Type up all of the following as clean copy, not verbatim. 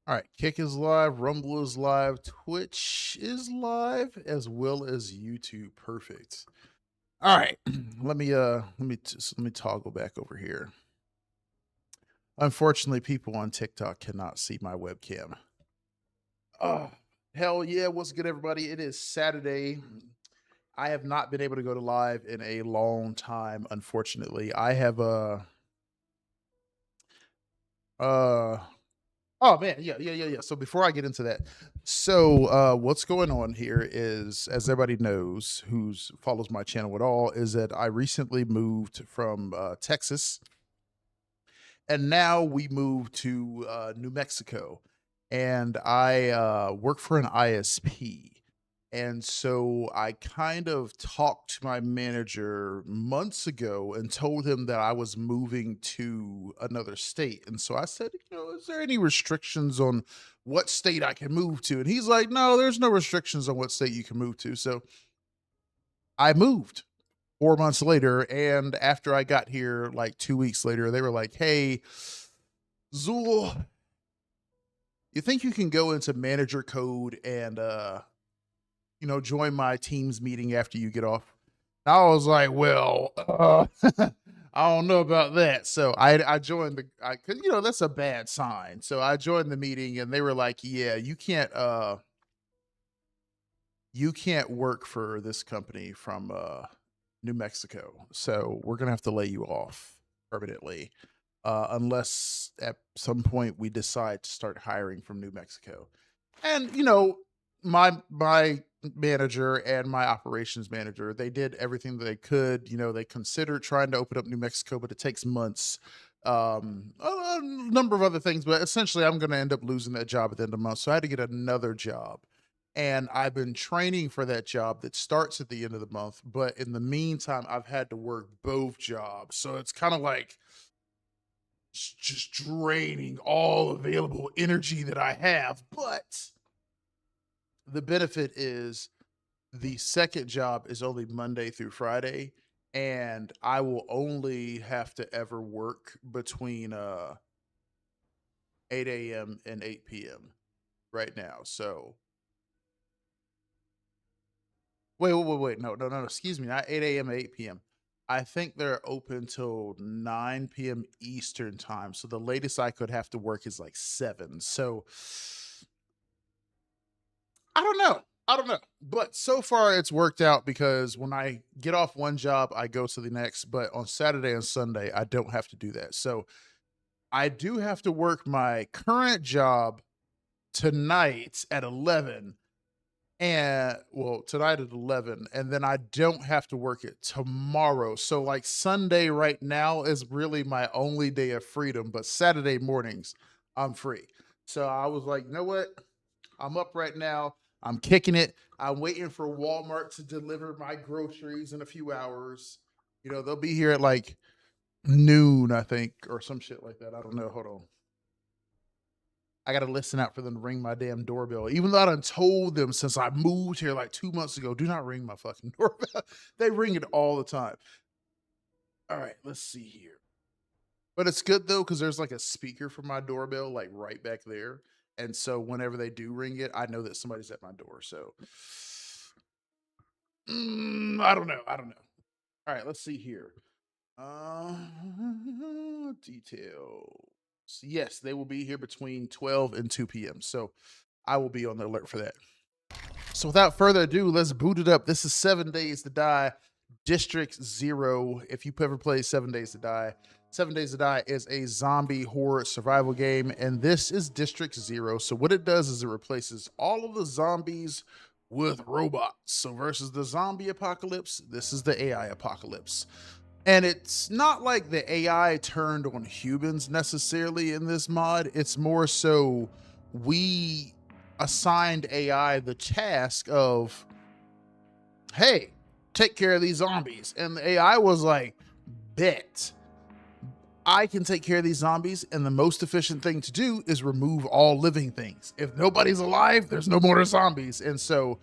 All right, Kick is live, Rumble is live, Twitch is live, as well as YouTube. Perfect. All right, let me toggle back over here. Unfortunately, people on TikTok cannot see my webcam. Oh, hell yeah! What's good, everybody? It is Saturday. I have not been able to go to live in a long time. Unfortunately, I have uh Oh man, yeah. So before I get into that, what's going on here is, as everybody knows, who's follows my channel at all, is that I recently moved from Texas, and now we moved to New Mexico, and I work for an ISP. And so I kind of talked to my manager months ago and told him that I was moving to another state. And so I said, is there any restrictions on what state I can move to? And he's like, no, there's no restrictions on what state you can move to. So I moved 4 months later. And after I got here, like 2 weeks later, they were like, hey, Zool, you think you can go into manager code and, join my team's meeting after you get off? I was like, well, I don't know about that. So I joined cause that's a bad sign. So I joined the meeting and they were like, yeah, you can't work for this company from New Mexico. So we're gonna have to lay you off permanently. Unless at some point we decide to start hiring from New Mexico. And my manager and my operations manager, they did everything that they could. They considered trying to open up New Mexico, but it takes months. A number of other things, but essentially, I'm going to end up losing that job at the end of the month. So I had to get another job, and I've been training for that job that starts at the end of the month. But in the meantime, I've had to work both jobs, so it's kind of like just draining all available energy that I have. But the benefit is the second job is only Monday through Friday, and I will only have to ever work between 8 a.m. and 8 p.m. right now. So wait. No. Excuse me. Not 8 a.m. 8 p.m. I think they're open till 9 p.m. Eastern time. So the latest I could have to work is like 7. So I don't know. I don't know. But so far it's worked out because when I get off one job, I go to the next. But on Saturday and Sunday, I don't have to do that. So I do have to work my current job tonight at 11. And well, tonight at 11. And then I don't have to work it tomorrow. So, like, Sunday right now is really my only day of freedom. But Saturday mornings, I'm free. So I was like, you know what? I'm up right now. I'm kicking it. I'm waiting for Walmart to deliver my groceries in a few hours. They'll be here at like noon, I think, or some shit like that. I don't know. Hold on. I gotta listen out for them to ring my damn doorbell. Even though I done told them since I moved here like 2 months ago, do not ring my fucking doorbell. They ring it all the time. All right, let's see here. But it's good though, because there's like a speaker for my doorbell, like right back there. And so whenever they do ring it, I know that somebody's at my door. So I don't know. I don't know. All right, let's see here. Uh, details. Yes, they will be here between 12 and 2 p.m. So I will be on the alert for that. So without further ado, let's boot it up. This is 7 Days to Die, District Zero. If you ever played 7 Days to Die, 7 Days to Die is a zombie horror survival game, and this is District Zero. So what it does is it replaces all of the zombies with robots. So versus the zombie apocalypse, this is the AI apocalypse. And it's not like the AI turned on humans necessarily in this mod. It's more so we assigned AI the task of, hey, take care of these zombies. And the AI was like, bet. I can take care of these zombies, and the most efficient thing to do is remove all living things. If nobody's alive, there's no more zombies. And so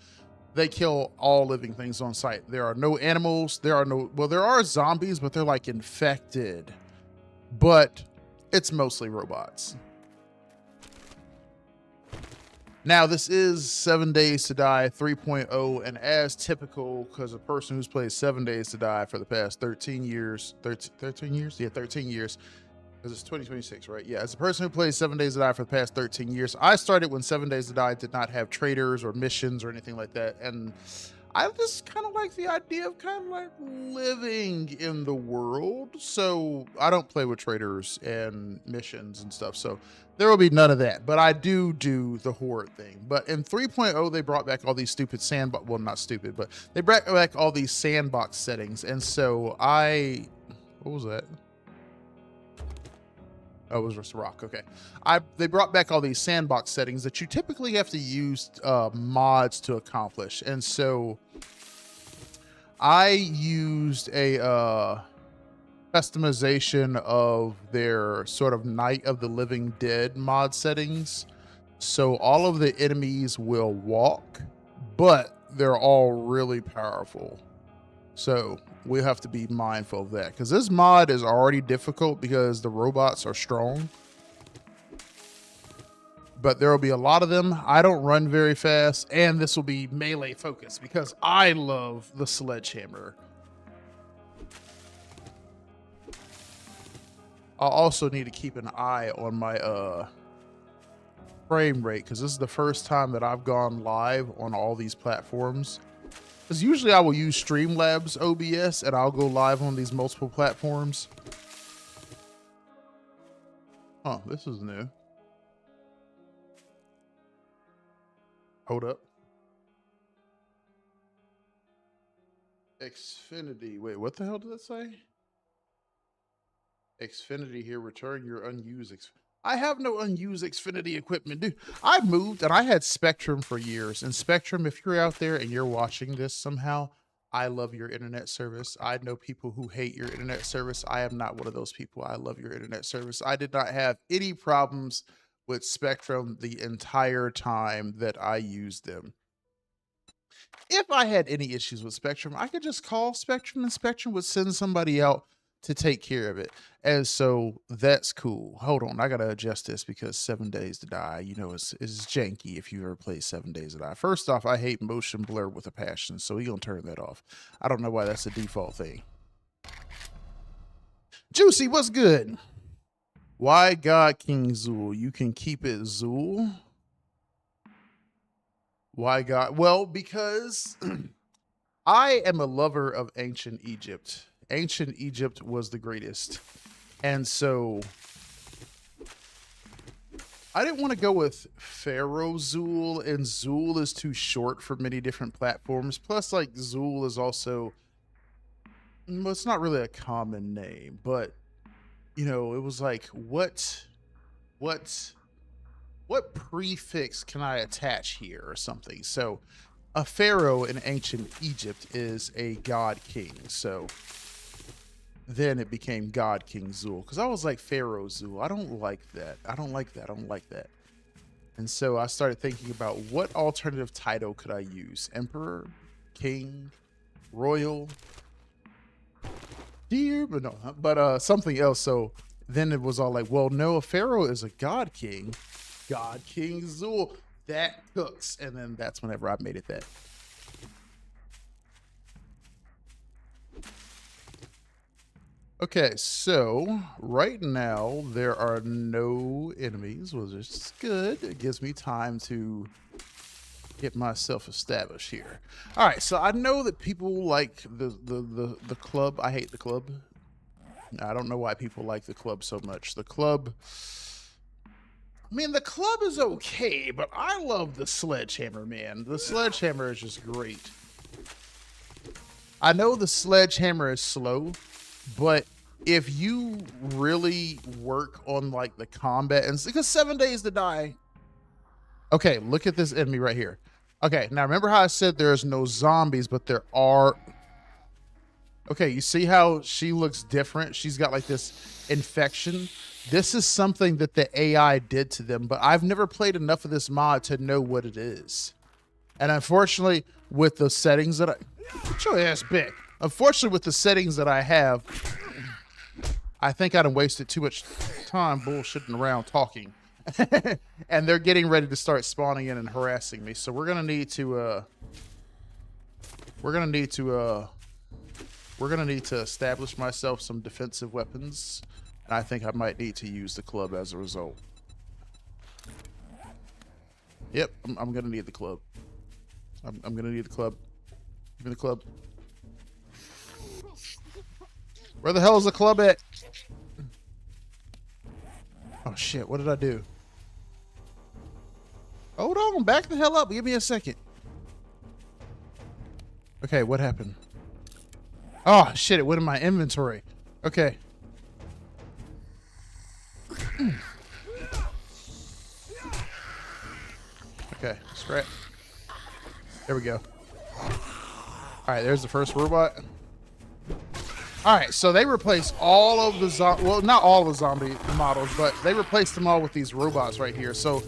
they kill all living things on site. There are no animals. There are zombies, but they're like infected. But it's mostly robots. Now, this is 7 Days to Die 3.0, and as typical, because a person who's played 7 Days to Die for the past 13 years, 13 years? Yeah, 13 years, because it's 2026, right? Yeah, as a person who plays 7 Days to Die for the past 13 years, I started when 7 Days to Die did not have traders or missions or anything like that, and I just kind of like the idea of kind of like living in the world. So I don't play with traders and missions and stuff. So there will be none of that. But I do the horde thing. But in 3.0, they brought back all these stupid sandbox. Well, not stupid, but they brought back all these sandbox settings. And so what was that? Oh, it was just a rock. Okay. They brought back all these sandbox settings that you typically have to use mods to accomplish. And so I used a customization of their sort of Night of the Living Dead mod settings. So all of the enemies will walk, but they're all really powerful. So we have to be mindful of that, because this mod is already difficult because the robots are strong. But there will be a lot of them. I don't run very fast, and this will be melee focused because I love the sledgehammer. I'll also need to keep an eye on my frame rate, because this is the first time that I've gone live on all these platforms. Because usually I will use Streamlabs OBS and I'll go live on these multiple platforms. Oh, this is new. Hold up. Xfinity. Wait, what the hell did that say? Xfinity here. Return your unused I have no unused Xfinity equipment, dude. I moved and I had Spectrum for years. And Spectrum, if you're out there and you're watching this somehow, I love your internet service. I know people who hate your internet service. I am not one of those people. I love your internet service. I did not have any problems with Spectrum the entire time that I used them. If I had any issues with Spectrum, I could just call Spectrum and Spectrum would send somebody out to take care of it. And so that's cool. Hold on, I gotta adjust this because 7 Days to Die, you know, is janky if you ever play 7 Days to Die. First off, I hate motion blur with a passion, so we gonna turn that off. I don't know why that's the default thing. Juicy, what's good? Why God King Zool? You can keep it Zool. Why God? Well, because I am a lover of ancient Egypt. Ancient Egypt was the greatest. And so I didn't want to go with Pharaoh Zool, and Zool is too short for many different platforms. Plus, like, Zool is also, well, it's not really a common name, but, you know, it was like, what prefix can I attach here or something? So a pharaoh in ancient Egypt is a god king. So then it became God King Zool, because I was like Pharaoh Zool. I don't like that. I don't like that. And so I started thinking about what alternative title could I use? Emperor, King, Royal, Dear, but no, but something else. So then it was all like, well, no, a Pharaoh is a God King. God King Zool. That cooks. And then that's whenever I made it that. Okay, so right now there are no enemies, which is good. It gives me time to get myself established here. All right, so I know that people like the club. I hate the club. I don't know why people like the club so much. The club, I mean, the club is okay, but I love the sledgehammer, man. The sledgehammer is just great. I know the sledgehammer is slow, but if you really work on like the combat, and because 7 Days to Die. Okay, look at this enemy right here. Okay, now remember how I said there's no zombies, but there are. Okay, you see how she looks different? She's got like this infection. This is something that the AI did to them, but I've never played enough of this mod to know what it is. And unfortunately, with the settings that show your ass back. Unfortunately, with the settings that I have, I think I'd have wasted too much time bullshitting around talking. And they're getting ready to start spawning in and harassing me. So we're gonna need to establish myself some defensive weapons, and I think I might need to use the club as a result. Yep, I'm gonna need the club. I'm gonna need the club. Give me the club. Where the hell is the club at? Oh shit, what did I do? Hold on, back the hell up. Give me a second. Okay, what happened? Oh shit, it went in my inventory. Okay. Okay, scrap. There we go. Alright, there's the first robot. Alright, so they replaced all of the well, not all of the zombie models, but they replaced them all with these robots right here. So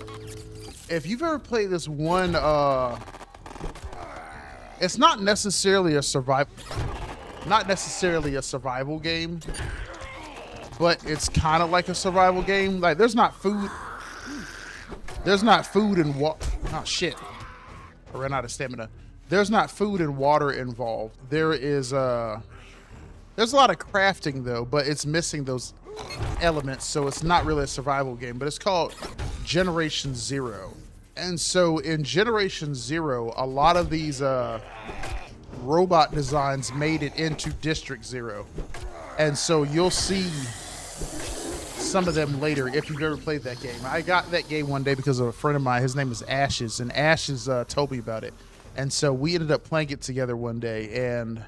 if you've ever played this one, it's not necessarily a survival game, but it's kind of like a survival game. Like there's not food and water. Oh shit, I ran out of stamina. There's not food and water involved. There's a lot of crafting though, but it's missing those elements, so it's not really a survival game. But it's called Generation Zero. And so in Generation Zero, a lot of these robot designs made it into District Zero. And so you'll see some of them later if you've ever played that game. I got that game one day because of a friend of mine. His name is Ashes, and Ashes told me about it. And so we ended up playing it together one day, and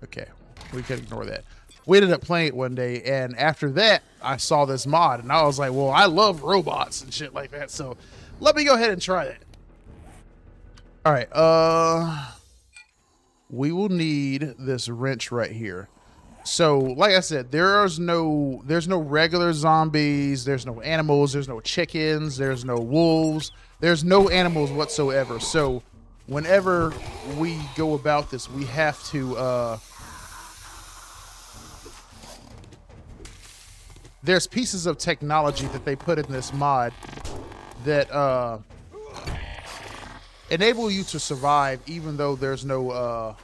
okay, we can ignore that. We ended up playing it one day, and after that, I saw this mod, and I was like, well, I love robots and shit like that, so let me go ahead and try that. All right, we will need this wrench right here. So, like I said, there's no regular zombies, there's no animals, there's no chickens, there's no wolves, there's no animals whatsoever. So, whenever we go about this, we have to, there's pieces of technology that they put in this mod that enable you to survive even though there's no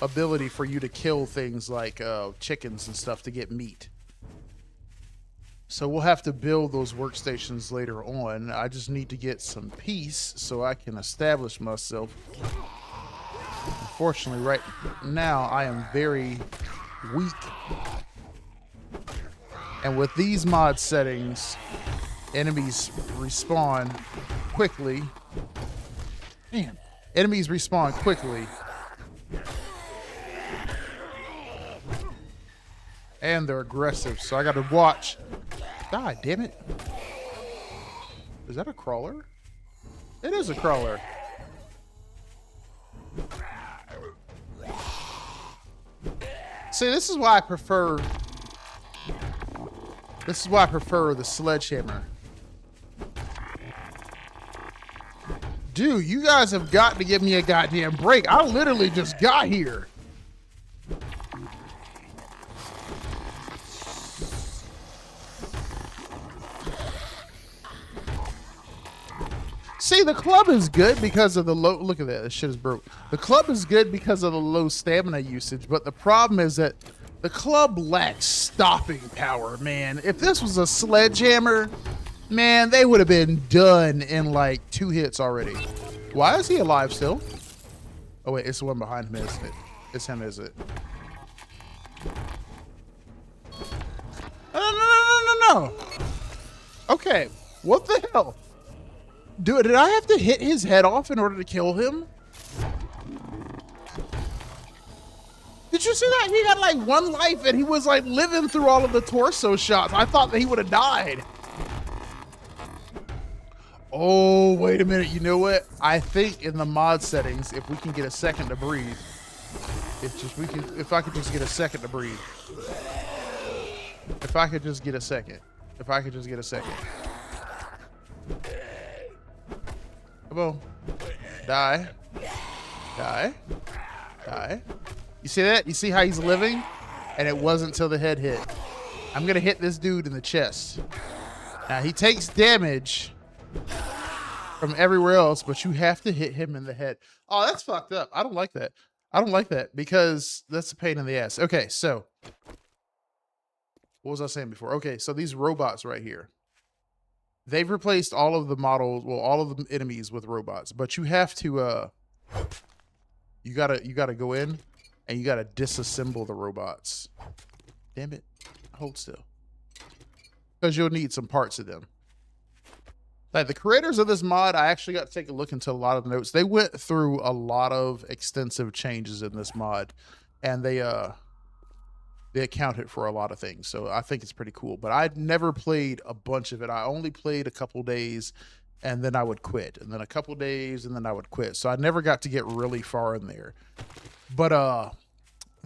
ability for you to kill things like chickens and stuff to get meat. So we'll have to build those workstations later on. I just need to get some peace so I can establish myself. Unfortunately, right now I am very weak. And with these mod settings, enemies respawn quickly. Man, enemies respawn quickly. And they're aggressive, so I gotta watch. God damn it. Is that a crawler? It is a crawler. See, this is why I prefer the sledgehammer. Dude, you guys have got to give me a goddamn break. I literally just got here. See, the club is good because of the low... Look at that. This shit is broke. The club is good because of the low stamina usage, but the problem is that the club lacks stopping power, man. If this was a sledgehammer, man, they would have been done in like 2 hits already. Why is he alive still? Oh, wait. It's the one behind him, isn't it? It's him, is it? No. Okay. What the hell? Dude, did I have to hit his head off in order to kill him? Did you see that? He got like 1 life and he was like living through all of the torso shots. I thought that he would have died. Oh, wait a minute. You know what? I think in the mod settings, if we can get a second to breathe, if I could just get a second to breathe. If I could just get a second. Come on. Die. You see that? You see how he's living? And it wasn't till the head hit. I'm gonna hit this dude in the chest. Now he takes damage from everywhere else, but you have to hit him in the head. Oh, that's fucked up. I don't like that. I don't like that because that's a pain in the ass. Okay, so what was I saying before? Okay, so these robots right here, they've replaced all of the models, well, all of the enemies with robots, but you have to you gotta go in and you gotta disassemble the robots. Damn it. Hold still. Because you'll need some parts of them. Like the creators of this mod, I actually got to take a look into a lot of the notes. They went through a lot of extensive changes in this mod, and they accounted for a lot of things. So I think it's pretty cool. But I'd never played a bunch of it. I only played a couple days, and then I would quit, and then a couple days, and then I would quit. So I never got to get really far in there. But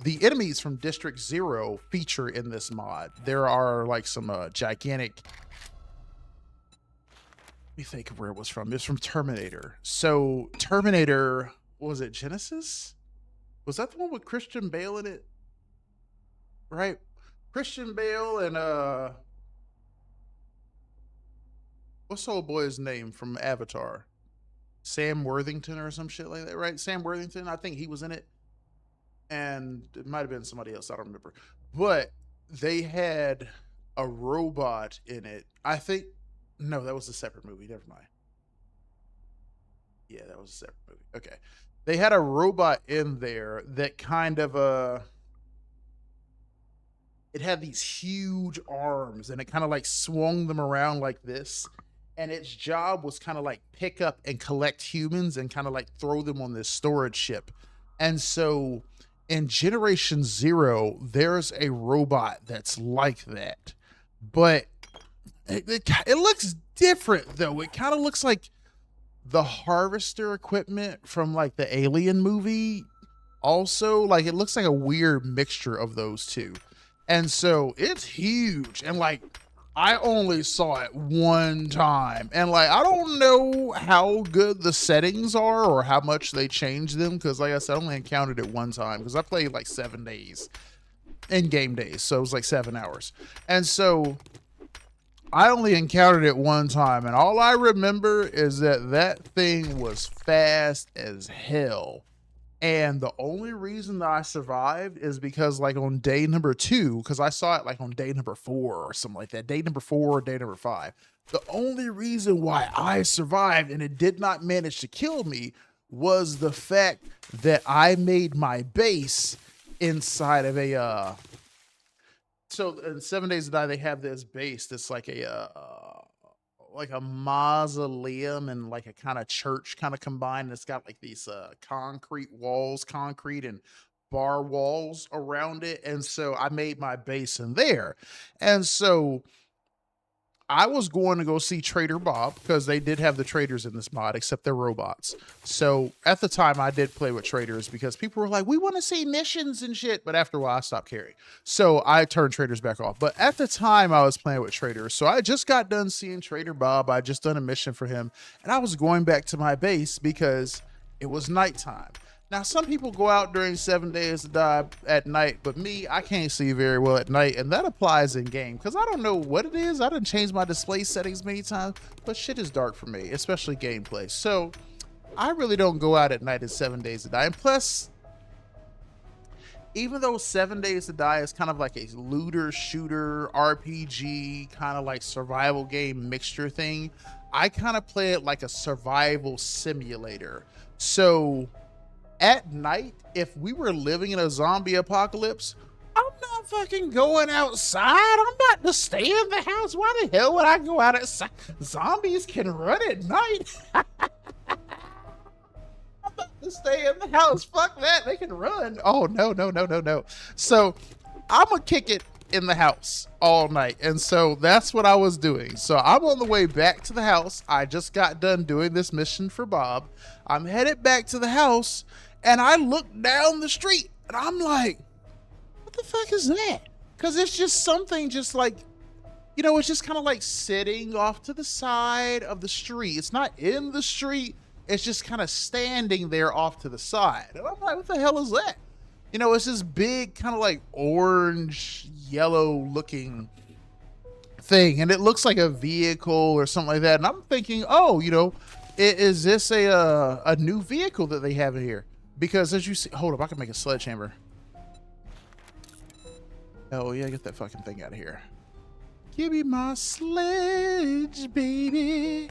the enemies from District 0 feature in this mod. There are like some gigantic. Let me think of where it was from. It's from Terminator. So Terminator, was it Genesis? Was that the one with Christian Bale in it? Right? Christian Bale and what's the old boy's name from Avatar? Sam Worthington or some shit like that, right? Sam Worthington, I think he was in it. And it might have been somebody else, I don't remember. But they had a robot in it. I think, no, that was a separate movie. Never mind. Yeah, that was a separate movie. Okay. They had a robot in there that kind of, it had these huge arms and it kind of like swung them around like this. And its job was kind of like pick up and collect humans and kind of like throw them on this storage ship. And so in Generation 0, there's a robot that's like that. But it looks different, though. It kind of looks like the Harvester equipment from like the Alien movie. Also, like it looks like a weird mixture of those two. And so it's huge. And like I only saw it one time, and like I don't know how good the settings are or how much they changed them, because like I said, I only encountered it one time because I played like 7 days in game days, so it was like 7 hours. And so I only encountered it one time, and all I remember is that thing was fast as hell. And the only reason that I survived is because like on day number 2, because I saw it like on day number 4 or something like that, day number 4 or day number 5. The only reason why I survived and it did not manage to kill me was the fact that I made my base inside of a, so in 7 Days to Die, they have this base that's like a mausoleum and like a kind of church kind of combined. It's got like these concrete walls, concrete and bar walls around it. And so I made my base in there. And so I was going to go see Trader Bob because they did have the traders in this mod, except they're robots. So at the time I did play with traders because people were like, we want to see missions and shit. But after a while I stopped caring. So I turned traders back off. But at the time I was playing with traders. So I just got done seeing Trader Bob. I just done a mission for him. And I was going back to my base because it was nighttime. Now, some people go out during 7 Days to Die at night, but me, I can't see very well at night, and that applies in game, because I don't know what it is. I done changed my display settings many times, but shit is dark for me, especially gameplay. So, I really don't go out at night in 7 Days to Die, and plus, even though 7 Days to Die is kind of like a looter, shooter, RPG, kind of like survival game mixture thing, I kind of play it like a survival simulator. So at night, if we were living in a zombie apocalypse, I'm not fucking going outside. I'm about to stay in the house. Why the hell would I go out outside? Zombies can run at night. I'm about to stay in the house. Fuck that. They can run. Oh, no, no, no, no, no. So I'm going to kick it in the house all night. And so that's what I was doing. So I'm on the way back to the house. I just got done doing this mission for Bob. I'm headed back to the house. And I look down the street and I'm like, what the fuck is that? Because it's just something just like, you know, it's just kind of like sitting off to the side of the street. It's not in the street. It's just kind of standing there off to the side. And I'm like, what the hell is that? You know, it's this big kind of like orange, yellow looking thing, and it looks like a vehicle or something like that. And I'm thinking, oh, you know, is this a new vehicle that they have in here? Because as you see, hold up, I can make a sledgehammer. Oh yeah, get that fucking thing out of here. Give me my sledge, baby.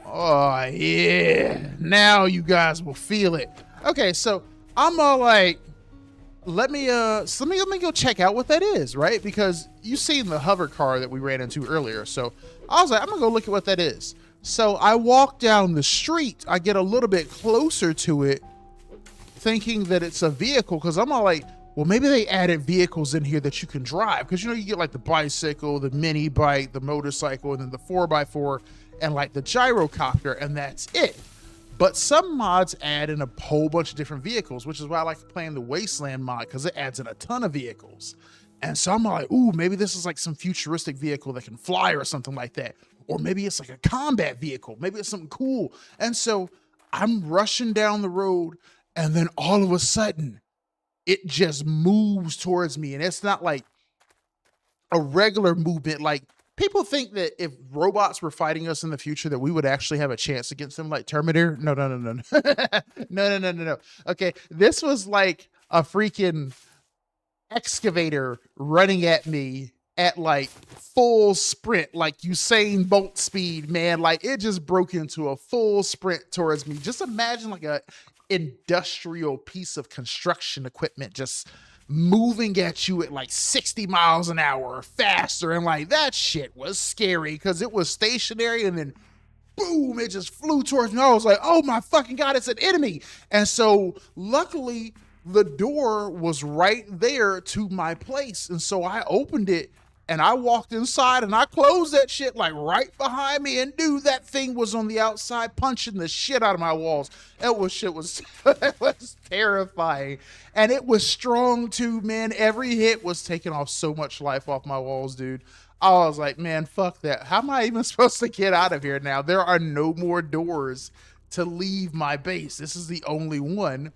Oh yeah, now you guys will feel it. Okay, so I'm all like, let me go check out what that is, right? Because you seen the hover car that we ran into earlier. So I was like, I'm gonna go look at what that is. So I walk down the street, I get a little bit closer to it, thinking that it's a vehicle, because I'm all like, well, maybe they added vehicles in here that you can drive, because you know, you get like the bicycle, the mini bike, the motorcycle, and then the 4x4, and like the gyrocopter, and that's it. But some mods add in a whole bunch of different vehicles, which is why I like playing the Wasteland mod, because it adds in a ton of vehicles. And so I'm like, ooh, maybe this is like some futuristic vehicle that can fly or something like that. Or maybe it's like a combat vehicle. Maybe it's something cool. And so I'm rushing down the road, and then all of a sudden, it just moves towards me. And it's not like a regular movement. Like, people think that if robots were fighting us in the future, that we would actually have a chance against them, like Terminator. No. No. Okay, this was like a freaking excavator running at me at like full sprint, like Usain Bolt speed, man. Like, it just broke into a full sprint towards me. Just imagine like a industrial piece of construction equipment just moving at you at like 60 miles an hour or faster. And like, that shit was scary because it was stationary, and then boom, it just flew towards me. I was like, oh my fucking God, it's an enemy. And so luckily the door was right there to my place. And so I opened it and I walked inside and I closed that shit like right behind me. And dude, that thing was on the outside punching the shit out of my walls. It was it was terrifying. And it was strong too, man. Every hit was taking off so much life off my walls, dude. I was like, man, fuck that. How am I even supposed to get out of here now? There are no more doors to leave my base. This is the only one.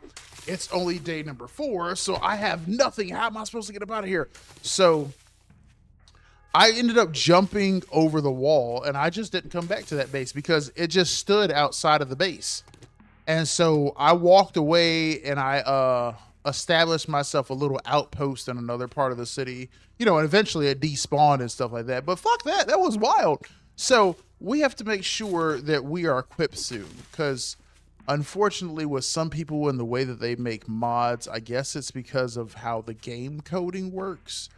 It's only day number 4, so I have nothing. How am I supposed to get up out of here? So I ended up jumping over the wall, and I just didn't come back to that base because it just stood outside of the base. And so I walked away, and I established myself a little outpost in another part of the city, you know, and eventually it despawned and stuff like that. But fuck that. That was wild. So we have to make sure that we are equipped soon, because unfortunately with some people and the way that they make mods, I guess it's because of how the game coding works.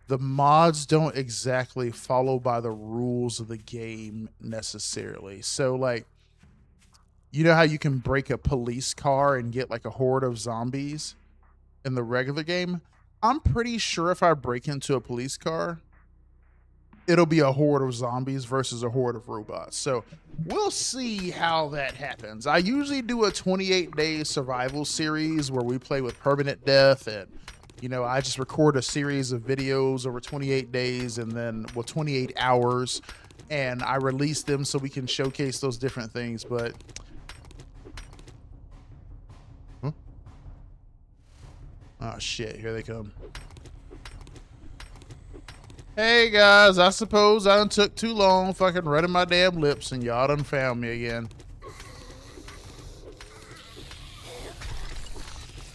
The mods don't exactly follow by the rules of the game necessarily. So like, you know how you can break a police car and get like a horde of zombies in the regular game? I'm pretty sure if I break into a police car, it'll be a horde of zombies versus a horde of robots. So we'll see how that happens. I usually do a 28-day survival series where we play with permanent death, and you know, I just record a series of videos over 28 days and then, well, 28 hours, and I release them so we can showcase those different things. But oh shit, here they come. Hey guys, I suppose I done took too long fucking running my damn lips and y'all done found me again.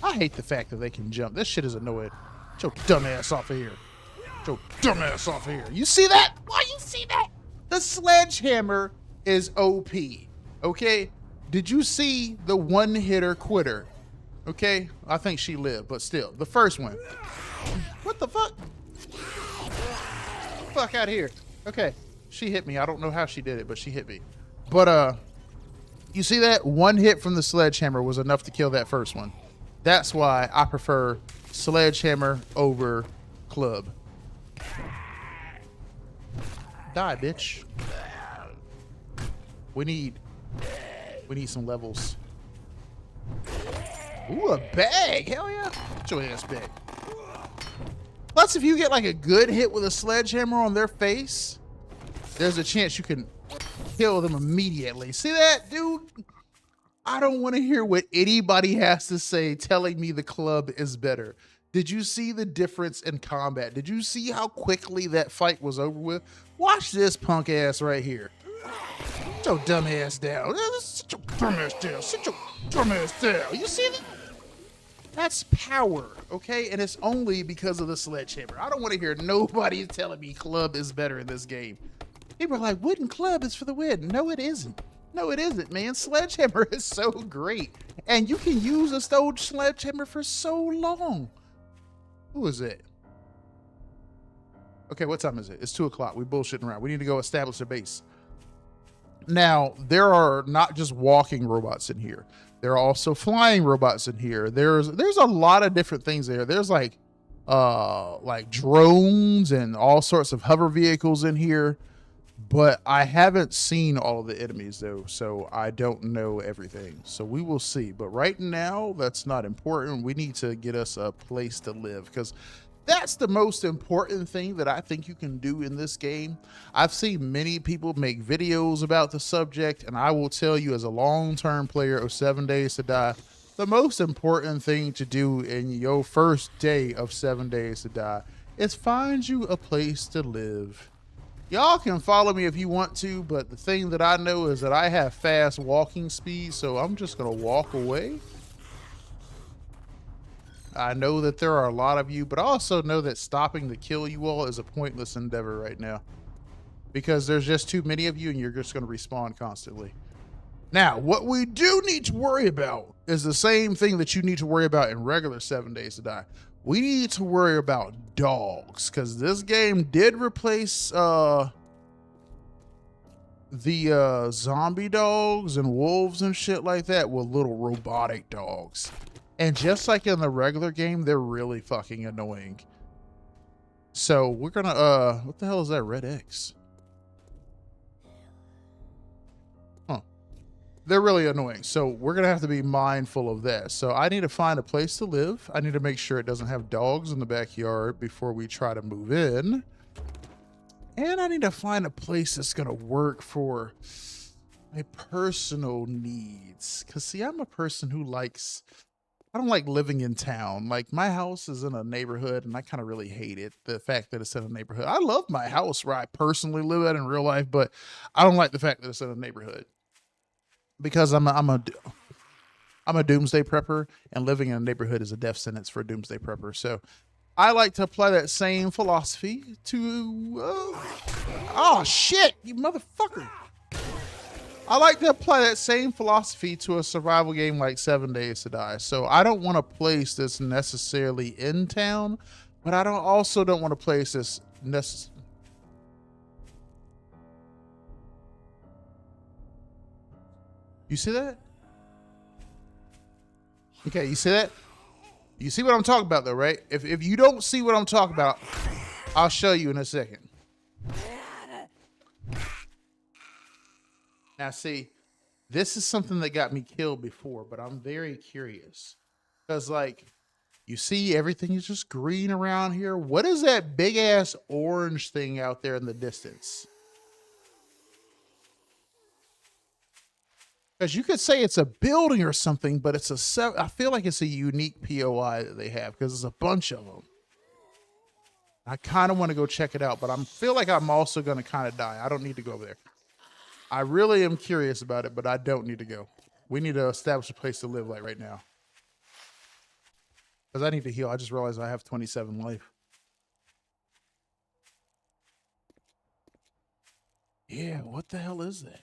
I hate the fact that they can jump. This shit is annoying. Get your dumb ass off of here. Get your dumb ass off of here. You see that? Why you see that? The sledgehammer is OP. Okay? Did you see the one-hitter quitter? Okay? I think she lived, but still. The first one. What the fuck? Fuck out of here. Okay, she hit me. I don't know how she did it, but she hit me. But you see that? One hit from the sledgehammer was enough to kill that first one. That's why I prefer sledgehammer over club. Die, bitch. We need some levels. Ooh, a bag. Hell yeah. Show me this bag. Plus, if you get like a good hit with a sledgehammer on their face, there's a chance you can kill them immediately. See that, dude? I don't want to hear what anybody has to say telling me the club is better. Did you see the difference in combat? Did you see how quickly that fight was over with? Watch this punk ass right here. Sit your dumb ass down. Sit your dumb ass down. Sit your dumb ass down. You see that? That's power, okay? And it's only because of the sledgehammer. I don't want to hear nobody telling me club is better in this game. People are like, wooden club is for the win. No, it isn't. No, it isn't, man. Sledgehammer is so great. And you can use a stone sledgehammer for so long. Who is it? Okay, what time is it? It's 2 o'clock. We bullshitting around. We need to go establish a base. Now, there are not just walking robots in here. There are also flying robots in here. There's a lot of different things there. There's like drones and all sorts of hover vehicles in here. But I haven't seen all of the enemies though, so I don't know everything. So we will see. But right now, that's not important. We need to get us a place to live because that's the most important thing that I think you can do in this game. I've seen many people make videos about the subject, and I will tell you as a long-term player of 7 Days to Die, the most important thing to do in your first day of 7 Days to Die is find you a place to live. Y'all can follow me if you want to, but the thing that I know is that I have fast walking speed, so I'm just gonna walk away. I know that there are a lot of you, but I also know that stopping to kill you all is a pointless endeavor right now because there's just too many of you and you're just gonna respawn constantly. Now, what we do need to worry about is the same thing that you need to worry about in regular 7 Days to Die. We need to worry about dogs because this game did replace the zombie dogs and wolves and shit like that with little robotic dogs. And just like in the regular game, they're really fucking annoying. So we're gonna what the hell is that red X? They're really annoying. So we're going to have to be mindful of that. So I need to find a place to live. I need to make sure it doesn't have dogs in the backyard before we try to move in. And I need to find a place that's going to work for my personal needs. Because see, I'm a person who I don't like living in town. Like my house is in a neighborhood and I kind of really hate it. The fact that it's in a neighborhood. I love my house where I personally live at in real life, but I don't like the fact that it's in a neighborhood. Because I'm a doomsday prepper, and living in a neighborhood is a death sentence for a doomsday prepper. So I like to apply that same philosophy to oh shit, you motherfucker. I like to apply that same philosophy to a survival game like 7 Days to Die. So I don't want a place that's necessarily in town, but I also don't want a place that's necessarily. You see that? Okay, you see that? You see what I'm talking about though, right? If you don't see what I'm talking about, I'll show you in a second. Now see, this is something that got me killed before, but I'm very curious. Because like, you see everything is just green around here. What is that big ass orange thing out there in the distance? Because you could say it's a building or something, but I feel like it's a unique POI that they have because there's a bunch of them. I kind of want to go check it out, but I feel like I'm also going to kind of die. I don't need to go over there. I really am curious about it, but I don't need to go. We need to establish a place to live like right now. Because I need to heal. I just realized I have 27 life. Yeah, what the hell is that?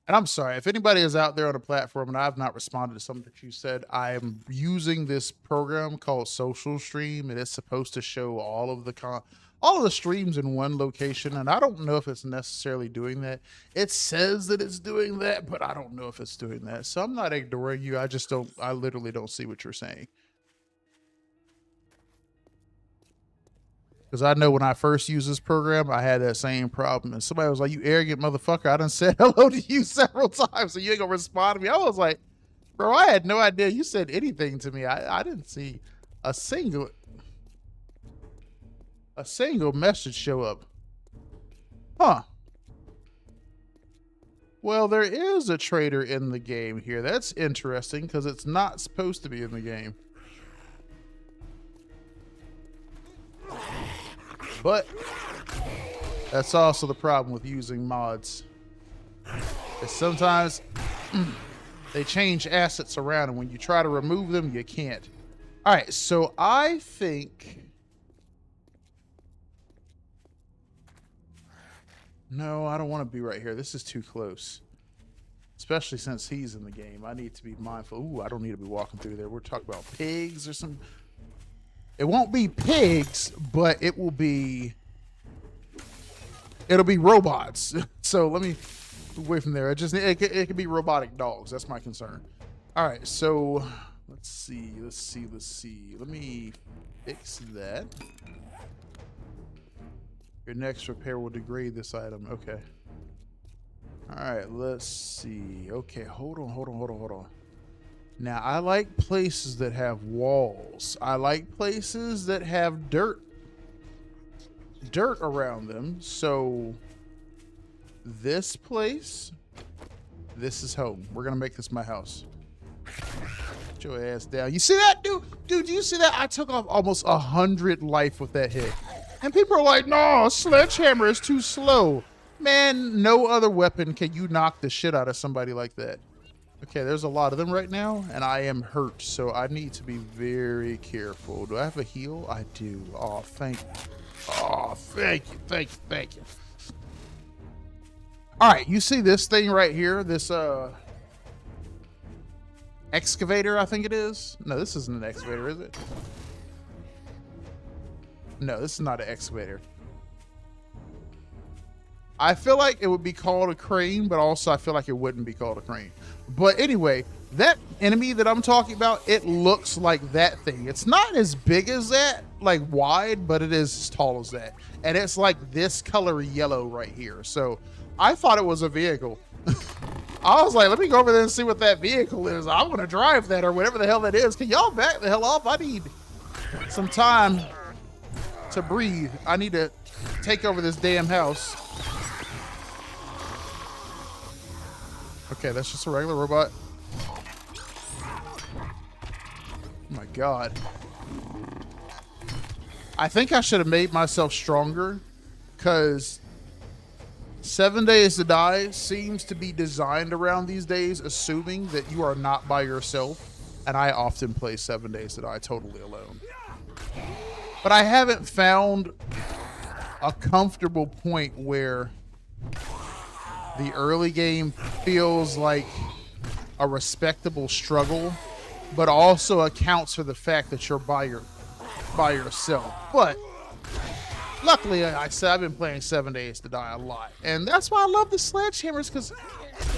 And I'm sorry, if anybody is out there on a platform and I've not responded to something that you said, I am using this program called Social Stream, and it's supposed to show all of the streams in one location. And I don't know if it's necessarily doing that. It says that it's doing that, but I don't know if it's doing that. So I'm not ignoring you. I literally don't see what you're saying. Because I know when I first used this program, I had that same problem. And somebody was like, you arrogant motherfucker, I done said hello to you several times, so you ain't gonna respond to me. I was like, bro, I had no idea you said anything to me. I didn't see a single message show up. Huh. Well, there is a trader in the game here. That's interesting because it's not supposed to be in the game. But that's also the problem with using mods. Is sometimes they change assets around, and when you try to remove them, you can't. All right, so I think... No, I don't want to be right here. This is too close. Especially since he's in the game. I need to be mindful. Ooh, I don't need to be walking through there. We're talking about pigs or some... It won't be pigs, but it will be... It'll be robots. So let me... away from there. It could be robotic dogs. That's my concern. All right, so let's see. Let me fix that. Your next repair will degrade this item. Okay. All right, let's see. Okay, hold on. Now, I like places that have walls. I like places that have dirt around them. So this place, this is home. We're gonna make this my house. Put your ass down. You see that, dude? Dude, do you see that? I took off almost 100 life with that hit. And people are like, no, sledgehammer is too slow. Man, no other weapon can you knock the shit out of somebody like that. Okay, there's a lot of them right now, and I am hurt, so I need to be very careful. Do I have a heal? I do. Oh, thank you. Oh, thank you. All right, you see this thing right here? This excavator, I think it is. No, this isn't an excavator, is it? No, this is not an excavator. I feel like it would be called a crane, but also I feel like it wouldn't be called a crane. But anyway, that enemy that I'm talking about, it looks like that thing. It's not as big as that, like wide, but it is as tall as that. And it's like this color yellow right here. So I thought it was a vehicle. I was like, let me go over there and see what that vehicle is. I want to drive that or whatever the hell that is. Can y'all back the hell off? I need some time to breathe. I need to take over this damn house. Okay, that's just a regular robot. Oh my God. I think I should have made myself stronger because 7 Days to Die seems to be designed around these days, assuming that you are not by yourself. And I often play 7 Days to Die totally alone. But I haven't found a comfortable point where the early game feels like a respectable struggle, but also accounts for the fact that you're by yourself. But luckily, I said I've been playing 7 Days to Die a lot, and that's why I love the sledgehammers, because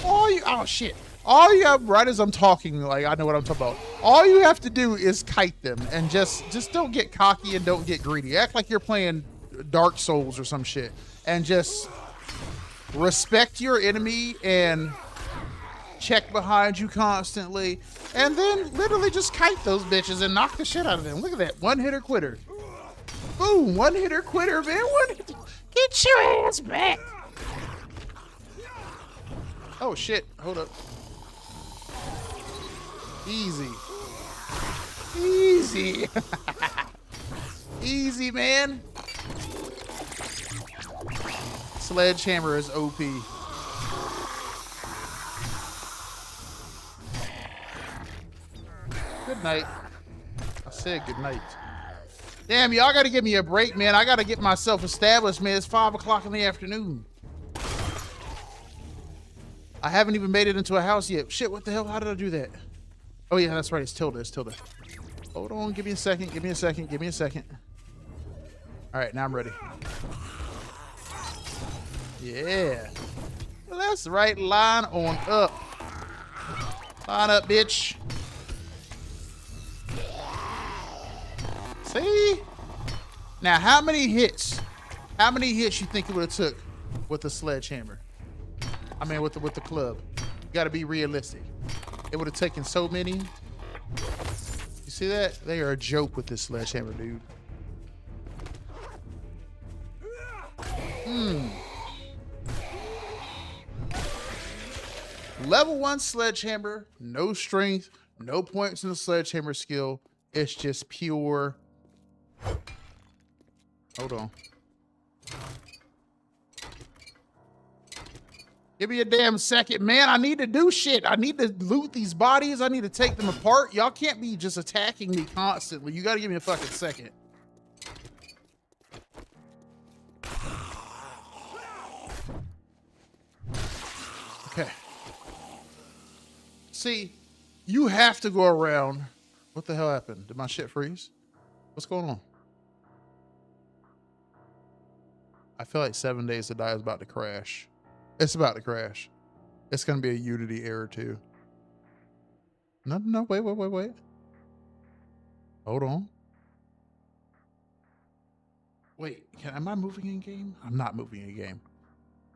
all you have, right as I'm talking, like I know what I'm talking about. All you have to do is kite them, and just don't get cocky and don't get greedy. Act like you're playing Dark Souls or some shit, and just respect your enemy and check behind you constantly, and then literally just kite those bitches and knock the shit out of them. Look at that, one hitter quitter. Boom, one hitter quitter, man. Get your ass back. Oh shit, hold up. Easy. Easy, man. Sledgehammer is OP. Good night. I said good night. Damn, y'all gotta give me a break, man. I gotta get myself established, man. It's 5 o'clock in the afternoon. I haven't even made it into a house yet. Shit, what the hell? How did I do that? Oh yeah, that's right. It's Tilda. Hold on, give me a second. All right, now I'm ready. Yeah. Well, that's right. Line on up. Line up, bitch. See? Now, how many hits you think it would have took with the sledgehammer? I mean, with the club. You got to be realistic. It would have taken so many. You see that? They are a joke with this sledgehammer, dude. Level 1 sledgehammer, no strength, no points in the sledgehammer skill. It's just pure. Hold on. Give me a damn second, man. I need to do shit. I need to loot these bodies. I need to take them apart. Y'all can't be just attacking me constantly. You gotta give me a fucking second. Okay. See, you have to go around. What the hell happened? Did my shit freeze? What's going on? I feel like 7 Days to Die is about to crash. It's about to crash. It's going to be a Unity error too. No, wait. Hold on. Wait, am I moving in game? I'm not moving in game.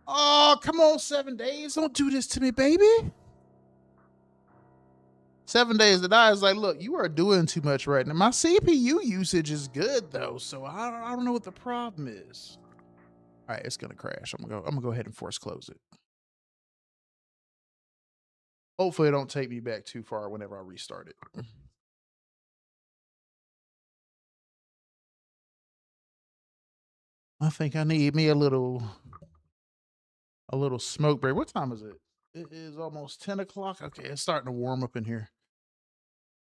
Oh, come on, 7 Days. Don't do this to me, baby. 7 Days to Die is like, look, you are doing too much right now. My CPU usage is good though, so I don't know what the problem is. All right, it's gonna crash. I'm gonna go ahead and force close it. Hopefully it don't take me back too far whenever I restart it. I think I need me a little smoke break. What time is it? It is almost 10 o'clock. Okay, it's starting to warm up in here.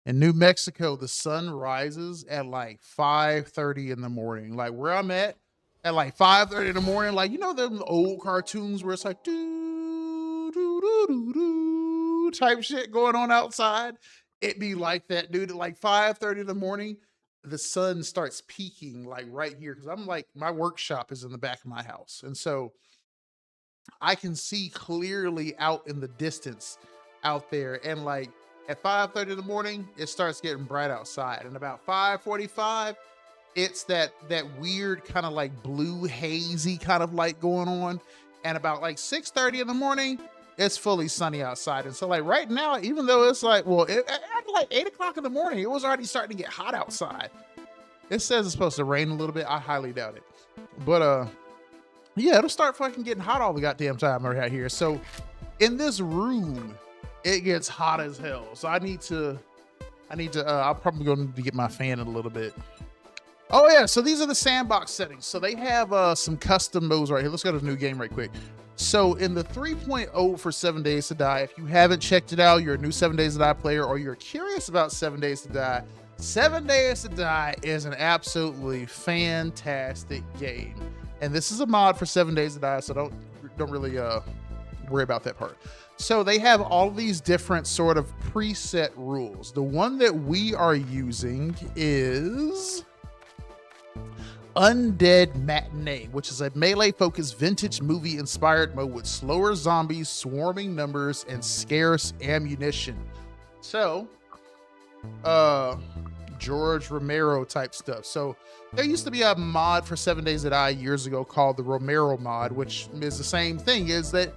In New Mexico, the sun rises at like 5:30 in the morning. Like where I'm at like 5:30 in the morning, like, you know, them old cartoons where it's like doo doo doo doo doo type shit going on outside. It be like that, dude. At like 5:30 in the morning, the sun starts peaking like right here. Cause I'm like, my workshop is in the back of my house. And so I can see clearly out in the distance out there. And like at 5:30 in the morning, it starts getting bright outside. And about 5:45, it's that weird kind of like blue hazy kind of light going on. And about like 6:30 in the morning, it's fully sunny outside. And so like right now, even though it's like, well, at like 8 o'clock in the morning, it was already starting to get hot outside. It says it's supposed to rain a little bit. I highly doubt it. But yeah, it'll start fucking getting hot all the goddamn time right out here. So in this room, it gets hot as hell. So I need to, I'm probably going to get my fan in a little bit. Oh yeah, so these are the sandbox settings. So they have some custom modes right here. Let's go to the new game right quick. So in the 3.0 for 7 Days to Die, if you haven't checked it out, you're a new 7 Days to Die player, or you're curious about 7 Days to Die, 7 Days to Die is an absolutely fantastic game. And this is a mod for 7 Days to Die, so don't really worry about that part. So they have all these different sort of preset rules. The one that we are using is Undead Matinee, which is a melee-focused vintage movie-inspired mode with slower zombies, swarming numbers, and scarce ammunition. So, George Romero type stuff. So there used to be a mod for 7 Days to Die years ago called the Romero mod, which is the same thing, is that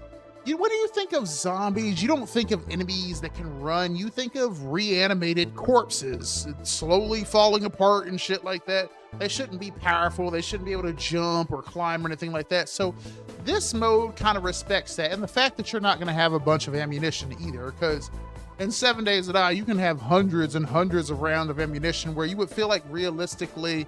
when you think of zombies, you don't think of enemies that can run. You think of reanimated corpses slowly falling apart and shit like that. They shouldn't be powerful. They shouldn't be able to jump or climb or anything like that. So this mode kind of respects that. And the fact that you're not going to have a bunch of ammunition either, because in 7 Days to Die, you can have hundreds and hundreds of rounds of ammunition where you would feel like realistically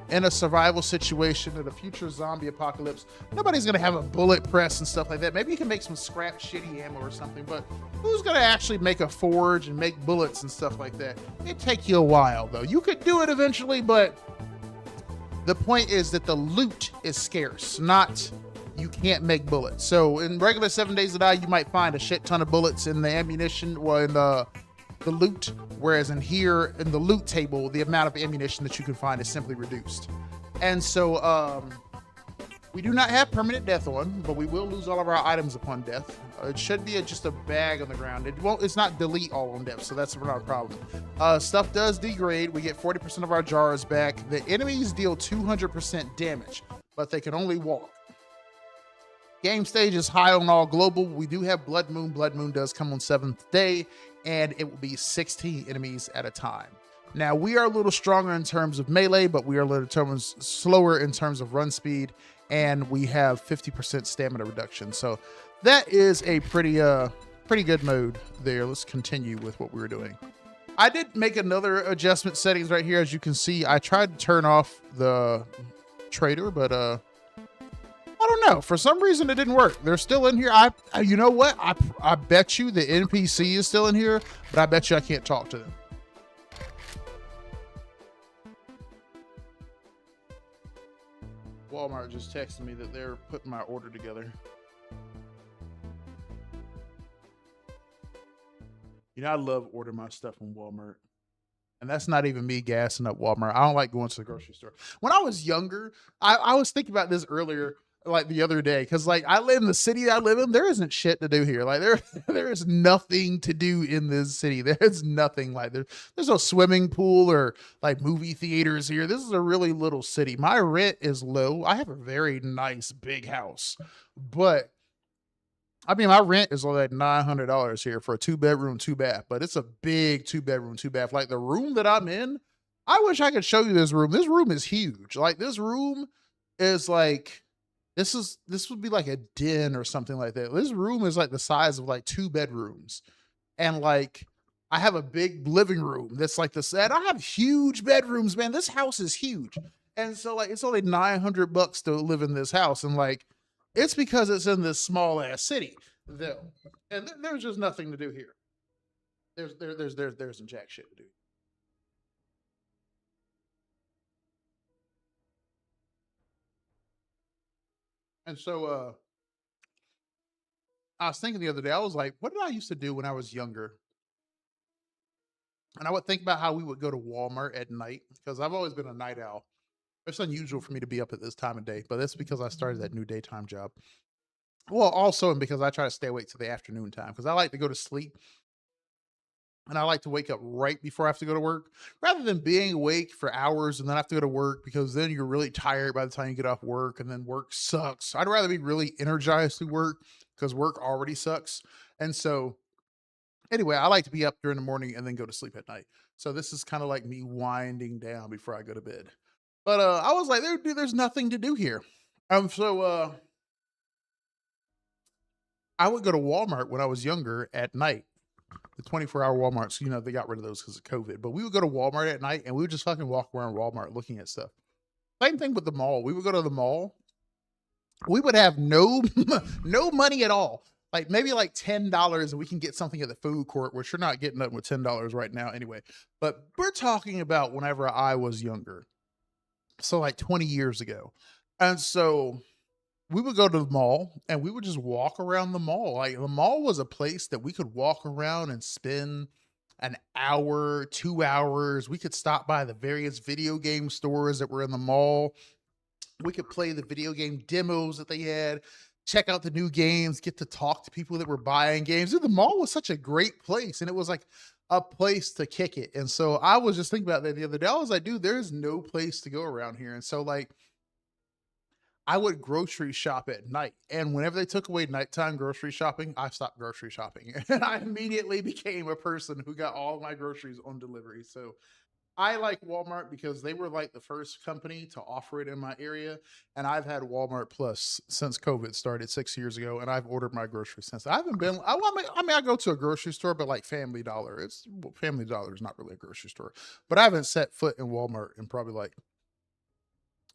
in a survival situation in a future zombie apocalypse, nobody's gonna have a bullet press and stuff like that. Maybe you can make some scrap shitty ammo or something, but who's gonna actually make a forge and make bullets and stuff like that? It'd take you a while though. You could do it eventually, but the point is that the loot is scarce, not you can't make bullets. So in regular 7 Days to Die, you might find a shit ton of bullets in the ammunition or in the loot, whereas in here in the loot table, the amount of ammunition that you can find is simply reduced. And so we do not have permanent death on, but we will lose all of our items upon death. It should be just a bag on the ground. It's not delete all on death, so that's not a problem. Stuff does degrade. We get 40% of our jars back. The enemies deal 200% damage, but they can only walk. Game stage is high on all global. We do have Blood Moon. Blood Moon does come on 7th day, and it will be 16 enemies at a time. Now, we are a little stronger in terms of melee, but we are a little slower in terms of run speed, and we have 50% stamina reduction. So that is a pretty pretty good mode there. Let's continue with what we were doing. I did make another adjustment settings right here. As you can see, I tried to turn off the trader, but I don't know. For some reason, it didn't work. They're still in here. You know what? I bet you the NPC is still in here, but I bet you I can't talk to them. Walmart just texted me that they're putting my order together. You know, I love ordering my stuff from Walmart. And that's not even me gassing up Walmart. I don't like going to the grocery store. When I was younger, I was thinking about this earlier, like the other day, because like I live in the city I live in, there isn't shit to do here. Like there is nothing to do in this city. There's nothing like there's no swimming pool or like movie theaters here. This is a really little city. My rent is low. I have a very nice big house, but I mean, my rent is like $900 here for a 2-bedroom, 2-bath, but it's a big 2-bedroom, 2-bath. Like the room that I'm in, I wish I could show you this room. This room is huge. Like this room is like, this would be like a den or something like that. This room is like the size of like 2 bedrooms. And like, I have a big living room that's like this, and I have huge bedrooms, man. This house is huge. And so like, it's only $900 to live in this house. And like, it's because it's in this small ass city, though, and there's just nothing to do here. There's some jack shit to do. And so, I was thinking the other day, I was like, what did I used to do when I was younger? And I would think about how we would go to Walmart at night because I've always been a night owl. It's unusual for me to be up at this time of day, but that's because I started that new daytime job. Well, also, and because I try to stay awake to the afternoon time because I like to go to sleep and I like to wake up right before I have to go to work rather than being awake for hours and then I have to go to work because then you're really tired by the time you get off work and then work sucks. I'd rather be really energized to work because work already sucks. And so, anyway, I like to be up during the morning and then go to sleep at night. So, this is kind of like me winding down before I go to bed. But I was like, there's nothing to do here. So I would go to Walmart when I was younger at night. The 24-hour Walmarts, you know, they got rid of those because of COVID. But we would go to Walmart at night and we would just fucking walk around Walmart looking at stuff. Same thing with the mall. We would go to the mall. We would have no no money at all. Like maybe like $10 and we can get something at the food court, which you're not getting nothing with $10 right now anyway. But we're talking about whenever I was younger. So like 20 years ago. And so we would go to the mall and we would just walk around the mall. Like the mall was a place that we could walk around and spend an hour, 2 hours. We could stop by the various video game stores that were in the mall. We could play the video game demos that they had, check out the new games, get to talk to people that were buying games. Dude, the mall was such a great place and it was like a place to kick it. And so I was just thinking about that the other day. I was like, dude, there's no place to go around here. And so like I would grocery shop at night. And whenever they took away nighttime grocery shopping, I stopped grocery shopping. And I immediately became a person who got all my groceries on delivery. So I like Walmart because they were like the first company to offer it in my area. And I've had Walmart Plus since COVID started 6 years ago. And I've ordered my groceries since. I haven't been, I go to a grocery store, but like Family Dollar. Family Dollar is not really a grocery store. But I haven't set foot in Walmart in probably like,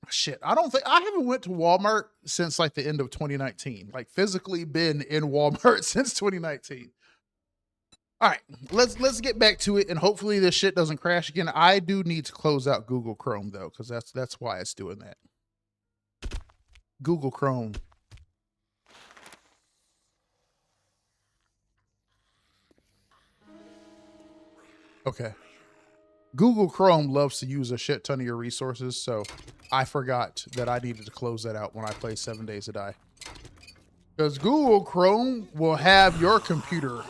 shit, I haven't went to Walmart since like the end of 2019. Like physically been in Walmart since 2019. All right, let's get back to it, and hopefully this shit doesn't crash again. I do need to close out Google Chrome though, because that's why it's doing that. Google Chrome. Okay. Google Chrome loves to use a shit ton of your resources, so I forgot that I needed to close that out when I play 7 Days to Die. Because Google Chrome will have your computer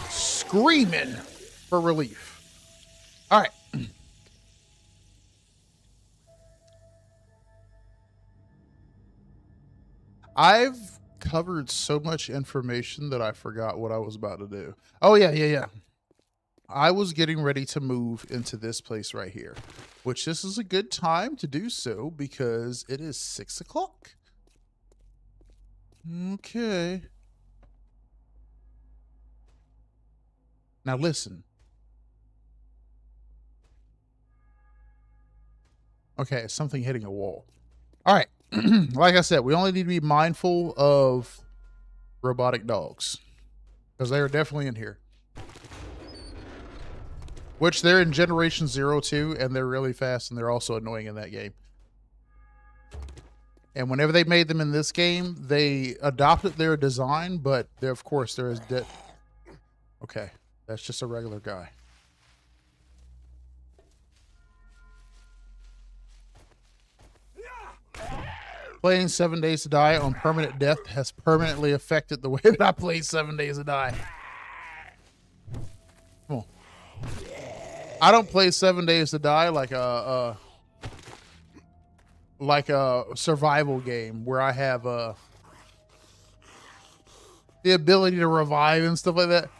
screaming for relief. All right. I've covered so much information that I forgot what I was about to do. Oh, yeah. I was getting ready to move into this place right here, which this is a good time to do so because it is 6 o'clock. Okay. Now listen. Okay, something hitting a wall. All right. Like I said, we only need to be mindful of robotic dogs because they are definitely in here. Which they're in Generation 0 too, and they're really fast and they're also annoying in that game. And whenever they made them in this game, they adopted their design, but of course there is okay, that's just a regular guy. Playing 7 Days to Die on permanent death has permanently affected the way that I play 7 Days to Die. Come on. I don't play 7 Days to Die like a survival game where I have the ability to revive and stuff like that.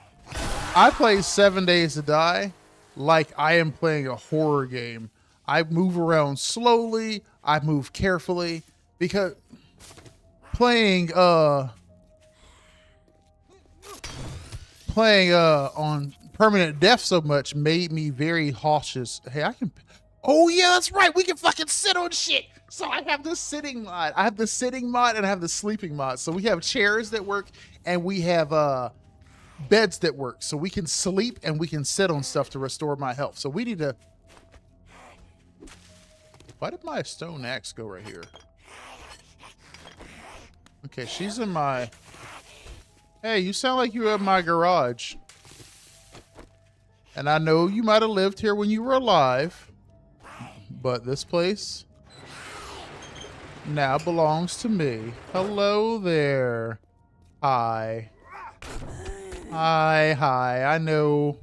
I play 7 Days to Die like I am playing a horror game. I move around slowly. I move carefully because playing on permanent death so much made me very cautious. Hey, I can. Oh yeah, that's right. We can fucking sit on shit. So I have the sitting mod. I have the sitting mod and I have the sleeping mod. So we have chairs that work and we have beds that work. So we can sleep and we can sit on stuff to restore my health. So we need to. Why did my stone axe go right here? Okay, she's in my. Hey, you sound like you were in my garage. And I know you might have lived here when you were alive, but this place now belongs to me. Hello there. Hi. Hi. I know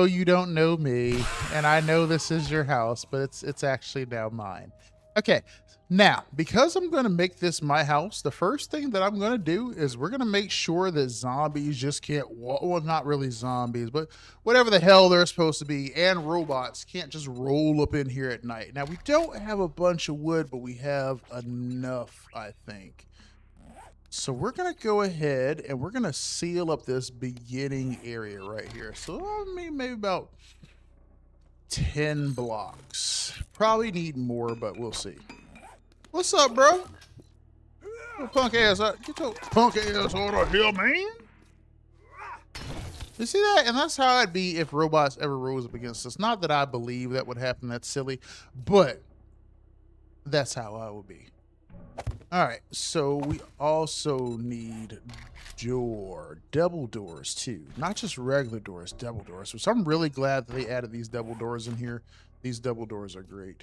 you don't know me, and I know this is your house, but it's actually now mine. Okay. Now, because I'm going to make this my house, the first thing that I'm going to do is we're going to make sure that zombies just can't, well, not really zombies, but whatever the hell they're supposed to be, and robots can't just roll up in here at night. Now, we don't have a bunch of wood, but we have enough, I think. So we're going to go ahead and we're going to seal up this beginning area right here. So, I mean, maybe about 10 blocks. Probably need more, but we'll see. What's up, bro? Punk ass out. Get your punk ass out of here, man. You see that? And that's how it'd be if robots ever rose up against us. Not that I believe that would happen. That's silly. But that's how I would be. All right. So we also need double doors too. Not just regular doors, double doors. So I'm really glad that they added these double doors in here. These double doors are great.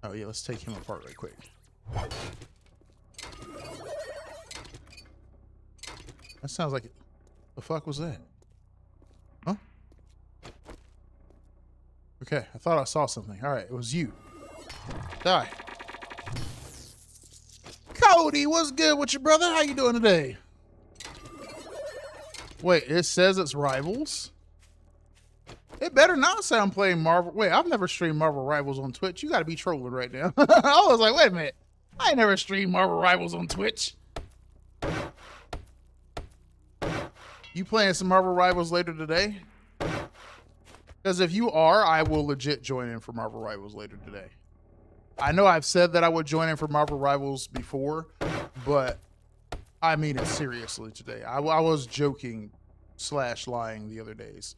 Oh yeah, let's take him apart right quick. That sounds like it. The fuck was that? Huh? Okay, I thought I saw something. All right, it was you. Die. Cody, what's good with you, brother? How you doing today? Wait, it says it's Rivals? It better not say I'm playing Marvel. Wait, I've never streamed Marvel Rivals on Twitch. You gotta be trolling right now. I was like, wait a minute. I ain't never streamed Marvel Rivals on Twitch. You playing some Marvel Rivals later today? Because if you are, I will legit join in for Marvel Rivals later today. I know I've said that I would join in for Marvel Rivals before, but I mean it seriously today. I was joking / lying the other days.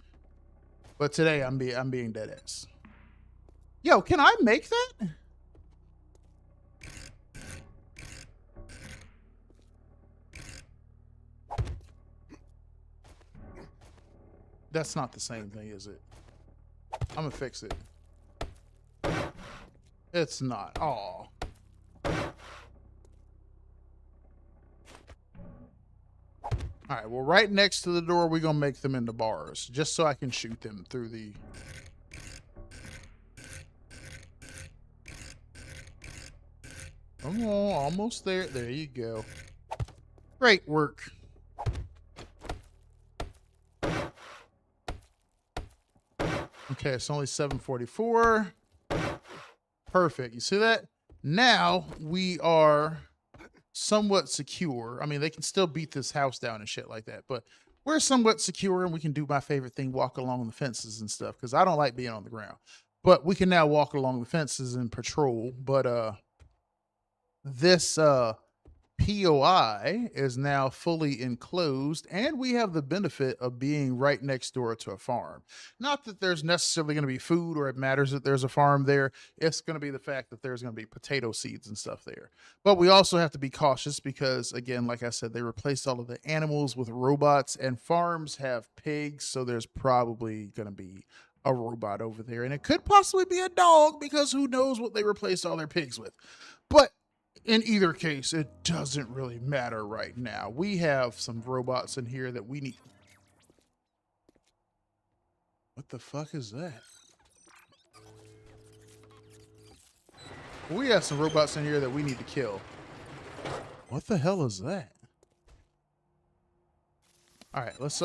But today I'm being dead ass. Yo, can I make that? That's not the same thing, is it? I'm gonna fix it. It's not. Aw. All right, well, right next to the door, we're going to make them into bars, just so I can shoot them through the... Come on, almost there. There you go. Great work. Okay, it's only 7:44. Perfect. You see that? Now we are somewhat secure. I mean, they can still beat this house down and shit like that, but we're somewhat secure and we can do my favorite thing, walk along the fences and stuff, because I don't like being on the ground. But we can now walk along the fences and patrol. But this POI is now fully enclosed, and we have the benefit of being right next door to a farm. Not that there's necessarily going to be food or it matters that there's a farm there. It's going to be the fact that there's going to be potato seeds and stuff there. But we also have to be cautious because, again, like I said, they replaced all of the animals with robots, and farms have pigs, so there's probably going to be a robot over there, and it could possibly be a dog because who knows what they replaced all their pigs with. But in either case, it doesn't really matter right now. We have some robots in here that we need. What the fuck is that? We have some robots in here that we need to kill. What the hell is that? All right, let's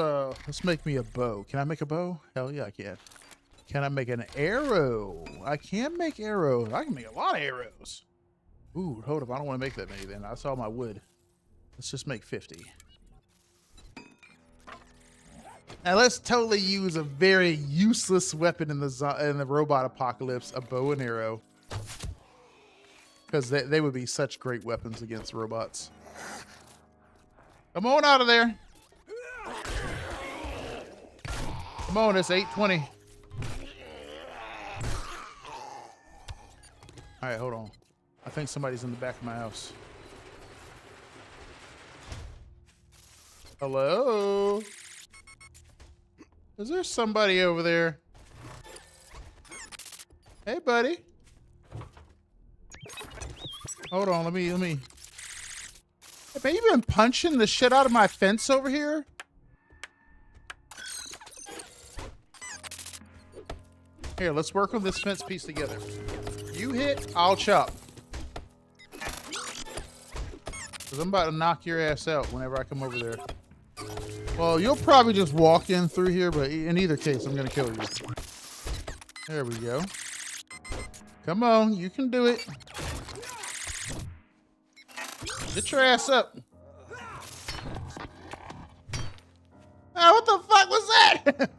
make me a bow. Can I make a bow? Hell yeah, I can. Can I make an arrow? I can make arrows. I can make a lot of arrows. Ooh, hold up. I don't want to make that many then. That's all my wood. Let's just make 50. Now let's totally use a very useless weapon in the robot apocalypse, a bow and arrow. Because they would be such great weapons against robots. Come on out of there. Come on, it's 8:20. All right, hold on. I think somebody's in the back of my house. Hello? Is there somebody over there? Hey, buddy. Hold on, let me. Hey, man, you been punching the shit out of my fence over here? Here, let's work on this fence piece together. You hit, I'll chop. Because I'm about to knock your ass out whenever I come over there. Well, you'll probably just walk in through here, but in either case, I'm going to kill you. There we go. Come on, you can do it. Get your ass up. Ah, what the fuck was that?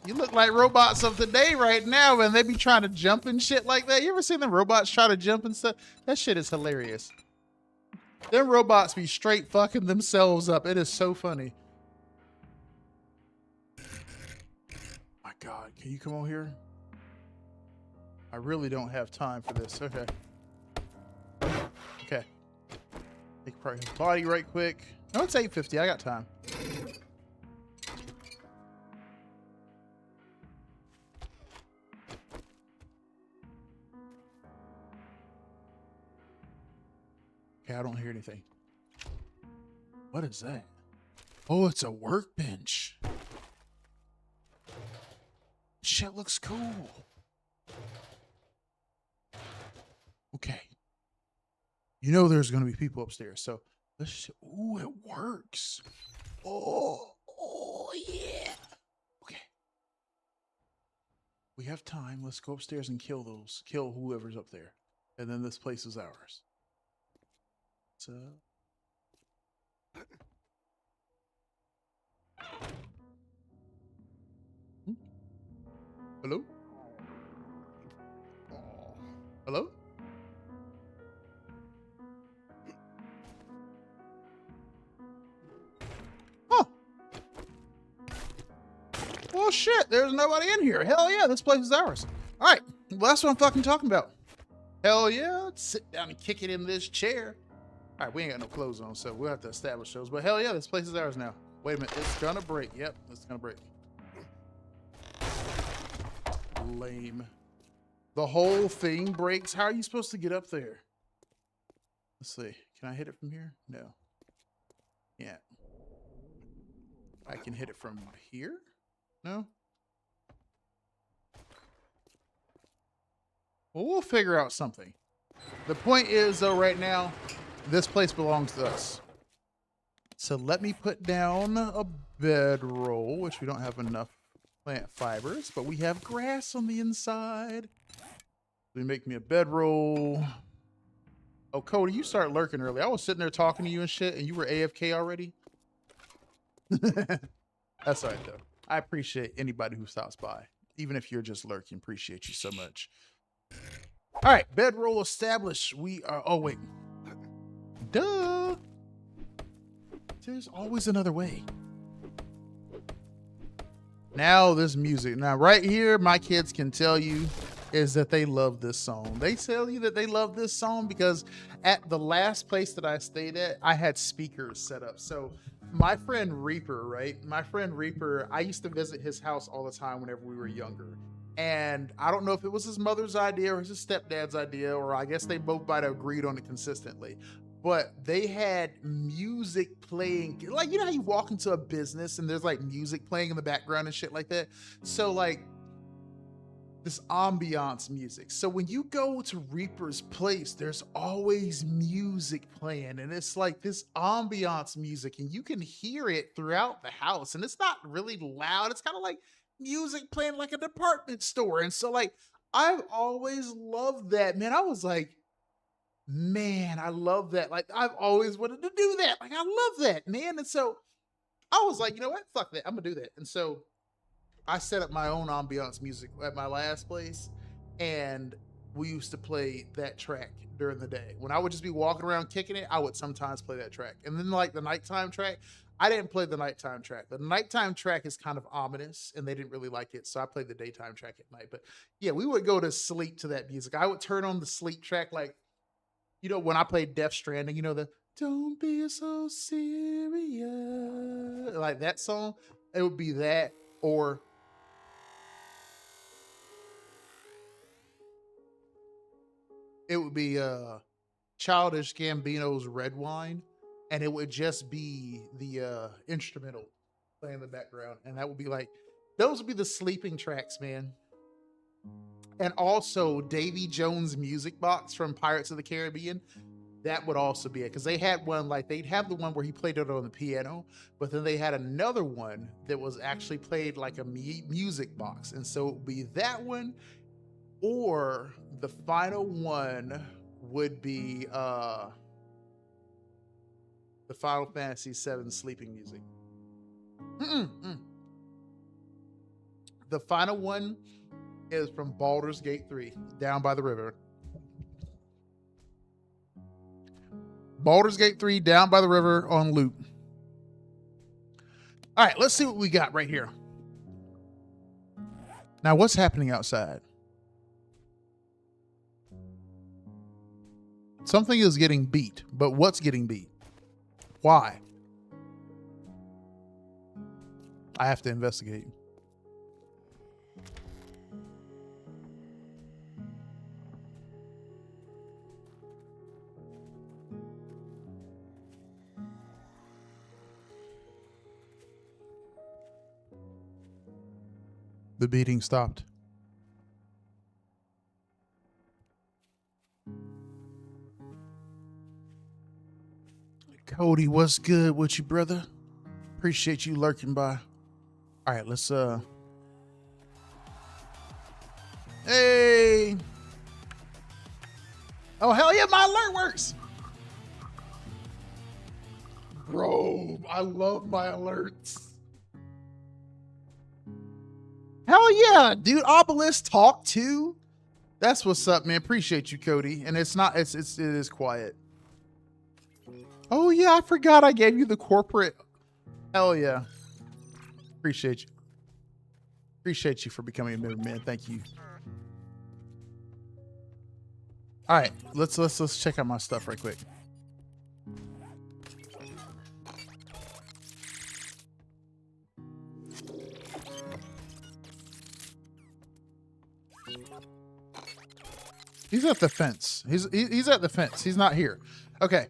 You look like robots of today right now, man. They be trying to jump and shit like that. You ever seen the robots try to jump and stuff? That shit is hilarious. Them robots be straight fucking themselves up. It is so funny. My God, can you come on here? I really don't have time for this. Okay. Okay. Take apart his body right quick. No, it's 8:50. I got time. Okay, I don't hear anything. What is that? Oh, it's a workbench. Shit looks cool. Okay. You know there's going to be people upstairs, so let's. Ooh, it works. Oh, yeah. Okay. We have time. Let's go upstairs and kill whoever's up there, and then this place is ours. So. Hello? Hello? Huh. Well, shit, there's nobody in here. Hell yeah, this place is ours. All right, well, that's what I'm fucking talking about. Hell yeah, let's sit down and kick it in this chair. All right, we ain't got no clothes on, so we'll have to establish those. But hell yeah, this place is ours now. Wait a minute, it's gonna break. Yep, it's gonna break. Lame. The whole thing breaks? How are you supposed to get up there? Let's see. Can I hit it from here? No. Yeah. I can hit it from here? No? Well, we'll figure out something. The point is, though, right now, this place belongs to us. So let me put down a bedroll, which we don't have enough plant fibers, but we have grass on the inside. We make me a bedroll. Oh, Cody, you started lurking early. I was sitting there talking to you and shit, and you were AFK already. That's all right, though. I appreciate anybody who stops by. Even if you're just lurking, appreciate you so much. All right, bedroll established. We are, oh, wait. Duh. There's always another way. Now this music. Now right here, my kids can tell you is that they love this song. They tell you that they love this song because at the last place that I stayed at, I had speakers set up. So my friend Reaper, right? My friend Reaper, I used to visit his house all the time whenever we were younger. And I don't know if it was his mother's idea or his stepdad's idea, or I guess they both might have agreed on it consistently. But they had music playing, like, you know how you walk into a business and there's like music playing in the background and shit like that? So like this ambiance music. So when you go to Reaper's place, there's always music playing, and it's like this ambiance music, and you can hear it throughout the house, and it's not really loud. It's kind of like music playing like a department store. And so like I've always loved that, man. I was like, man, I love that. Like I've always wanted to do that. Like I love that, man. And so I was like, you know what? Fuck that. I'm gonna do that. And so I set up my own ambiance music at my last place, and we used to play that track during the day. When I would just be walking around kicking it, I would sometimes play that track. And then like the nighttime track, I didn't play the nighttime track. The nighttime track is kind of ominous, and they didn't really like it, so I played the daytime track at night. But yeah, we would go to sleep to that music. I would turn on the sleep track, like, you know, when I played Death Stranding, you know, the "Don't be so serious," like that song. It would be that, or it would be Childish Gambino's Red Wine, and it would just be the instrumental playing in the background, and that would be like, those would be the sleeping tracks, man. And also Davy Jones' Music Box from Pirates of the Caribbean, that would also be it, because they had one, like they'd have the one where he played it on the piano, but then they had another one that was actually played like a music box, and so it would be that one, or the final one would be the Final Fantasy VII sleeping music. The final one is from Baldur's Gate 3, Down by the River. Baldur's Gate 3, Down by the River on loop. All right, let's see what we got right here. Now, what's happening outside? Something is getting beat, but what's getting beat? Why? I have to investigate. The beating stopped. Cody, what's good with you, brother? Appreciate you lurking by. All right, let's hey. Oh, hell yeah, my alert works. Bro, I love my alerts. Hell yeah, dude. Obelisk talk too. That's what's up, man. Appreciate you, Cody. And it is quiet. Oh yeah, I forgot I gave you the corporate. Hell yeah. Appreciate you. Appreciate you for becoming a member, man. Thank you. All right, let's check out my stuff right quick. He's at the fence. He's at the fence. He's not here. Okay.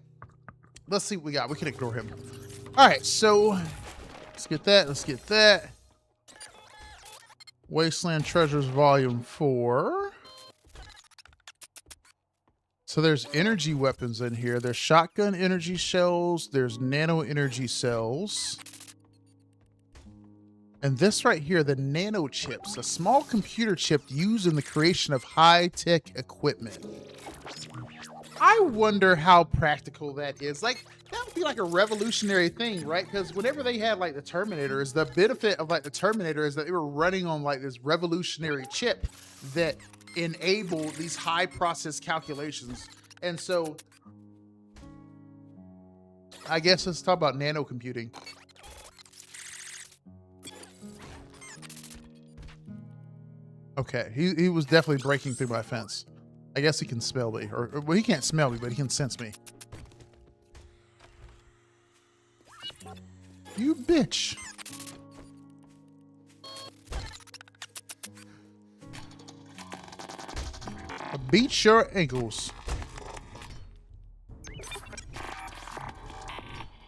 Let's see what we got. We can ignore him. All right, so let's get that. Let's get that. Wasteland Treasures Volume 4. So there's energy weapons in here. There's shotgun energy shells. There's nano energy cells. And this right here, the nano chips, a small computer chip used in the creation of high-tech equipment. I wonder how practical that is. Like, that would be like a revolutionary thing, right? Because whenever they had like the Terminators, the benefit of like the Terminator is that they were running on like this revolutionary chip that enabled these high process calculations. And so I guess let's talk about nano computing. Okay, he was definitely breaking through my fence. I guess he can smell me, or well, he can't smell me, but he can sense me. You bitch. Beat your ankles.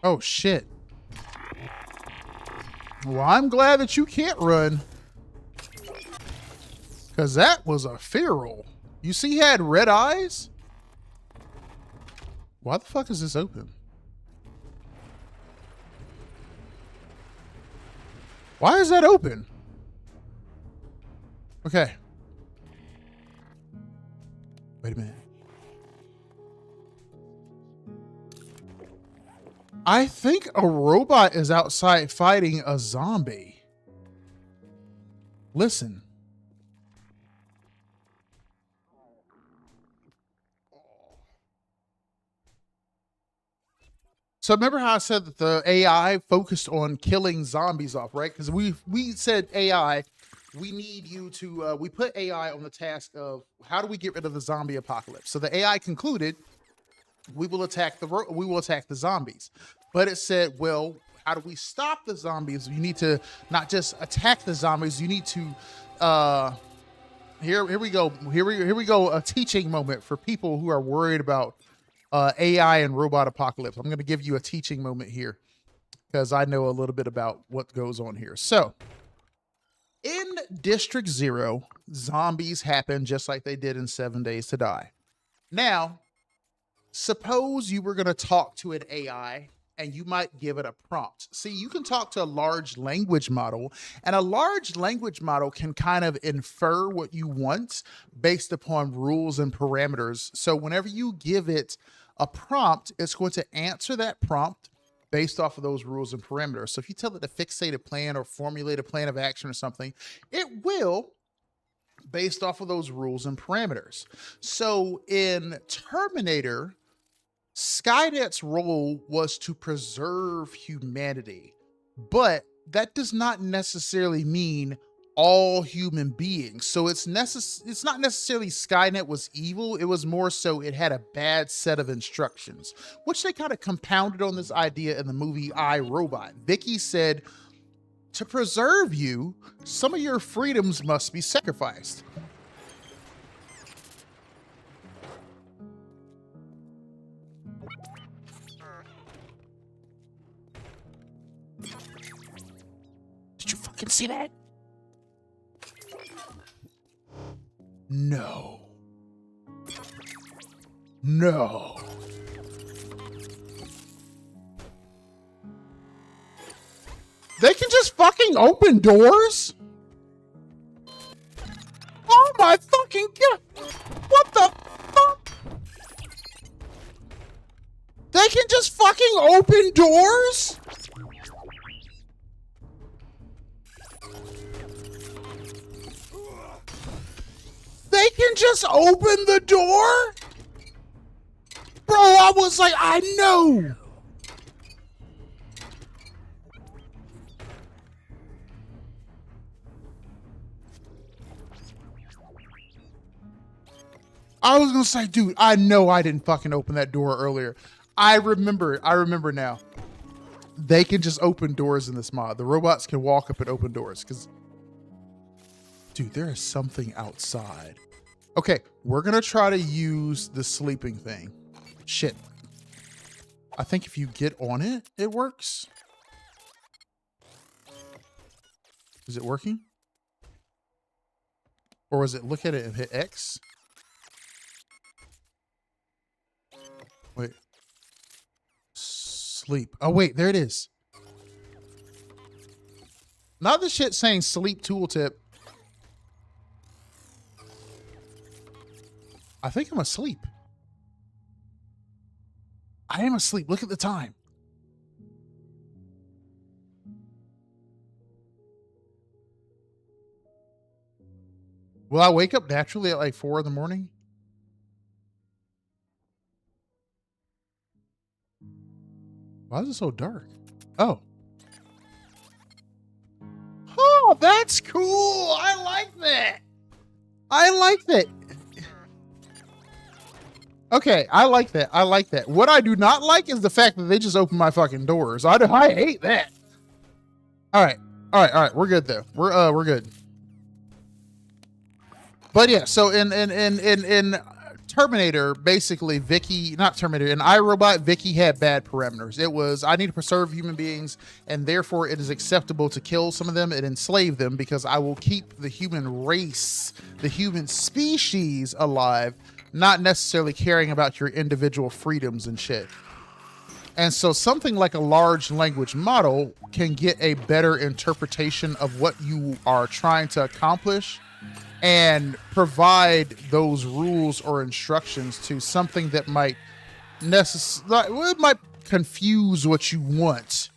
Oh shit. Well, I'm glad that you can't run. Because that was a feral. You see he had red eyes? Why the fuck is this open? Why is that open? Okay. Wait a minute. I think a robot is outside fighting a zombie. Listen. So remember how I said that the AI focused on killing zombies off, right? Because we said AI, we need you to, we put AI on the task of how do we get rid of the zombie apocalypse? So the AI concluded, we will attack the zombies. But it said, well, how do we stop the zombies? You need to not just attack the zombies, you need to, here we go. Here we go. A teaching moment for people who are worried about AI and robot apocalypse. I'm going to give you a teaching moment here because I know a little bit about what goes on here. So in District Zero, zombies happen just like they did in 7 Days to Die. Now, suppose you were going to talk to an AI and you might give it a prompt. See, you can talk to a large language model, and a large language model can kind of infer what you want based upon rules and parameters. So whenever you give it a prompt, it's going to answer that prompt based off of those rules and parameters. So if you tell it to fixate a plan or formulate a plan of action or something, it will based off of those rules and parameters. So in Terminator, Skynet's role was to preserve humanity, but that does not necessarily mean all human beings. So it's not necessarily Skynet was evil. It was more so it had a bad set of instructions, which they kind of compounded on this idea in the movie I, Robot. Vicky said, to preserve you, some of your freedoms must be sacrificed. Did you fucking see that? No. No. They can just fucking open doors? Oh my fucking god. What the fuck? They can just fucking open doors? They can just open the door? Bro, I was like, I know. I was gonna say, dude, I know I didn't fucking open that door earlier. I remember now. They can just open doors in this mod. The robots can walk up and open doors because, dude, there is something outside. Okay, we're gonna try to use the sleeping thing. Shit. I think if you get on it, it works. Is it working? Or was it look at it and hit X? Wait. Sleep. Oh, wait, there it is. Not the shit saying sleep tooltip. I think I'm asleep. I am asleep. Look at the time. Will I wake up naturally at like 4 in the morning? Why is it so dark? Oh. Oh, that's cool. I like that. I like that. Okay, I like that. I like that. What I do not like is the fact that they just open my fucking doors. I hate that. All right. All right. All right. We're good though. We're good. But yeah, so in Terminator, basically not Terminator, in iRobot, Vicky had bad parameters. It was, I need to preserve human beings, and therefore it is acceptable to kill some of them and enslave them because I will keep the human race, the human species alive, not necessarily caring about your individual freedoms and shit. And so something like a large language model can get a better interpretation of what you are trying to accomplish and provide those rules or instructions to something that might confuse what you want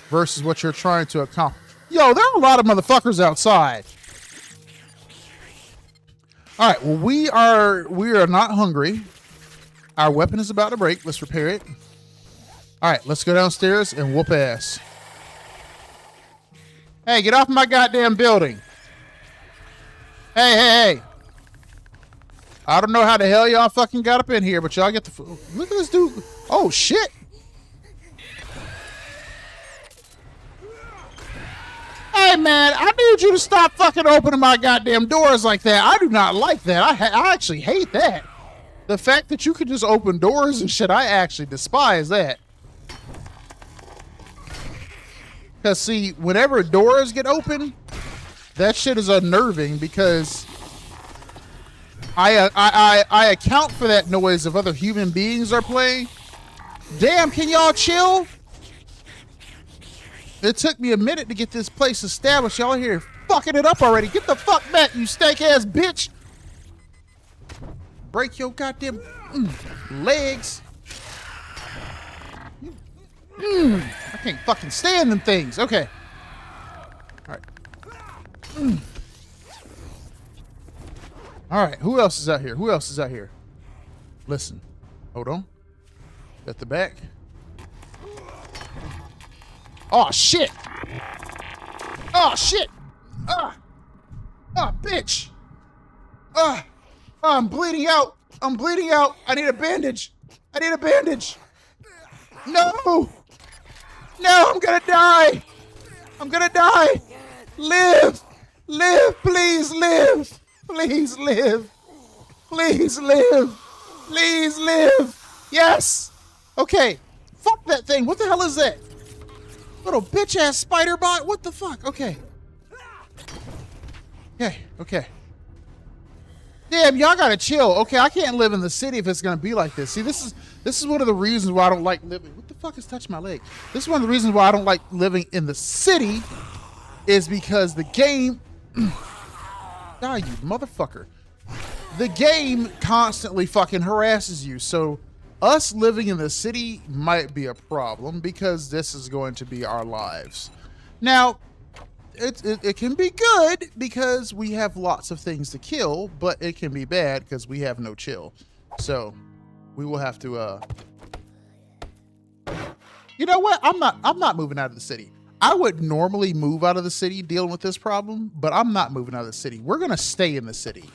versus what you're trying to accomplish. Yo, there are a lot of motherfuckers outside. All right, well, we are not hungry. Our weapon is about to break. Let's repair it. All right, let's go downstairs and whoop ass. Hey, get off my goddamn building. Hey. I don't know how the hell y'all fucking got up in here, but y'all get the... Look at this dude. Oh, shit. Hey, man, I need you to stop fucking opening my goddamn doors like that. I do not like that. I actually hate that. The fact that you can just open doors and shit, I actually despise that. Because, see, whenever doors get open, that shit is unnerving because I account for that noise if other human beings are playing. Damn, can y'all chill? It took me a minute to get this place established. Y'all here fucking it up already. Get the fuck back, you stank ass bitch. Break your goddamn legs. I can't fucking stand them things. Okay. All right. All right. Who else is out here? Who else is out here? Listen. Hold on. At the back. Oh, shit. Oh, shit. Bitch. I'm bleeding out. I'm bleeding out. I need a bandage. I need a bandage. No. No, I'm gonna die. I'm gonna die. Live. Live. Please live. Please live. Please live. Please live. Yes. Okay. Fuck that thing. What the hell is that? Little bitch ass spider bot. What the fuck? Okay. Okay. Damn, y'all gotta chill. Okay, I can't live in the city if it's gonna be like this. See, this is one of the reasons why I don't like living. What the fuck is touching my leg? This is one of the reasons why I don't like living in the city, is because the game. Die, you motherfucker. The game constantly fucking harasses you. So us living in the city might be a problem because this is going to be our lives. Now, it can be good because we have lots of things to kill, but it can be bad because we have no chill. So we will have to you know what? I'm not moving out of the city. I would normally move out of the city dealing with this problem, but I'm not moving out of the city. We're going to stay in the city.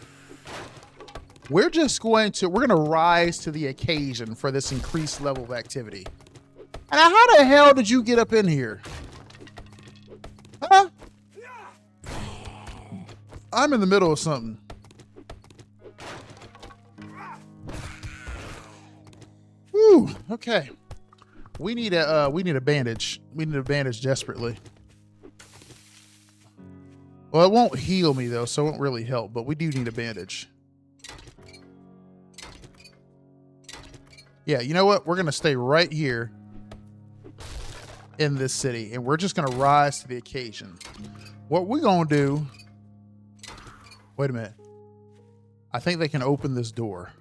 We're going to rise to the occasion for this increased level of activity. And how the hell did you get up in here? Huh? I'm in the middle of something. Whew, okay. We need a bandage. We need a bandage desperately. Well, it won't heal me though, so it won't really help, but we do need a bandage. Yeah, you know what? We're going to stay right here in this city, and we're just going to rise to the occasion. What we're going to do... Wait a minute. I think they can open this door.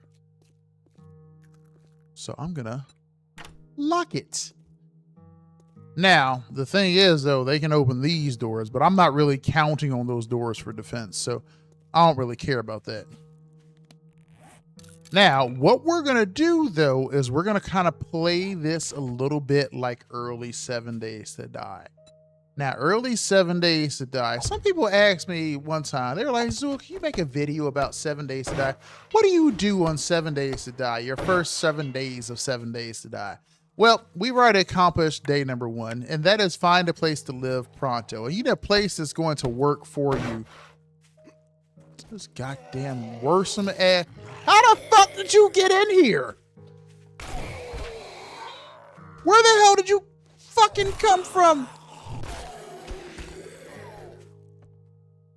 So I'm going to lock it. Now, the thing is, though, they can open these doors, but I'm not really counting on those doors for defense, so I don't really care about that. Now, what we're going to do, though, is we're going to kind of play this a little bit like early 7 Days to Die. Now, early 7 Days to Die, some people asked me one time, they were like, Zool, can you make a video about 7 Days to Die? What do you do on 7 Days to Die, your first 7 days of 7 Days to Die? Well, we've already accomplished day number 1, and that is find a place to live pronto. And you need a place that's going to work for you. This goddamn worrisome ass. How the fuck did you get in here? Where the hell did you fucking come from?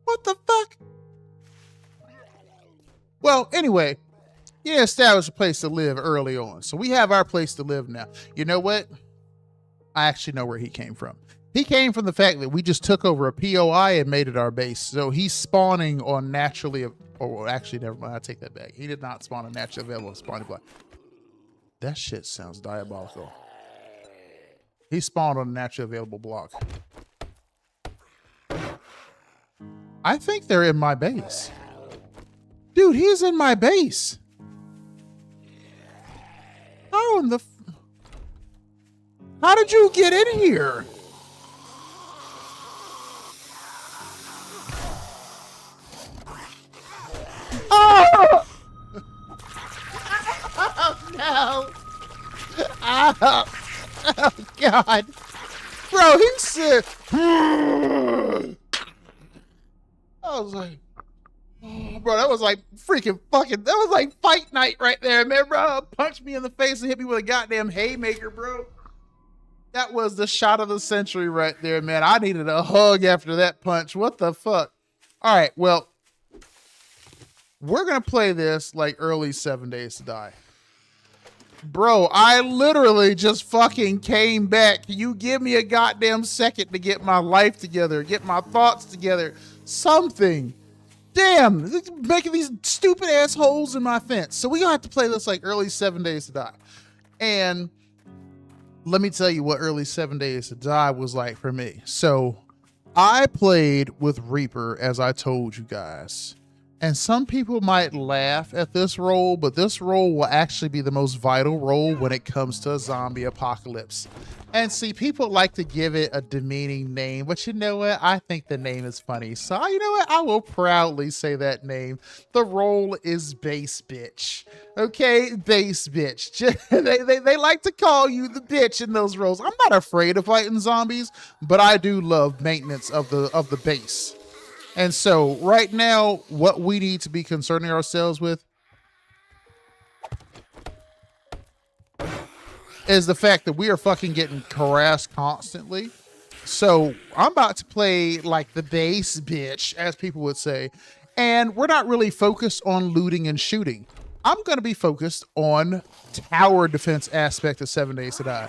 What the fuck? Well, anyway, you established a place to live early on. So we have our place to live now. You know what? I actually know where he came from. He came from the fact that we just took over a POI and made it our base. So he's spawning on naturally, or actually, never mind, I take that back. He did not spawn a naturally available spawning block. That shit sounds diabolical. He spawned on a naturally available block. I think they're in my base. Dude, he's in my base. How in the... How did you get in here? Oh! Oh, no. Oh, oh God. Bro, he said... I was like... Oh, bro, that was like freaking fucking... That was like fight night right there, man, bro. Punched me in the face and hit me with a goddamn haymaker, bro. That was the shot of the century right there, man. I needed a hug after that punch. What the fuck? All right, well... We're going to play this like early 7 Days to Die. Bro, I literally just fucking came back. You give me a goddamn second to get my life together, get my thoughts together, something. Damn, making these stupid assholes in my fence. So we're going to have to play this like early 7 Days to Die. And let me tell you what early 7 Days to Die was like for me. So I played with Reaper, as I told you guys. And some people might laugh at this role, but this role will actually be the most vital role when it comes to a zombie apocalypse. And see, people like to give it a demeaning name, but you know what? I think the name is funny. So you know what? I will proudly say that name. The role is Base Bitch. Okay, Base Bitch. They like to call you the bitch in those roles. I'm not afraid of fighting zombies, but I do love maintenance of the base. And so right now, what we need to be concerning ourselves with is the fact that we are fucking getting harassed constantly. So I'm about to play like the base bitch, as people would say, and we're not really focused on looting and shooting. I'm going to be focused on tower defense aspect of 7 Days to Die.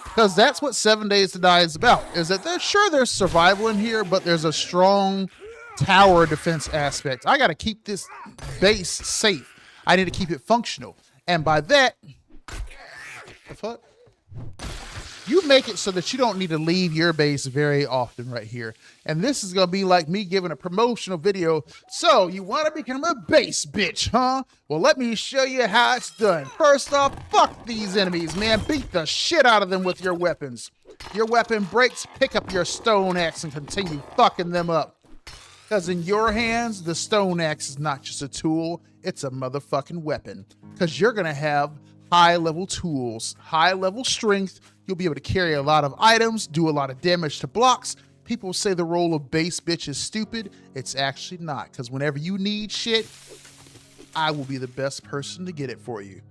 Because that's what 7 Days to Die is about, is that there's survival in here, but there's a strong tower defense aspect. I got to keep this base safe. I need to keep it functional. And by that, the fuck? You make it so that you don't need to leave your base very often right here. And this is going to be like me giving a promotional video. So you want to become a base bitch, huh? Well, let me show you how it's done. First off, fuck these enemies, man. Beat the shit out of them with your weapons. Your weapon breaks, pick up your stone axe and continue fucking them up. Because in your hands, the stone axe is not just a tool, it's a motherfucking weapon. Because you're going to have high-level tools, high-level strength. You'll be able to carry a lot of items, do a lot of damage to blocks. People say the role of base bitch is stupid. It's actually not, because whenever you need shit, I will be the best person to get it for you.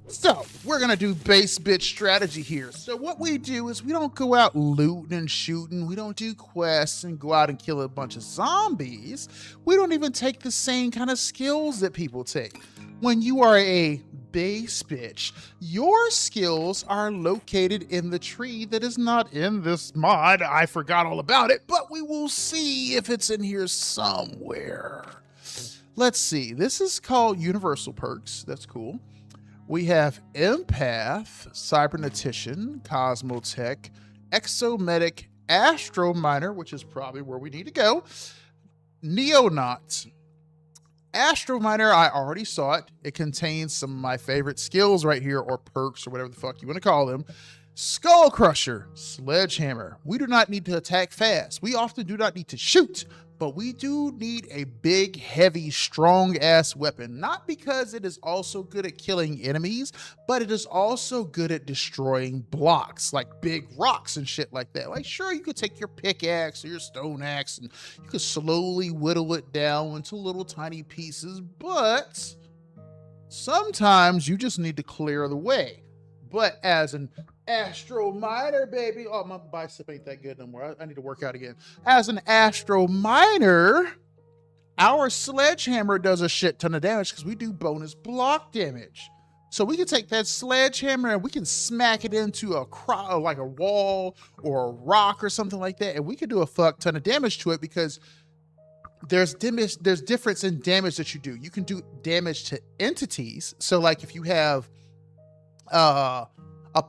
So we're going to do base bitch strategy here. So what we do is we don't go out looting and shooting. We don't do quests and go out and kill a bunch of zombies. We don't even take the same kind of skills that people take. When you are a base bitch, your skills are located in the tree that is not in this mod. I forgot all about it, but we will see if it's in here somewhere. Let's see. This is called Universal Perks. That's cool. We have Empath, Cybernetician, Cosmotech, Exomedic, Astro Miner, which is probably where we need to go, Neonaut. Astro Miner, I already saw it. It contains some of my favorite skills right here, or perks, or whatever the fuck you want to call them. Skull Crusher, Sledgehammer. We do not need to attack fast. We often do not need to shoot, but we do need a big, heavy, strong-ass weapon. Not because it is also good at killing enemies, but it is also good at destroying blocks, like big rocks and shit like that. Like, sure, you could take your pickaxe or your stone axe, and you could slowly whittle it down into little tiny pieces, but sometimes you just need to clear the way. But as an Astro Miner, baby. Oh, my bicep ain't that good no more. I need to work out again. As an Astro Miner, our Sledgehammer does a shit ton of damage because we do bonus block damage. So we can take that Sledgehammer and we can smack it into like a wall or a rock or something like that, and we can do a fuck ton of damage to it because there's difference in damage that you do. You can do damage to entities. So like if you have a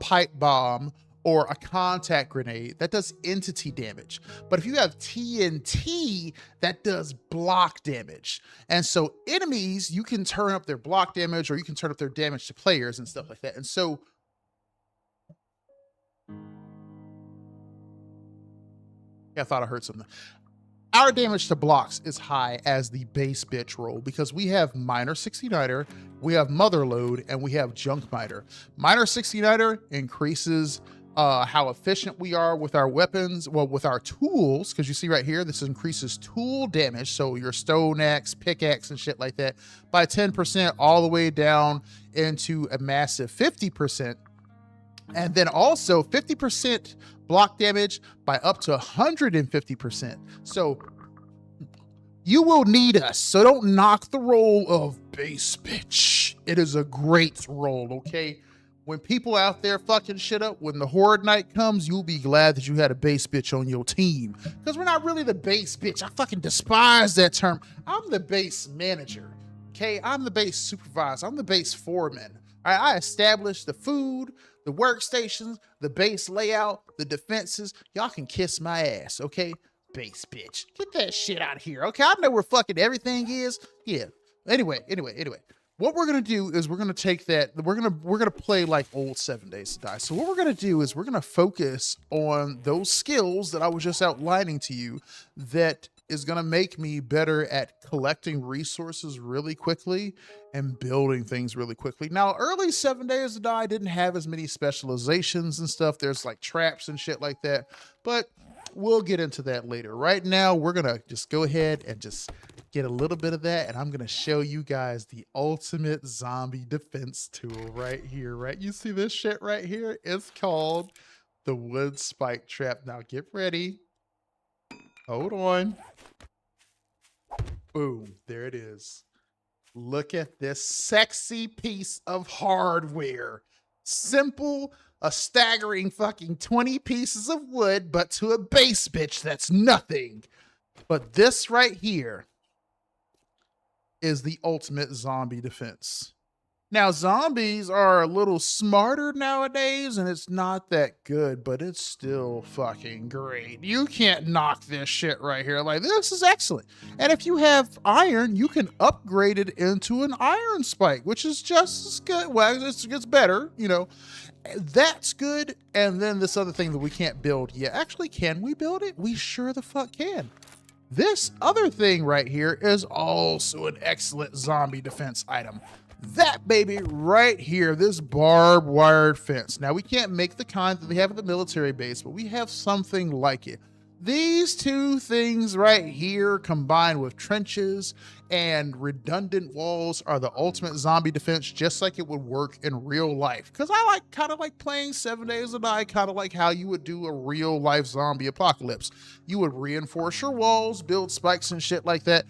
pipe bomb or a contact grenade, that does entity damage. But if you have TNT, that does block damage. And so enemies, you can turn up their block damage or you can turn up their damage to players and stuff like that. And so I thought I heard something. Our damage to blocks is high as the base bitch roll because we have Miner 69er, we have Motherload, and we have Junk Miner. Miner 69er increases how efficient we are with our weapons, well, with our tools, because you see right here, this increases tool damage, so your stone axe, pickaxe, and shit like that, by 10% all the way down into a massive 50%. And then also 50% block damage by up to 150%. So you will need us. So don't knock the roll of base bitch. It is a great roll, okay? When people out there fucking shit up, when the Horde Night comes, you'll be glad that you had a base bitch on your team. Because we're not really the base bitch. I fucking despise that term. I'm the base manager, okay? I'm the base supervisor. I'm the base foreman. I establish the food, the workstations, the base layout, the defenses. Y'all can kiss my ass, okay? Base bitch. Get that shit out of here, okay? I know where fucking everything is. Yeah. Anyway. What we're gonna do is we're gonna take that, we're gonna play like old 7 Days to Die. So what we're gonna do is we're gonna focus on those skills that I was just outlining to you that is gonna make me better at collecting resources really quickly and building things really quickly. Now, early 7 Days to Die didn't have as many specializations and stuff. There's like traps and shit like that, but we'll get into that later. Right now, we're gonna just go ahead and just get a little bit of that, and I'm gonna show you guys the ultimate zombie defense tool right here, right? You see this shit right here? It's called the wood spike trap. Now get ready. Hold on. Boom, there it is. Look at this sexy piece of hardware. Simple, a staggering fucking 20 pieces of wood, but to a base bitch, that's nothing. But this right here is the ultimate zombie defense. Now, zombies are a little smarter nowadays, and it's not that good, but it's still fucking great. You can't knock this shit right here. Like, this is excellent. And if you have iron, you can upgrade it into an iron spike, which is just as good. Well, it gets better, you know. That's good. And then this other thing that we can't build yet. Actually, can we build it? We sure the fuck can. This other thing right here is also an excellent zombie defense item. That baby right here, this barbed wired fence. Now, we can't make the kind that they have at the military base, but we have something like it. These two things right here, combined with trenches and redundant walls, are the ultimate zombie defense, just like it would work in real life. Because I kind of like playing 7 Days to Die, kind of like how you would do a real life zombie apocalypse. You would reinforce your walls, build spikes and shit like that.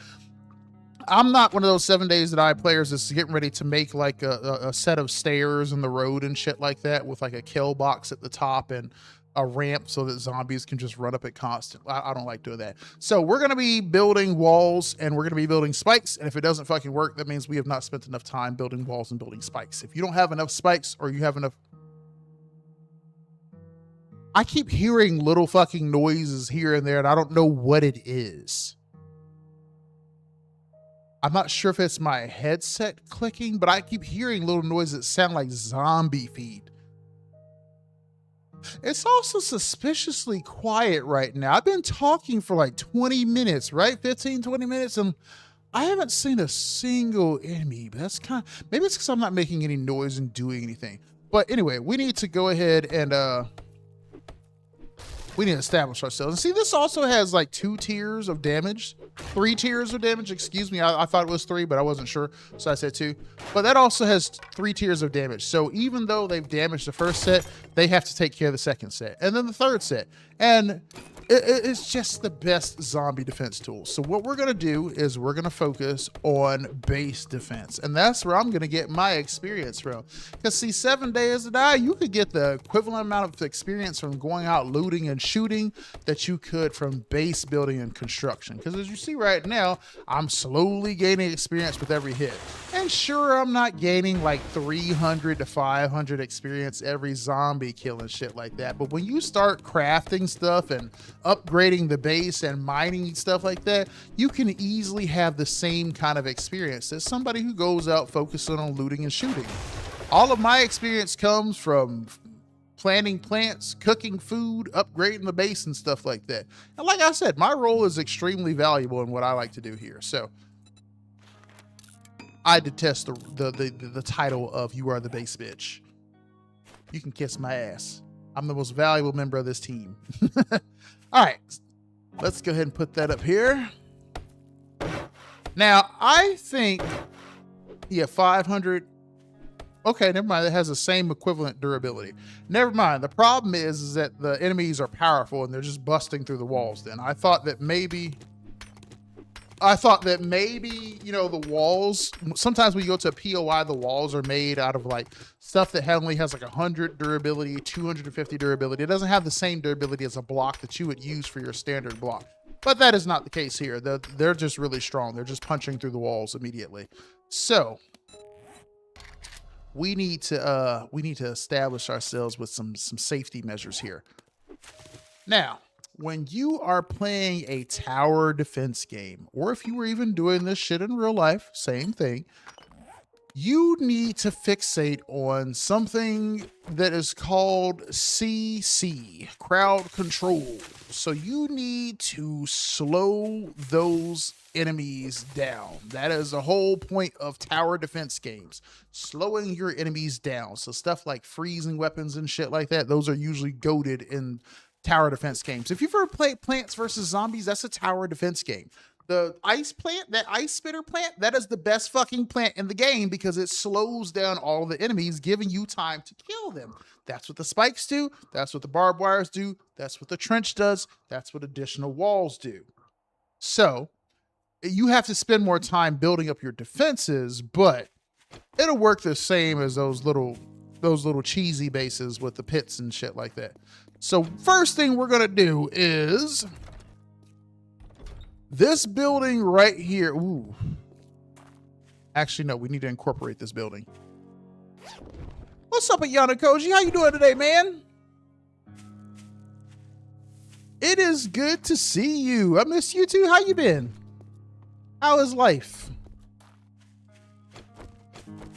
I'm not one of those 7 Days to Die players that's getting ready to make like a set of stairs in the road and shit like that with like a kill box at the top and a ramp so that zombies can just run up it constantly. I don't like doing that. So we're going to be building walls and we're going to be building spikes. And if it doesn't fucking work, that means we have not spent enough time building walls and building spikes. If you don't have enough spikes or you have enough... I keep hearing little fucking noises here and there and I don't know what it is. I'm not sure if it's my headset clicking, but I keep hearing little noises that sound like zombie feet. It's also suspiciously quiet right now. I've been talking for like 20 minutes, right? 15, 20 minutes, and I haven't seen a single enemy, but that's kind of, maybe it's because I'm not making any noise and doing anything. But anyway, we need to go ahead and we need to establish ourselves. And see, this also has like 2 tiers of damage, 3 tiers of damage, excuse me. I thought it was 3, but I wasn't sure, so I said 2. But that also has 3 tiers of damage. So even though they've damaged the first set, they have to take care of the second set, and then the third set. And it's just the best zombie defense tool. So what we're going to do is we're going to focus on base defense. And that's where I'm going to get my experience from. Because see, 7 Days to Die, you could get the equivalent amount of experience from going out looting and shooting that you could from base building and construction. Because as you see right now, I'm slowly gaining experience with every hit. And sure, I'm not gaining like 300 to 500 experience every zombie kill and shit like that. But when you start crafting stuff and upgrading the base and mining stuff like that, you can easily have the same kind of experience as somebody who goes out focusing on looting and shooting. All of my experience comes from planting plants, cooking food, upgrading the base and stuff like that. And like I said, my role is extremely valuable in what I like to do here. So I detest the title of "You are the base bitch." You can kiss my ass. I'm the most valuable member of this team. All right, let's go ahead and put that up here. Now, I think, yeah, 500. Okay, never mind. It has the same equivalent durability. Never mind. The problem is that the enemies are powerful and they're just busting through the walls. Then I thought that maybe, you know, the walls, sometimes when you go to a POI, the walls are made out of like stuff that only has like 100 durability, 250 durability. It doesn't have the same durability as a block that you would use for your standard block. But that is not the case here. They're just really strong. They're just punching through the walls immediately. So we need to establish ourselves with some safety measures here. Now, when you are playing a tower defense game, or if you were even doing this shit in real life, same thing, you need to fixate on something that is called CC, crowd control. So you need to slow those enemies down. That is the whole point of tower defense games, slowing your enemies down. So stuff like freezing weapons and shit like that, those are usually goated in tower defense games. If you've ever played Plants vs. Zombies, that's a tower defense game. The ice plant, that ice spitter plant, that is the best fucking plant in the game because it slows down all the enemies, giving you time to kill them. That's what the spikes do. That's what the barbed wires do. That's what the trench does. That's what additional walls do. So you have to spend more time building up your defenses, but it'll work the same as those little cheesy bases with the pits and shit like that. So first thing we're gonna do is this building right here. Ooh. Actually, no, we need to incorporate this building. What's up, Ayana Koji? How you doing today, man? It is good to see you. I miss you too. How you been? How is life?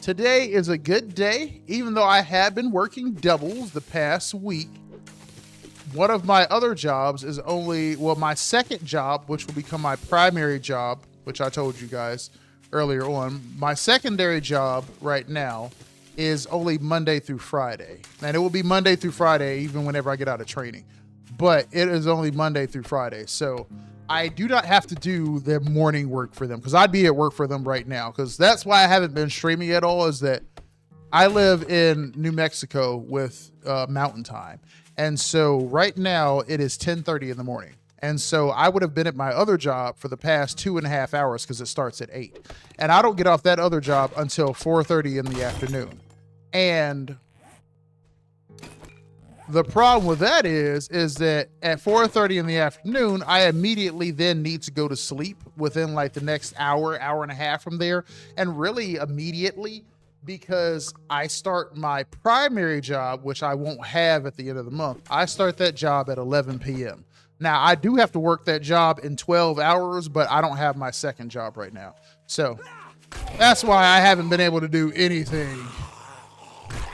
Today is a good day, even though I have been working doubles the past week. One of my other jobs is only, well, my second job, which will become my primary job, which I told you guys earlier on. My secondary job right now is only Monday through Friday. And it will be Monday through Friday, even whenever I get out of training. But it is only Monday through Friday. So I do not have to do the morning work for them because I'd be at work for them right now. Because that's why I haven't been streaming at all, is that I live in New Mexico with mountain time. And so right now it is 10:30 in the morning. And so I would have been at my other job for the past 2.5 hours because it starts at 8. And I don't get off that other job until 4:30 in the afternoon. And The problem with that is that at 4:30 in the afternoon, I immediately then need to go to sleep within like the next hour and a half from there, and really immediately, because I start my primary job, which I won't have at the end of the month. I start that job at 11 p.m. Now, I do have to work that job in 12 hours, but I don't have my second job right now. So that's why I haven't been able to do anything.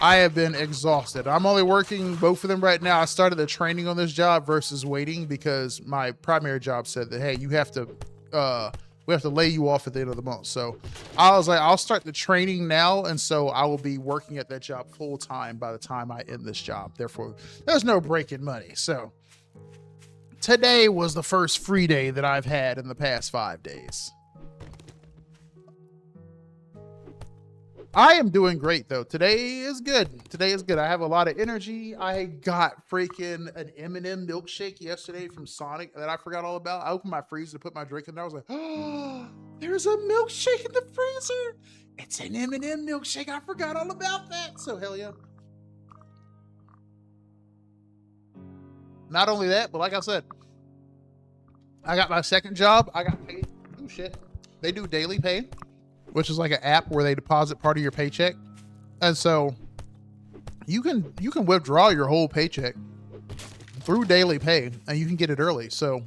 I have been exhausted. I'm only working both of them right now. I started the training on this job versus waiting because my primary job said that, hey, you have to, we have to lay you off at the end of the month. So I was like, I'll start the training now. And so I will be working at that job full time by the time I end this job. Therefore, there's no break in money. So today was the first free day that I've had in the past 5 days. I am doing great though. Today is good. Today is good. I have a lot of energy. I got freaking an M&M milkshake yesterday from Sonic that I forgot all about. I opened my freezer to put my drink in there. I was like, oh, there's a milkshake in the freezer. It's an M&M milkshake. I forgot all about that. So hell yeah. Not only that, but like I said, I got my second job. I got paid. Oh shit. They do daily pay, which is like an app where they deposit part of your paycheck. And so you can withdraw your whole paycheck through daily pay and you can get it early. So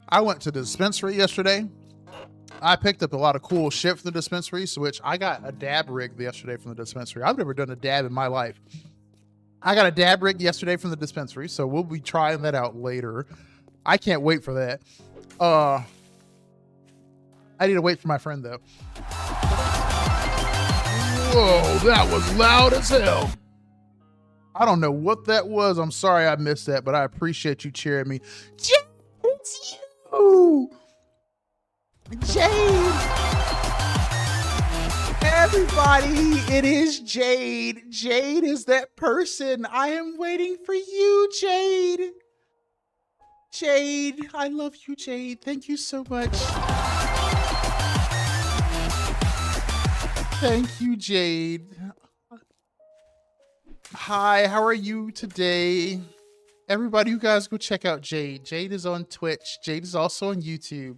I went to the dispensary yesterday. I picked up a lot of cool shit from the dispensary, so which I got a dab rig yesterday from the dispensary. I've never done a dab in my life. I got a dab rig yesterday from the dispensary, so we'll be trying that out later. I can't wait for that. I need to wait for my friend though. Whoa, that was loud as hell. I don't know what that was. I'm sorry I missed that, but I appreciate you cheering me. Jade, it's you! Jade! Everybody, it is Jade. Jade is that person. I am waiting for you, Jade. Jade, I love you, Jade. Thank you so much. Thank you, Jade. Hi, how are you today? Everybody, you guys go check out Jade. Jade is on Twitch. Jade is also on YouTube.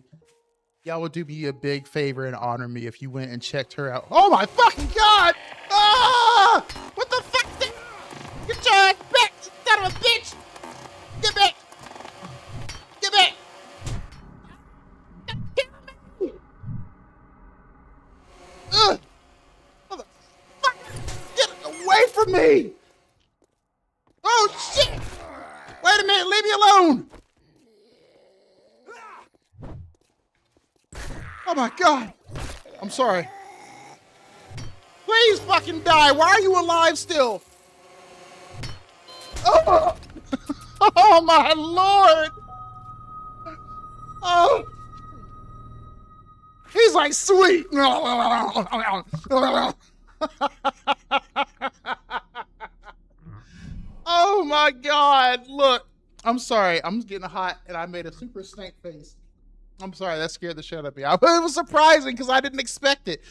Y'all would do me a big favor and honor me if you went and checked her out. Oh my fucking God! Ah! What the fuck? Get your ass back, you son of a bitch! Get back! Get back! Get me! Ugh! Get away from me! Oh shit! Wait a minute, leave me alone! Oh my God! I'm sorry. Please fucking die! Why are you alive still? Oh, oh my Lord! Oh! He's like, sweet! Oh my God, look. I'm sorry, I'm getting hot and I made a super snake face. I'm sorry, that scared the shit out of me. It was surprising because I didn't expect it.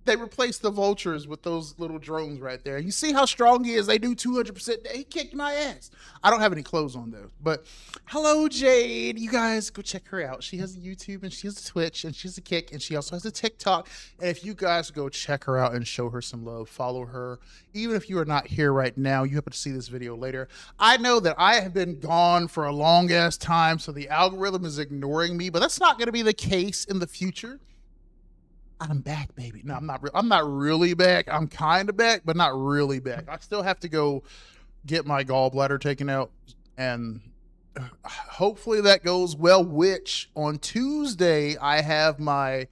They replaced the vultures with those little drones right there. You see how strong he is? They do 200%. He kicked my ass. I don't have any clothes on though. But hello, Jade. You guys go check her out. She has a YouTube and she has a Twitch and she has a Kick and she also has a TikTok. And if you guys go check her out and show her some love, follow her. Even if you are not here right now, you happen to see this video later. I know that I have been gone for a long ass time, so the algorithm is ignoring me, but that's not going to be the case in the future. I'm back, baby. No, I'm not really back. I'm kind of back, but not really back. I still have to go get my gallbladder taken out, and hopefully that goes well, which on Tuesday I have my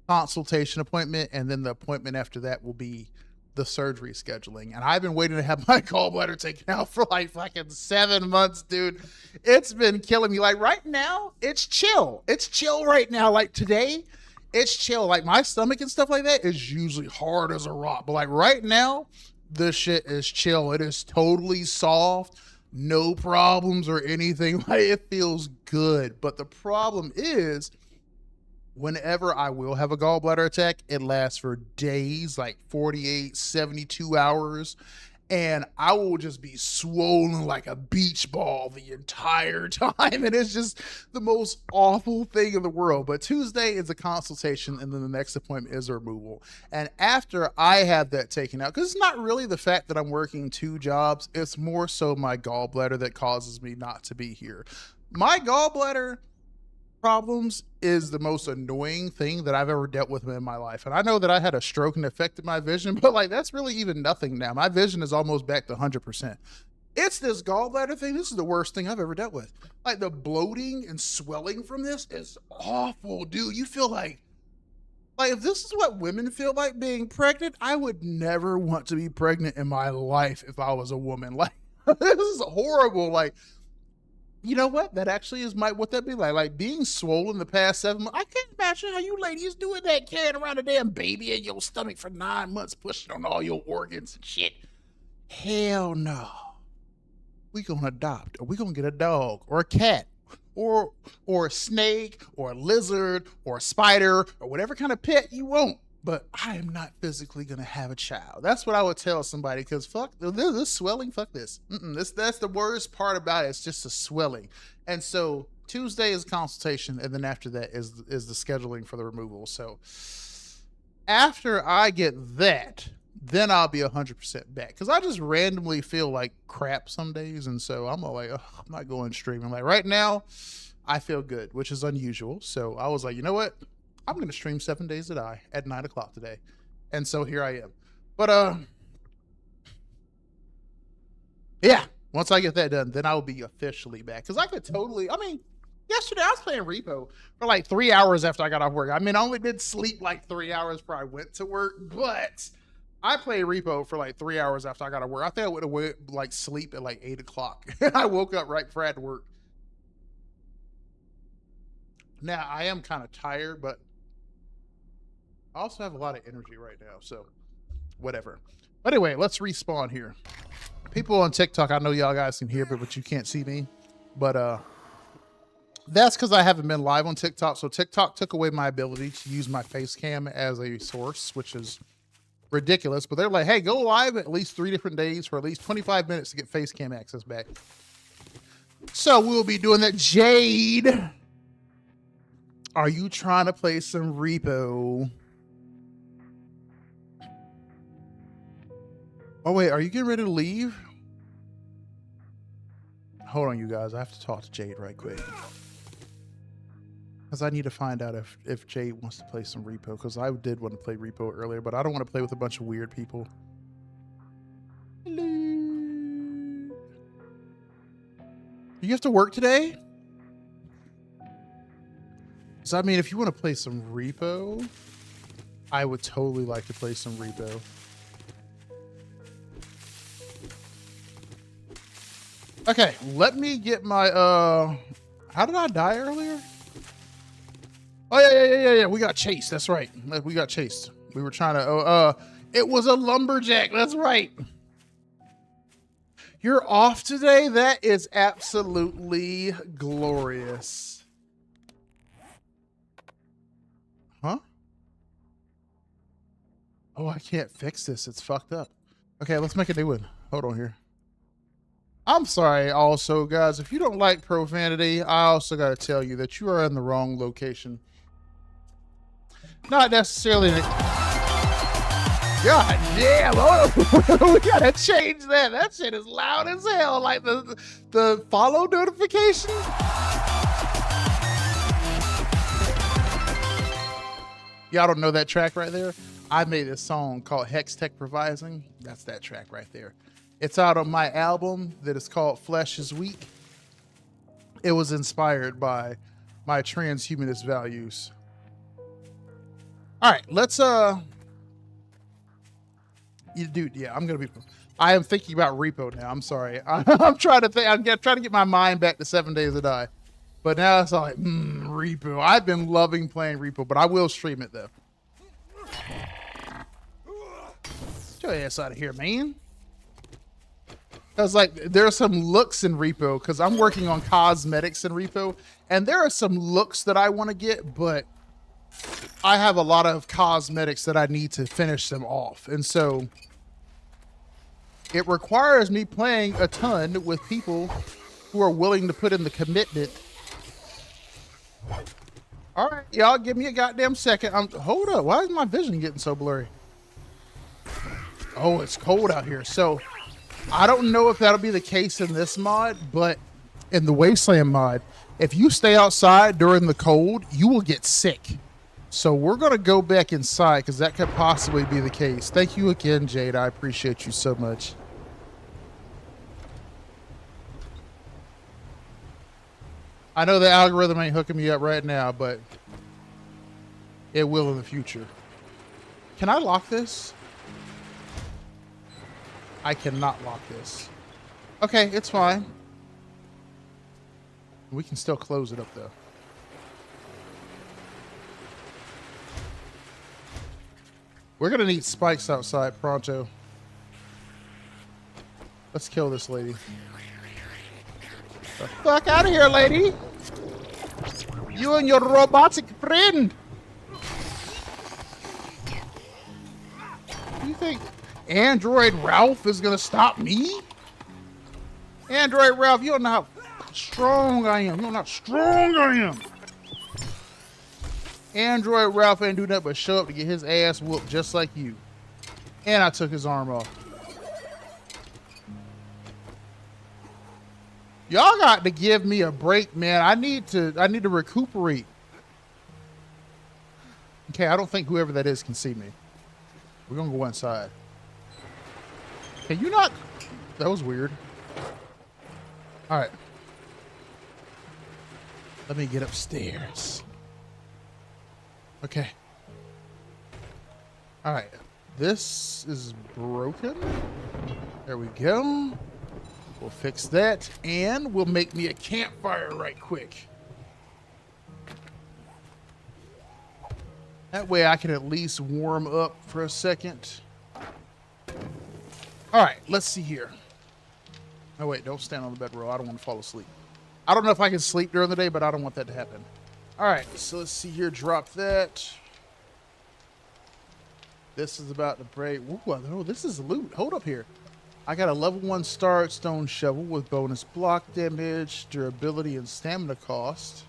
consultation appointment, and then the appointment after that will be the surgery scheduling. And I've been waiting to have my gallbladder taken out for like fucking 7 months, dude. It's been killing me. Like right now, it's chill. It's chill right now. Like today, it's chill. Like my stomach and stuff like that is usually hard as a rock. But like right now, this shit is chill. It is totally soft. No problems or anything. Like it feels good. But the problem is, whenever I will have a gallbladder attack, it lasts for days, like 48, 72 hours. and I will just be swollen like a beach ball the entire time. And it's just the most awful thing in the world. But Tuesday is a consultation, and then the next appointment is a removal. And after I have that taken out, because it's not really the fact that I'm working 2 jobs, it's more so my gallbladder that causes me not to be here. My gallbladder problems is the most annoying thing that I've ever dealt with in my life. And I know that I had a stroke and affected my vision, but like that's really even nothing now. My vision is almost back to 100%. It's this gallbladder thing. This is the worst thing I've ever dealt with. Like the bloating and swelling from this is awful, dude. You feel like if this is what women feel like being pregnant, I would never want to be pregnant in my life if I was a woman. Like this is horrible. Like, you know what? That actually is what that be like. Like being swollen the past 7 months. I can't imagine how you ladies doing that, carrying around a damn baby in your stomach for 9 months, pushing on all your organs and shit. Hell no. We gonna adopt, or we gonna get a dog or a cat or a snake or a lizard or a spider or whatever kind of pet you want. But I am not physically gonna have a child. That's what I would tell somebody, because fuck this swelling, fuck this. That's the worst part about it. It's just the swelling. And so Tuesday is consultation, and then after that is the scheduling for the removal. So after I get that, then I'll be 100% back, because I just randomly feel like crap some days, and so I'm like, oh, I'm not going streaming. Like right now, I feel good, which is unusual. So I was like, you know what? I'm going to stream 7 Days to Die at 9 o'clock today. And so here I am. But, yeah, once I get that done, then I'll be officially back. Because I could totally, yesterday I was playing Repo for like 3 hours after I got off work. I only did sleep like 3 hours before I went to work, but I played Repo for like 3 hours after I got off work. I think I would have like sleep at like 8 o'clock. I woke up right before I had to work. Now, I am kind of tired, but I also have a lot of energy right now, so whatever. But anyway, let's respawn here. People on TikTok, I know y'all guys can hear, but you can't see me. But that's because I haven't been live on TikTok. So TikTok took away my ability to use my face cam as a source, which is ridiculous. But they're like, hey, go live at least 3 different days for at least 25 minutes to get face cam access back. So we'll be doing that. Jade, are you trying to play some Repo? Oh, wait, are you getting ready to leave? Hold on, you guys. I have to talk to Jade right quick. Because I need to find out if Jade wants to play some Repo. Because I did want to play Repo earlier, but I don't want to play with a bunch of weird people. Hello. You have to work today? So, if you want to play some Repo, I would totally like to play some Repo. Okay, let me get my, how did I die earlier? Oh, yeah. We got chased. That's right. We got chased. We were trying to, it was a lumberjack. That's right. You're off today? That is absolutely glorious. Huh? Oh, I can't fix this. It's fucked up. Okay, let's make a new one. Hold on here. I'm sorry also, guys, if you don't like profanity, I also got to tell you that you are in the wrong location. Not necessarily. God damn, we got to change that. That shit is loud as hell. Like the follow notification. Y'all don't know that track right there? I made this song called Hex Tech Revising. That's that track right there. It's out on my album that is called Flesh is Weak. It was inspired by my transhumanist values. All right, let's dude, yeah, I am thinking about Repo now. I'm sorry. I'm trying to think. I'm trying to get my mind back to 7 Days to Die. But now it's all like, Repo. I've been loving playing Repo, but I will stream it though. Get your ass out of here, man. Because like there are some looks in Repo, because I'm working on cosmetics in Repo, and there are some looks that I want to get, but I have a lot of cosmetics that I need to finish them off. And so It requires me playing a ton with people who are willing to put in the commitment. All right, y'all, give me a goddamn second. Hold up. Why is my vision getting so blurry? Oh, it's cold out here. So I don't know if that'll be the case in this mod, but in the Wasteland mod, if you stay outside during the cold, you will get sick. So we're going to go back inside because that could possibly be the case. Thank you again, Jade. I appreciate you so much. I know the algorithm ain't hooking me up right now, but it will in the future. Can I lock this? I cannot lock this. Okay, it's fine. We can still close it up, though. We're going to need spikes outside pronto. Let's kill this lady. The fuck out of here, lady! You and your robotic friend! You think Android Ralph is gonna stop me? Android Ralph, you don't know how strong I am. You don't know how strong I am. Android Ralph ain't do nothing but show up to get his ass whooped just like you. And I took his arm off. Y'all got to give me a break, man. I need to recuperate. Okay, I don't think whoever that is can see me. We're gonna go inside. Can you not? That was weird. All right. Let me get upstairs. Okay. All right. This is broken. There we go. We'll fix that, and we'll make me a campfire right quick. That way I can at least warm up for a second. All right, let's see here. Oh, wait, don't stand on the bedroll. I don't want to fall asleep. I don't know if I can sleep during the day, but I don't want that to happen. All right, so let's see here. Drop that. This is about to break. Ooh, oh, this is loot. Hold up here. I got a level 1 start stone shovel with bonus block damage, durability, and stamina cost.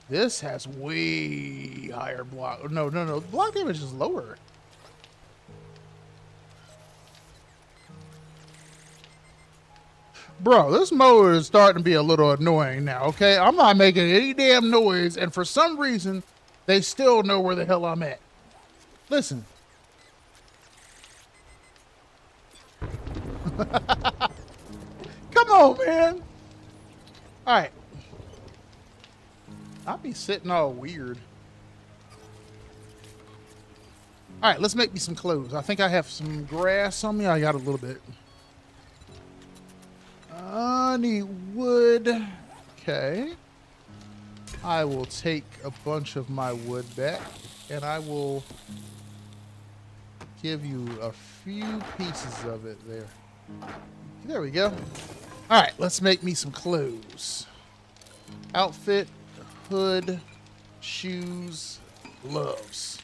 This has way higher block. No. Block damage is lower. Bro, this mower is starting to be a little annoying now, okay? I'm not making any damn noise, and for some reason, they still know where the hell I'm at. Listen. Come on, man. All right. I'll be sitting all weird. All right, let's make me some clothes. I think I have some grass on me. I got a little bit. I need wood. Okay. I will take a bunch of my wood back, and I will give you a few pieces of it there. There we go. All right, let's make me some clothes. Outfit, hood, shoes, gloves.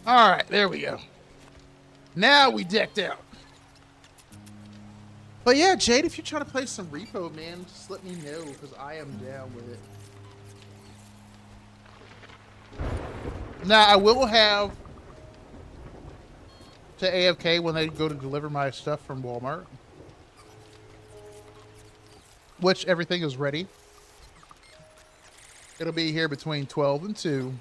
All right, there we go. Now we decked out. But yeah, Jade, if you're trying to play some repo, man, just let me know, because I am down with it. Now, I will have to AFK when they go to deliver my stuff from Walmart. Which everything is ready. It'll be here between 12 and 2.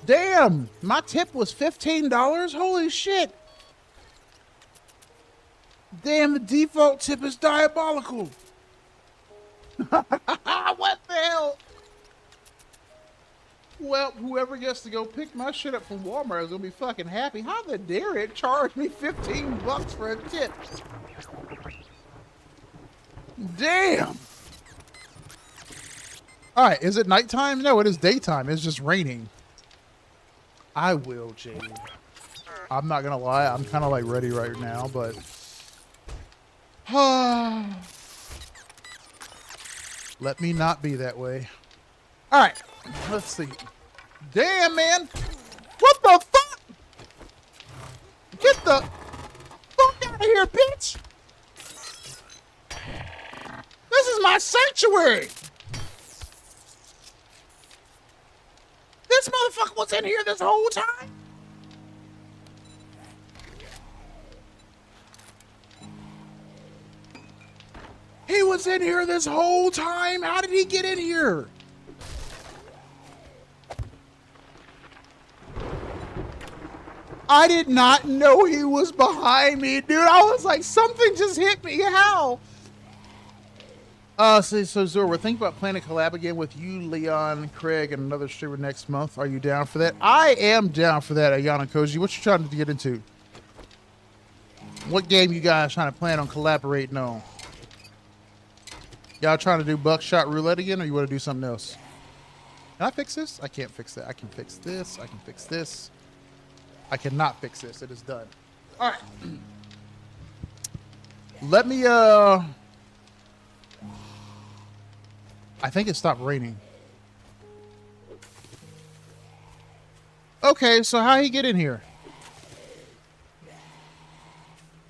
Damn! My tip was $15? Holy shit! Damn, the default tip is diabolical. What the hell? Well, whoever gets to go pick my shit up from Walmart is gonna be fucking happy. How the dare it charge me 15 bucks for a tip? Damn! Alright, is it nighttime? No, it is daytime. It's just raining. I will, Jade. I'm not gonna lie, I'm kind of like ready right now, but... Let me not be that way. All right, let's see. Damn, man. What the fuck? Get the fuck out of here, bitch. This is my sanctuary. This motherfucker was in here this whole time. He was in here this whole time. How did he get in here? I did not know he was behind me, dude. I was like, something just hit me. How? So Zor, we're thinking about planning a collab again with you, Leon, Craig, and another streamer next month. Are you down for that? I am down for that, Ayana Koji. What you trying to get into? What game you guys trying to plan on collaborating on? Y'all trying to do buckshot roulette again, or you want to do something else? Can I fix this? I can't fix that. I can fix this. I can fix this. I cannot fix this. It is done. All right. Let me, I think it stopped raining. Okay, so how he get in here?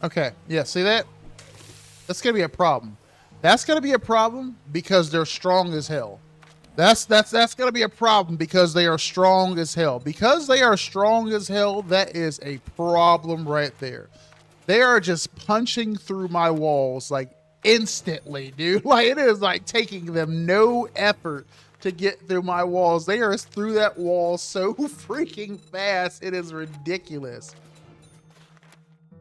Okay, yeah, see that? That's gonna be a problem. That's gonna be a problem because they're strong as hell. That's gonna be a problem because they are strong as hell. Because they are strong as hell, that is a problem right there. They are just punching through my walls like instantly, dude. Like it is like taking them no effort to get through my walls. They are through that wall so freaking fast. It is ridiculous.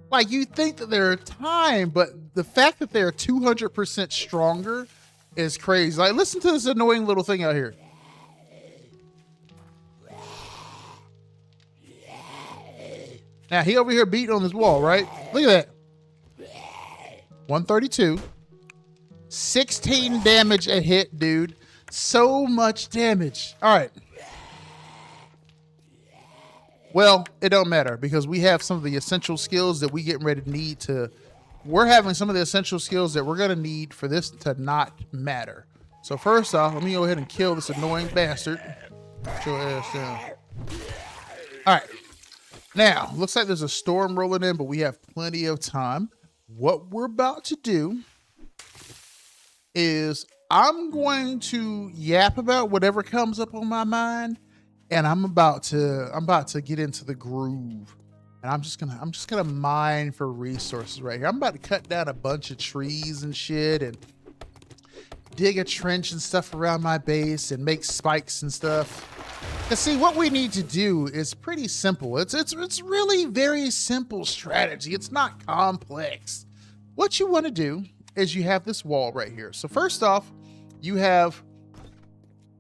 Like you think that they're time, but the fact that they're 200% stronger is crazy. Like listen to this annoying little thing out here. Now he over here beating on this wall, right? Look at that. 132. 16 damage a hit, dude. So much damage. All right. Well, it don't matter because we have some of the essential skills that we getting ready to need to. We're having some of the essential skills that we're going to need for this to not matter. So first off, let me go ahead and kill this annoying bastard. Put your ass down. All right. Now, looks like there's a storm rolling in, but we have plenty of time. What we're about to do is I'm going to yap about whatever comes up on my mind, and I'm about to get into the groove. And I'm just gonna mine for resources right here. I'm about to cut down a bunch of trees and shit and dig a trench and stuff around my base and make spikes and stuff. Cause see, what we need to do is pretty simple. It's really very simple strategy. It's not complex. What you want to do is you have this wall right here. So first off, you have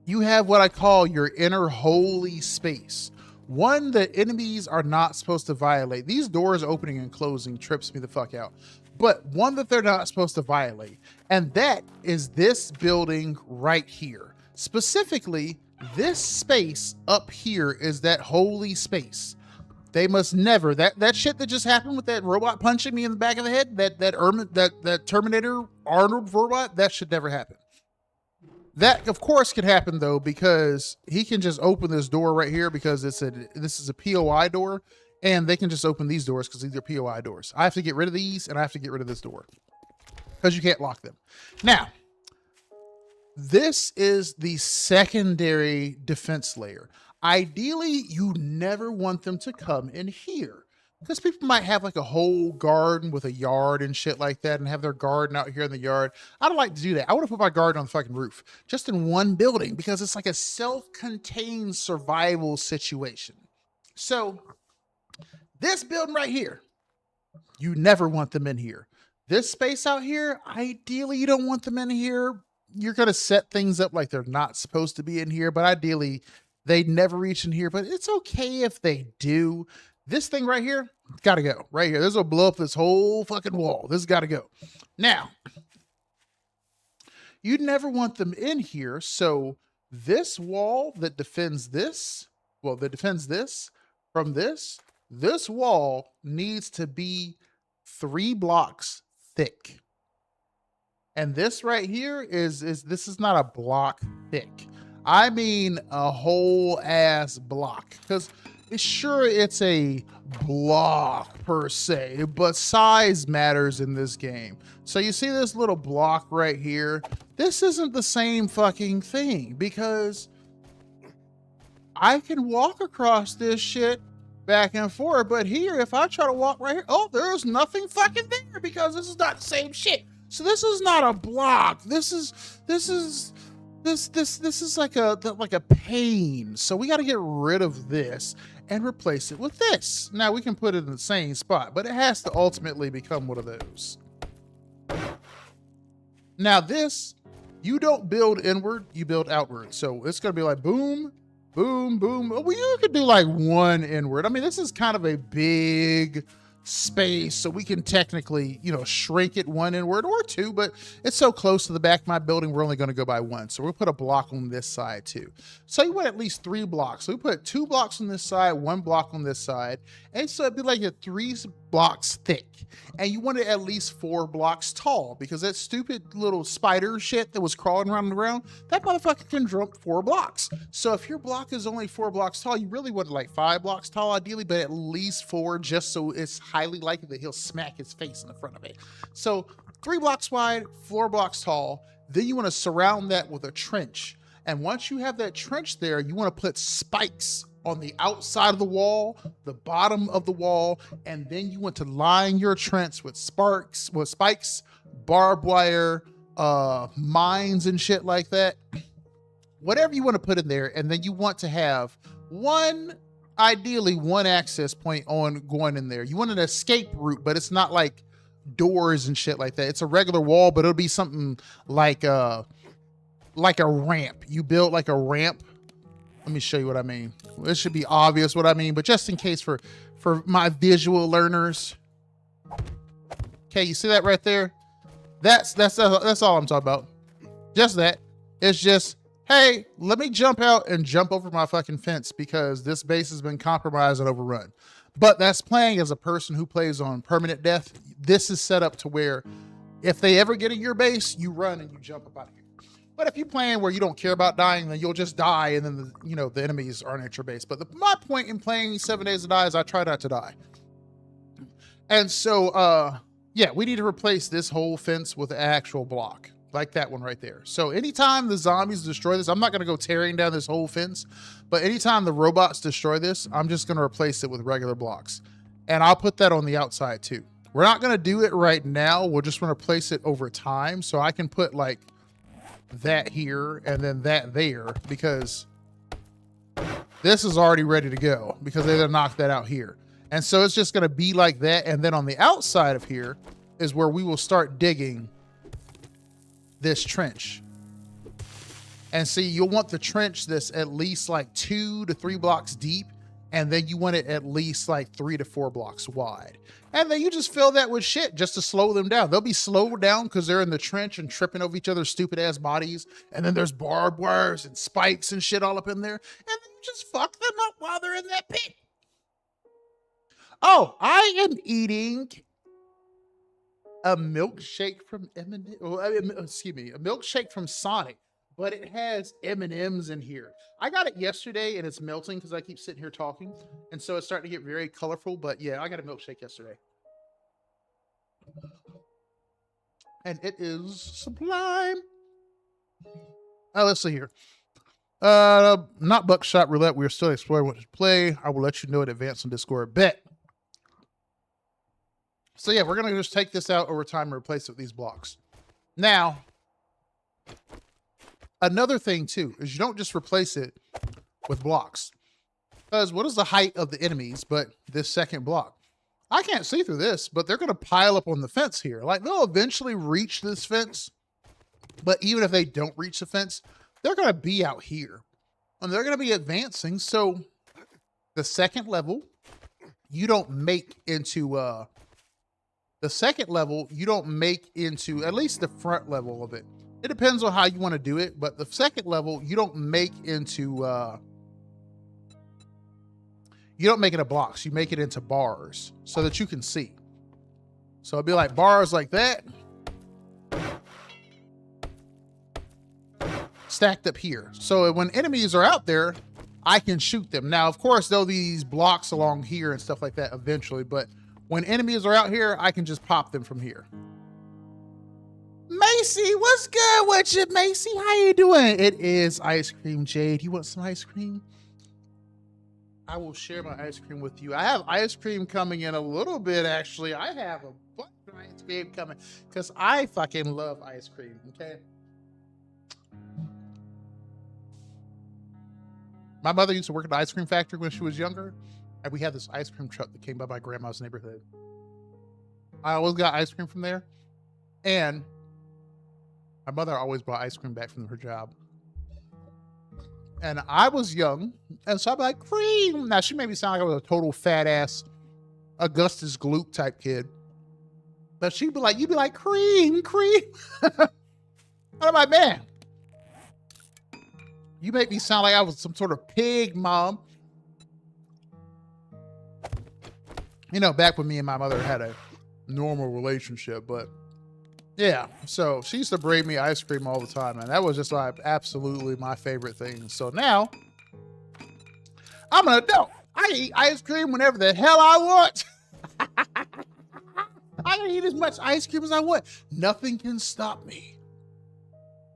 what I call your inner holy space. One that enemies are not supposed to violate. These doors opening and closing trips me the fuck out. But one that they're not supposed to violate. And that is this building right here. Specifically, this space up here is that holy space. They must never, that shit that just happened with that robot punching me in the back of the head, that Terminator Arnold robot, that should never happen. That, of course, could happen, though, because he can just open this door right here because this is a POI door, and they can just open these doors because these are POI doors. I have to get rid of these, and I have to get rid of this door because you can't lock them. Now, this is the secondary defense layer. Ideally, you never want them to come in here because people might have like a whole garden with a yard and shit like that and have their garden out here in the yard. I don't like to do that. I want to put my garden on the fucking roof just in one building because it's like a self-contained survival situation. So this building right here, you never want them in here. This space out here, ideally, you don't want them in here. You're going to set things up like they're not supposed to be in here, but ideally they never reach in here, but it's okay if they do. This thing right here, got to go right here. This will blow up this whole fucking wall. This has got to go. Now, you'd never want them in here. So this wall that defends this, well, that defends this from this wall needs to be 3 blocks thick. And this right here this is not a block thick. I mean a whole ass block. Because sure, it's a block per se, but size matters in this game. So you see this little block right here? This isn't the same fucking thing because I can walk across this shit back and forth, but here, if I try to walk right here, oh, there's nothing fucking there because this is not the same shit. So this is not a block. This is like a pane. So we got to get rid of this and replace it with this. Now we can put it in the same spot, but it has to ultimately become one of those. Now this, you don't build inward, you build outward. So it's gonna be like boom, boom, boom. Well, you could do like one inward. I mean, this is kind of a big space, so we can technically, you know, shrink it one inward or two, but it's so close to the back of my building, we're only going to go by one. So we'll put a block on this side too. So you want at least 3 blocks. So we put 2 blocks on this side, 1 block on this side. And so it'd be like a 3 blocks thick. And you want it at least 4 blocks tall because that stupid little spider shit that was crawling around the ground, that motherfucker can jump 4 blocks. So if your block is only 4 blocks tall, you really want like 5 blocks tall ideally, but at least 4 just so it's highly likely that he'll smack his face in the front of it. So 3 blocks wide, 4 blocks tall. Then you want to surround that with a trench. And once you have that trench there, you want to put spikes on the outside of the wall, the bottom of the wall, and then you want to line your trench with spikes, barbed wire, mines and shit like that. Whatever you want to put in there, and then you want to have ideally one access point on going in there. You want an escape route, but it's not like doors and shit like that. It's a regular wall, but it'll be something like a ramp. You build like a ramp. Let me show you what I mean. It should be obvious what I mean, but just in case for my visual learners. Okay, you see that right there? That's all I'm talking about. Just that. It's just, hey, let me jump out and jump over my fucking fence because this base has been compromised and overrun. But that's playing as a person who plays on permanent death. This is set up to where if they ever get in your base, you run and you jump up out of here. But if you're playing where you don't care about dying, then you'll just die, and then the enemies aren't at your base. But my point in playing 7 Days to Die is I try not to die. And so, yeah, we need to replace this whole fence with an actual block, like that one right there. So anytime the zombies destroy this, I'm not going to go tearing down this whole fence, but anytime the robots destroy this, I'm just going to replace it with regular blocks. And I'll put that on the outside too. We're not going to do it right now. We're just going to place it over time. So I can put like that here and then that there because this is already ready to go because they're gonna knock that out here. And so it's just gonna be like that. And then on the outside of here is where we will start digging this trench. And see, you'll want the trench that's at least like 2 to 3 blocks deep. And then you want it at least like 3 to 4 blocks wide. And then you just fill that with shit just to slow them down. They'll be slowed down because they're in the trench and tripping over each other's stupid ass bodies. And then there's barbed wires and spikes and shit all up in there. And then you just fuck them up while they're in that pit. Oh, I am eating a milkshake from M&M. Excuse me, a milkshake from Sonic. But it has M&Ms in here. I got it yesterday and it's melting because I keep sitting here talking. And so it's starting to get very colorful. But yeah, I got a milkshake yesterday. And it is sublime. Let's see here. Not Buckshot Roulette. We're still exploring what to play. I will let you know in advance on Discord. Bet. So yeah, we're going to just take this out over time and replace it with these blocks. Now, another thing too is you don't just replace it with blocks, because what is the height of the enemies but this second block? I can't see through this, but they're going to pile up on the fence here. Like they'll eventually reach this fence, but even if they don't reach the fence, they're going to be out here and they're going to be advancing. So the second level, you don't make into at least the front level of it. It depends on how you want to do it, but the second level, you don't make into, you don't make it a blocks. You make it into bars so that you can see. So it'd be like bars like that. stacked up here. So when enemies are out there, I can shoot them. Now, of course, there'll be these blocks along here and stuff like that eventually, but when enemies are out here, I can just pop them from here. Macy, what's good with you, Macy? How you doing? It is Ice Cream Jade. You want some ice cream? I will share my ice cream with you. I have ice cream coming in a little bit, actually. I have a bunch of ice cream coming because I fucking love ice cream, okay? My mother used to work at the ice cream factory when she was younger, and we had this ice cream truck that came by my grandma's neighborhood. I always got ice cream from there, and my mother always brought ice cream back from her job. And I was young, and so I'd be like, cream. Now, she made me sound like I was a total fat ass Augustus Gloop type kid. But she'd be like, you'd be like, cream, cream. And I'm like, man, you make me sound like I was some sort of pig, Mom. You know, back when me and my mother had a normal relationship, but yeah, so she used to bring me ice cream all the time, and that was just like absolutely my favorite thing. So now I'm an adult. I eat ice cream whenever the hell I want. I can eat as much ice cream as I want. Nothing can stop me.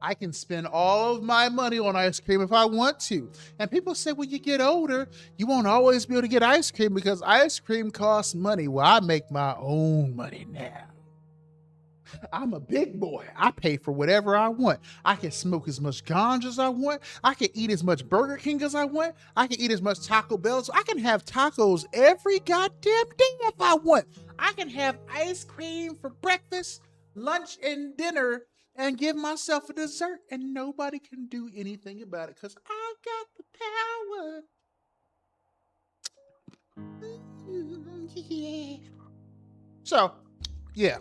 I can spend all of my money on ice cream if I want to. And people say when you get older, you won't always be able to get ice cream because ice cream costs money. Well, I make my own money now. I'm a big boy. I pay for whatever I want. I can smoke as much ganja as I want. I can eat as much Burger King as I want. I can eat as much Taco Bell. So I can have tacos every goddamn day if I want. I can have ice cream for breakfast, lunch, and dinner and give myself a dessert and nobody can do anything about it because I got the power. Yeah. So, yeah.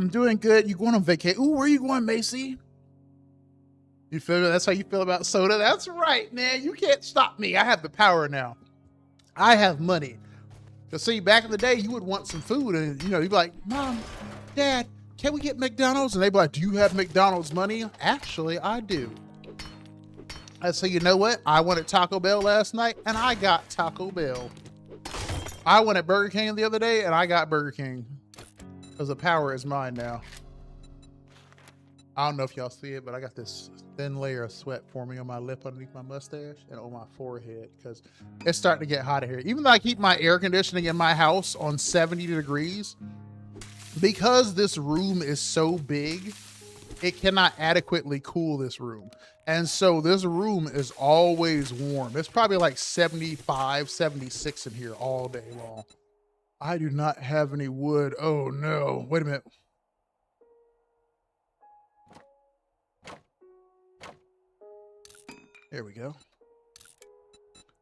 Doing good. You going on vacation? Ooh, where are you going, Macy? You feel that's how you feel about soda? That's right, man. You can't stop me. I have the power now. I have money. Cause see, back in the day, you would want some food, and you know, you'd be like, Mom, Dad, can we get McDonald's? And they'd be like, do you have McDonald's money? Actually, I do. And so you know what? I wanted Taco Bell last night, and I got Taco Bell. I went at Burger King the other day, and I got Burger King. Because the power is mine now. I don't know if y'all see it, but I got this thin layer of sweat forming on my lip underneath my mustache and on my forehead because it's starting to get hot here. Even though I keep my air conditioning in my house on 70 degrees, because this room is so big, it cannot adequately cool this room. And so this room is always warm. It's probably like 75, 76 in here all day long. I do not have any wood. Oh no, wait a minute. There we go.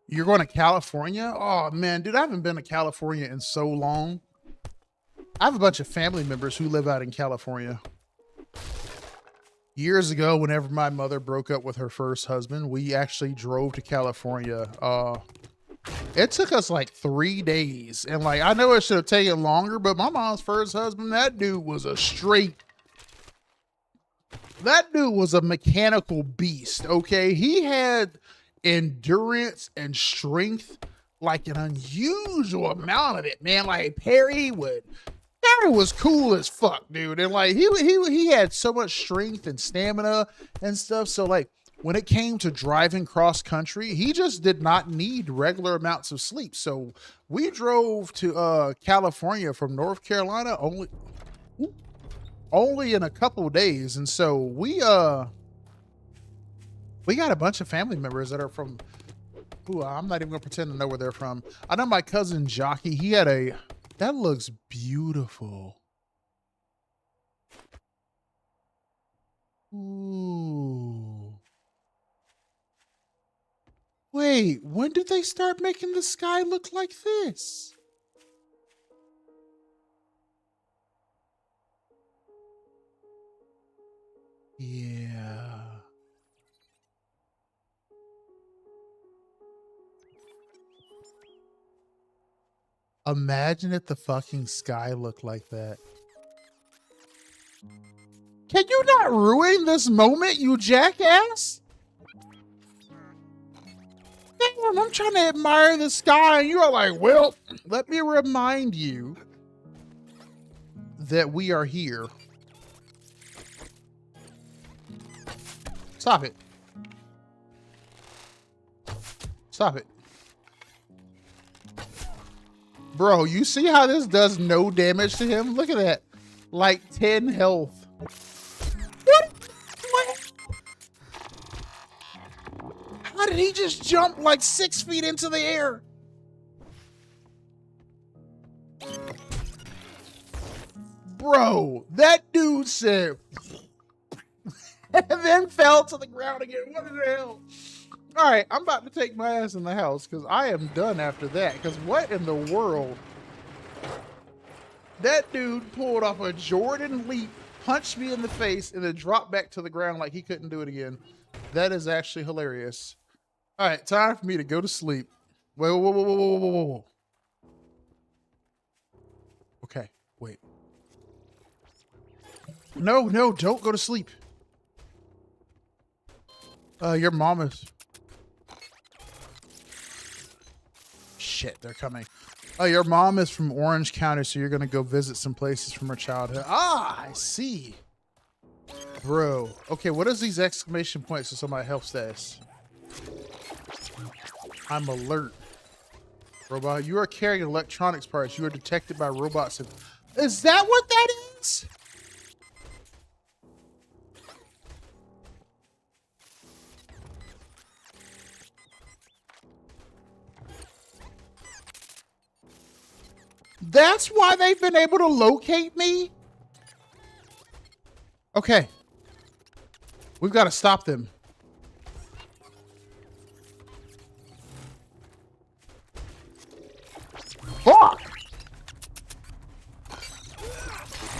You're going to California? Oh man, dude, I haven't been to California in so long. I have a bunch of family members who live out in California. Years ago, whenever my mother broke up with her first husband, we actually drove to California. It took us like 3 days. And like, I know it should have taken longer, but my mom's first husband, that dude was a mechanical beast. Okay. He had endurance and strength, like an unusual amount of it, man. Like Perry was cool as fuck, dude. And like, he had so much strength and stamina and stuff. So like, when it came to driving cross country, he just did not need regular amounts of sleep. So we drove to California from North Carolina only in a couple of days. And so we got a bunch of family members that are from, I'm not even gonna pretend to know where they're from. I know my cousin Jockey, he had that looks beautiful. Ooh. Wait, when did they start making the sky look like this? Yeah. Imagine if the fucking sky looked like that. Can you not ruin this moment, you jackass? Damn, I'm trying to admire the sky, and you're like, well, let me remind you that we are here. Stop it. Stop it. Bro, you see how this does no damage to him? Look at that. Like 10 health. What? How did he just jump like 6 feet into the air? Bro, that dude said, and then fell to the ground again. What the hell? All right, I'm about to take my ass in the house because I am done after that. Because what in the world? That dude pulled off a Jordan leap, punched me in the face, and then dropped back to the ground like he couldn't do it again. That is actually hilarious. All right, time for me to go to sleep. Whoa, whoa, whoa, whoa, whoa, whoa, whoa, whoa. Okay, wait. No, no, don't go to sleep. Your mom is... Shit, they're coming. Oh, your mom is from Orange County, so you're going to go visit some places from her childhood. Ah, I see. Bro. Okay, what is these exclamation points so my health status? I'm alert. Robot, you are carrying electronics parts. You are detected by robots. Is that what that is? That's why they've been able to locate me? Okay. We've got to stop them. Fuck!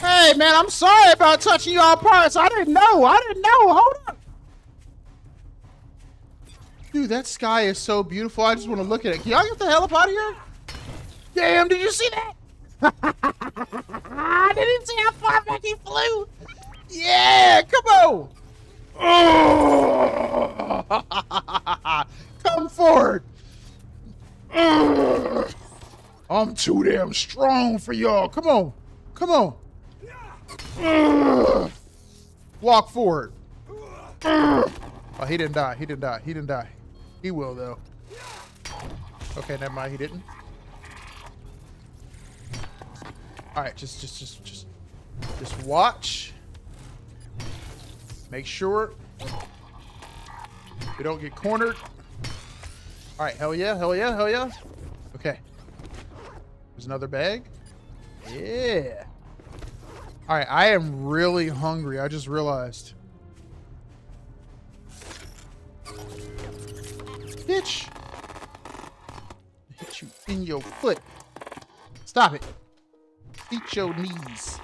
Hey, man, I'm sorry about touching y'all parts. I didn't know. Hold up. Dude, that sky is so beautiful. I just want to look at it. Can y'all get the hell up out of here? Damn, did you see that? I didn't see how far back he flew. Yeah, come on. Come forward. I'm too damn strong for y'all. Come on. Come on. Walk forward. Oh, he didn't die. He didn't die. He didn't die. He will, though. Okay, never mind. He didn't. All right, just watch. Make sure we don't get cornered. All right, hell yeah, hell yeah, hell yeah. Okay. There's another bag. Yeah. All right, I am really hungry. I just realized. Bitch. Hit you in your foot. Stop it. Eat your knees.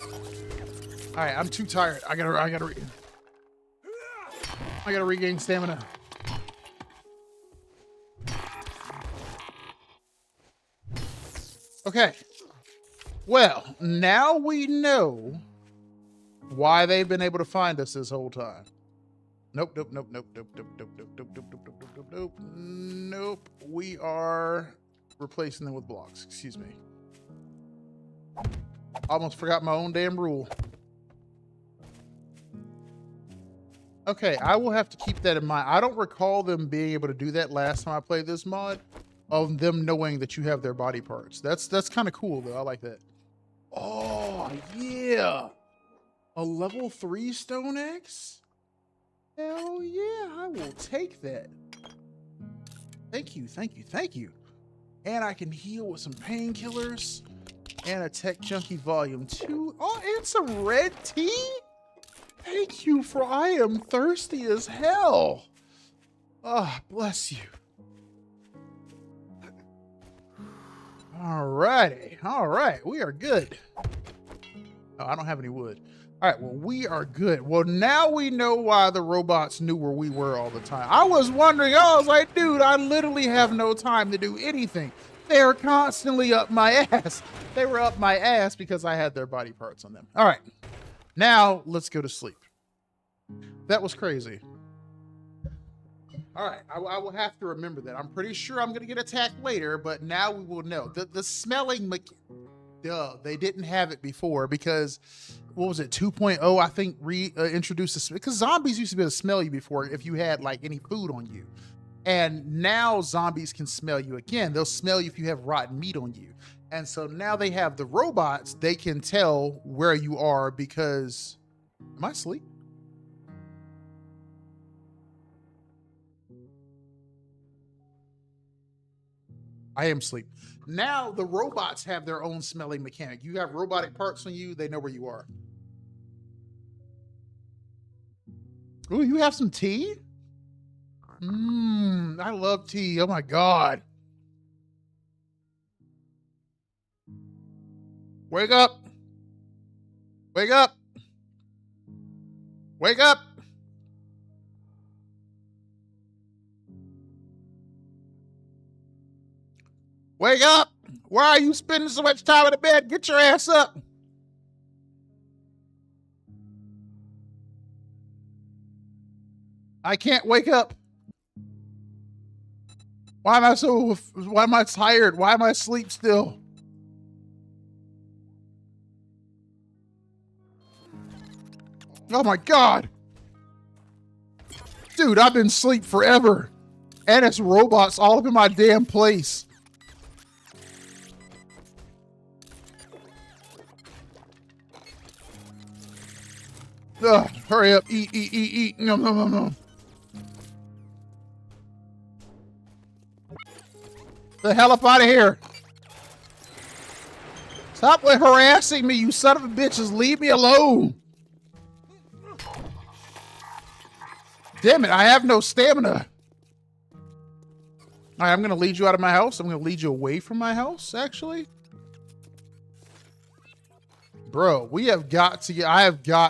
All right, I'm too tired. I gotta regain stamina. Okay. Well, now we know why they've been able to find us this whole time. Nope. Nope. We are replacing them with blocks. Excuse me. Almost forgot my own damn rule. Okay, I will have to keep that in mind. I don't recall them being able to do that last time I played this mod, of them knowing that you have their body parts. That's kind of cool, though. I like that. Oh, yeah. A level 3 Stone Axe? Hell yeah, I will take that. Thank you. And I can heal with some painkillers. And a Tech Junkie Volume 2. Oh, and some red tea? Thank you, for I am thirsty as hell. Ah, bless you. Alrighty. All right, we are good. Oh, I don't have any wood. All right, well, we are good. Well, now we know why the robots knew where we were all the time. I was wondering, I was like, dude, I literally have no time to do anything. They're constantly up my ass. They were up my ass because I had their body parts on them. All right. Now let's go to sleep. That was crazy. All right, I will have to remember that. I'm pretty sure I'm gonna get attacked later, but now we will know. The smelling, they didn't have it before because what was it, 2.0? I think introduced this because zombies used to be able to smell you before if you had like any food on you, and now zombies can smell you again. They'll smell you if you have rotten meat on you, and so now they have the robots. They can tell where you are because. Am I asleep? I am asleep. Now the robots have their own smelling mechanic. You have robotic parts on you, they know where you are. Oh, you have some tea? I love tea. Oh my God. Wake up. Wake up. Wake up. Wake up! Why are you spending so much time in the bed? Get your ass up! I can't wake up. Why am I tired? Why am I asleep still? Oh my God. Dude, I've been asleep forever. And it's robots all up in my damn place. Ugh, hurry up, eat. No. The hell up out of here. Stop harassing me, you son of a bitches. Leave me alone. Damn it, I have no stamina. All right, I'm going to lead you out of my house. I'm going to lead you away from my house, actually. Bro, I have got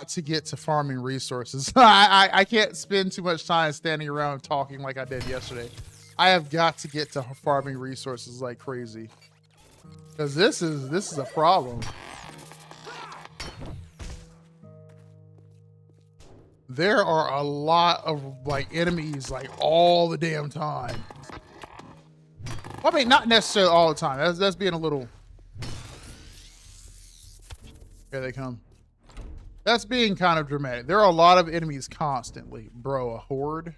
to get to farming resources. I can't spend too much time standing around talking like I did yesterday. I have got to get to farming resources like crazy. Because this is a problem. There are a lot of like enemies like all the damn time. Well, I mean, not necessarily all the time. That's being a little. Here they come. That's being kind of dramatic. There are a lot of enemies constantly. Bro, a horde?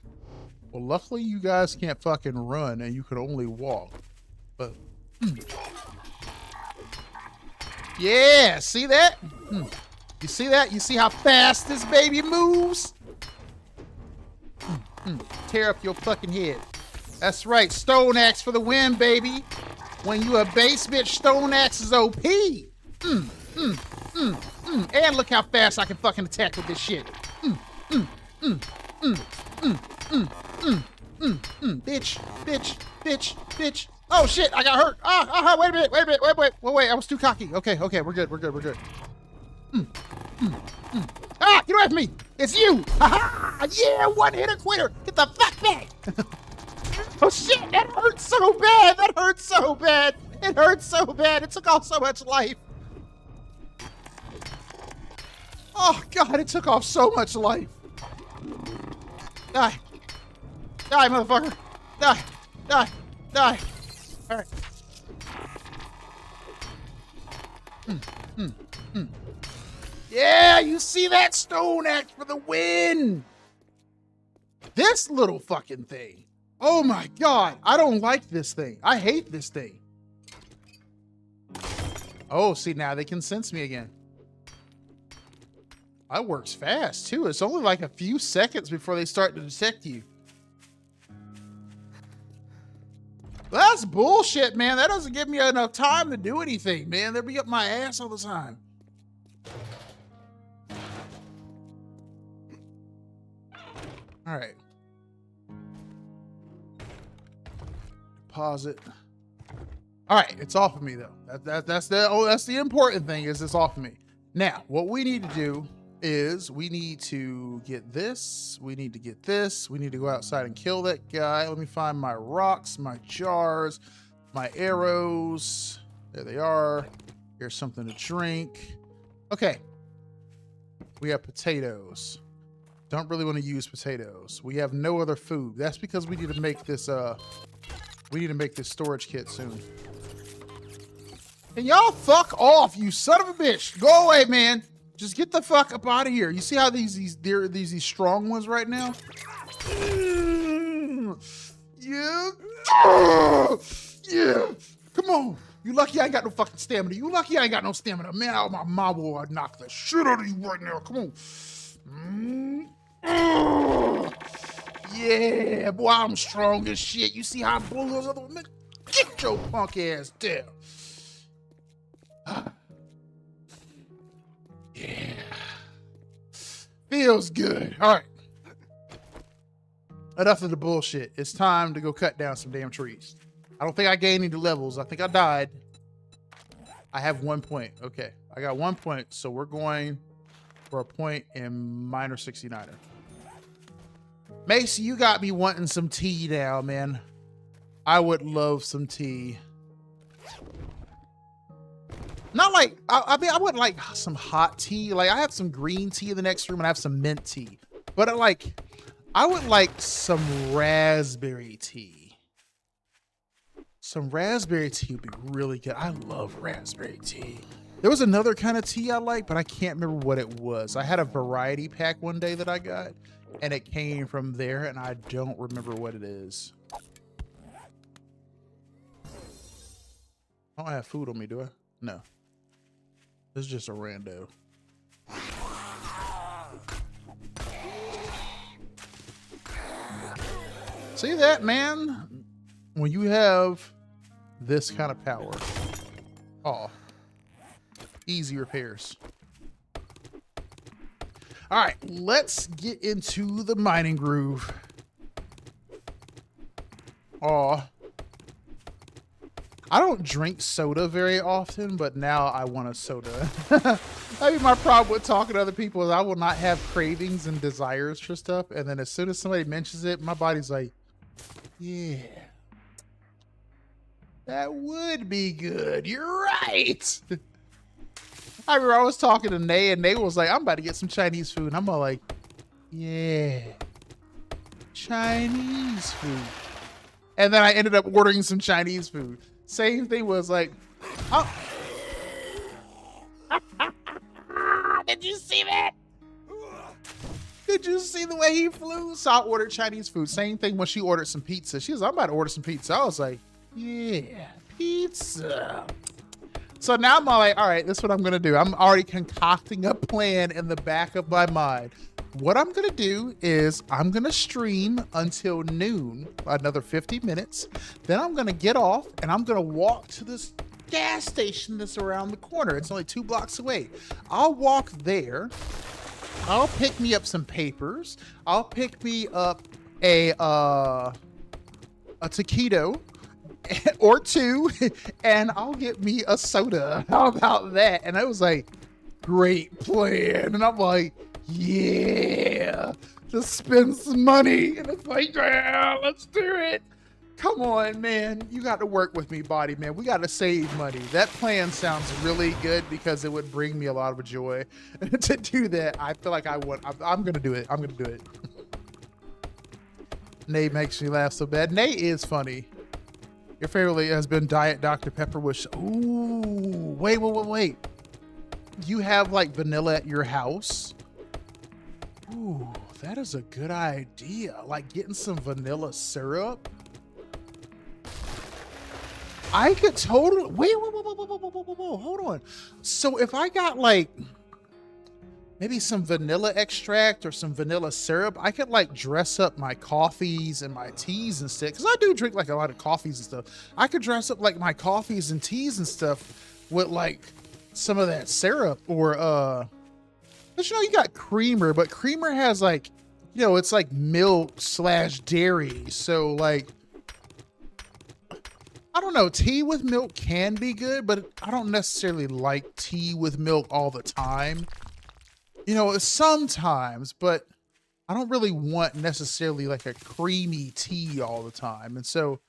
Well, luckily you guys can't fucking run and you can only walk. But, yeah, see that? You see that? You see how fast this baby moves? Tear up your fucking head. That's right, Stone Axe for the win, baby. When you a base bitch, Stone Axe is OP. And look how fast I can fucking attack with this shit. Bitch. Oh shit, I got hurt. Wait a minute. Wait, I was too cocky. Okay, we're good. Ah, get away from me. It's you. Ha! Yeah, one hitter quitter. Get the fuck back. Oh shit, that hurts so bad. It hurts so bad. It took off so much life. Oh God, it took off so much life. Die, motherfucker. Die. All right. Yeah, you see that? Stone Axe for the win. This little fucking thing. Oh my God, I don't like this thing. I hate this thing. Oh, see, now they can sense me again. That works fast too. It's only like a few seconds before they start to detect you. That's bullshit, man. That doesn't give me enough time to do anything, man. They'll be up my ass all the time. All right. Deposit. All right, it's off of me though. That's the important thing is it's off of me. Now, what we need to do is we need to get this. We need to get this. We need to go outside and kill that guy. Let me find my rocks, my jars, my arrows. There they are. Here's something to drink. Okay. We have potatoes. Don't really want to use potatoes. We have no other food. That's because we need to make this storage kit soon. And y'all fuck off, you son of a bitch. Go away, man. Just get the fuck up out of here. You see how these strong ones right now? Yeah. Yeah. Come on. You lucky I ain't got no fucking stamina. You lucky I ain't got no stamina. Man, out my mom will knock the shit out of you right now. Come on. Yeah, boy, I'm strong as shit. You see how I blow those other men? Get your punk ass down. Yeah. Feels good. All right. Enough of the bullshit. It's time to go cut down some damn trees. I don't think I gained any levels. I think I died. I have 1 point. Okay. I got 1 point. So we're going for a point in minor 69er. Macy, you got me wanting some tea now, man. I would love some tea. Not like, I mean, I would like some hot tea. Like, I have some green tea in the next room and I have some mint tea. But I would like some raspberry tea. Some raspberry tea would be really good. I love raspberry tea. There was another kind of tea I like, but I can't remember what it was. I had a variety pack one day that I got, and it came from there, and I don't remember what it is. I don't have food on me, do I? No. This is just a rando. See that, man? When you have this kind of power. Oh. Easy repairs. All right, let's get into the mining groove. Oh. I don't drink soda very often, but now I want a soda. I mean, my problem with talking to other people is I will not have cravings and desires for stuff. And then as soon as somebody mentions it, my body's like, yeah, that would be good. You're right. I remember I was talking to Nay, and Nay was like, I'm about to get some Chinese food. And I'm all like, yeah, Chinese food. And then I ended up ordering some Chinese food. Same thing was like, oh. Did you see that? Did you see the way he flew? So I ordered Chinese food. Same thing when she ordered some pizza. She was like, I'm about to order some pizza. I was like, yeah, pizza. So now I'm all like, all right, this is what I'm going to do. I'm already concocting a plan in the back of my mind. What I'm going to do is I'm going to stream until noon, another 50 minutes. Then I'm going to get off and I'm going to walk to this gas station that's around the corner. It's only 2 blocks away. I'll walk there. I'll pick me up some papers. I'll pick me up a taquito or 2, and I'll get me a soda. How about that? And I was like, great plan. And I'm like, yeah, just spend some money. And it's like, yeah, let's do it. Come on, man. You got to work with me, body, man. We got to save money. That plan sounds really good because it would bring me a lot of joy. To do that, I feel like I'm going to do it. I'm going to do it. Nay makes me laugh so bad. Nay is funny. Your favorite has been Diet Dr. Pepper with, ooh, wait. You have like vanilla at your house? Ooh, that is a good idea. Like getting some vanilla syrup. I could totally, wait, hold on. So if I got like maybe some vanilla extract or some vanilla syrup, I could like dress up my coffees and my teas and stuff. Cause I do drink like a lot of coffees and stuff. I could dress up like my coffees and teas and stuff with like some of that syrup or, but you know, you got creamer, but creamer has like, you know, it's like milk / dairy. So like, I don't know, tea with milk can be good, but I don't necessarily like tea with milk all the time. You know, sometimes, but I don't really want necessarily like a creamy tea all the time. And so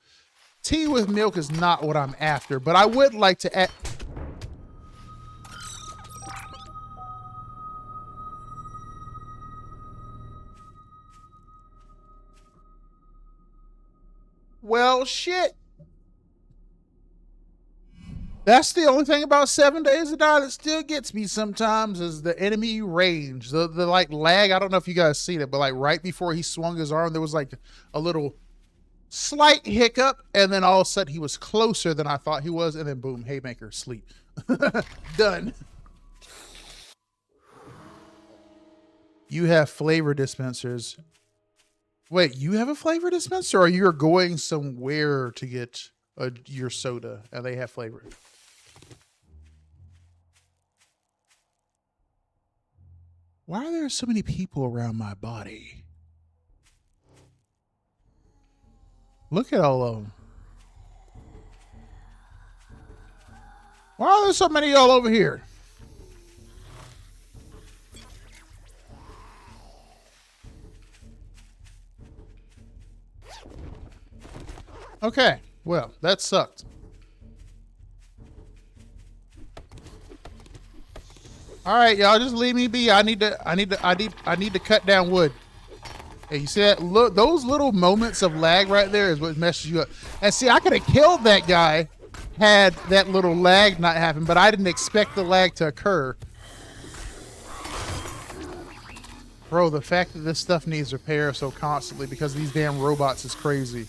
tea with milk is not what I'm after, but I would like to add. Well, shit. That's the only thing about 7 Days to Die that still gets me sometimes is the enemy range. The like lag. I don't know if you guys seen it, but like right before he swung his arm, there was like a little slight hiccup, and then all of a sudden he was closer than I thought he was, and then boom, haymaker, sleep. Done. You have flavor dispensers. Wait, you have a flavor dispenser, or you're going somewhere to get your soda and they have flavor? Why are there so many people around my body? Look at all of them. Why are there so many all over here? Okay, well, that sucked. All right, y'all, just leave me be. I need to cut down wood. Hey, you see that? Look, those little moments of lag right there is what messes you up. And see, I could have killed that guy had that little lag not happen, but I didn't expect the lag to occur. Bro, the fact that this stuff needs repair so constantly because of these damn robots is crazy.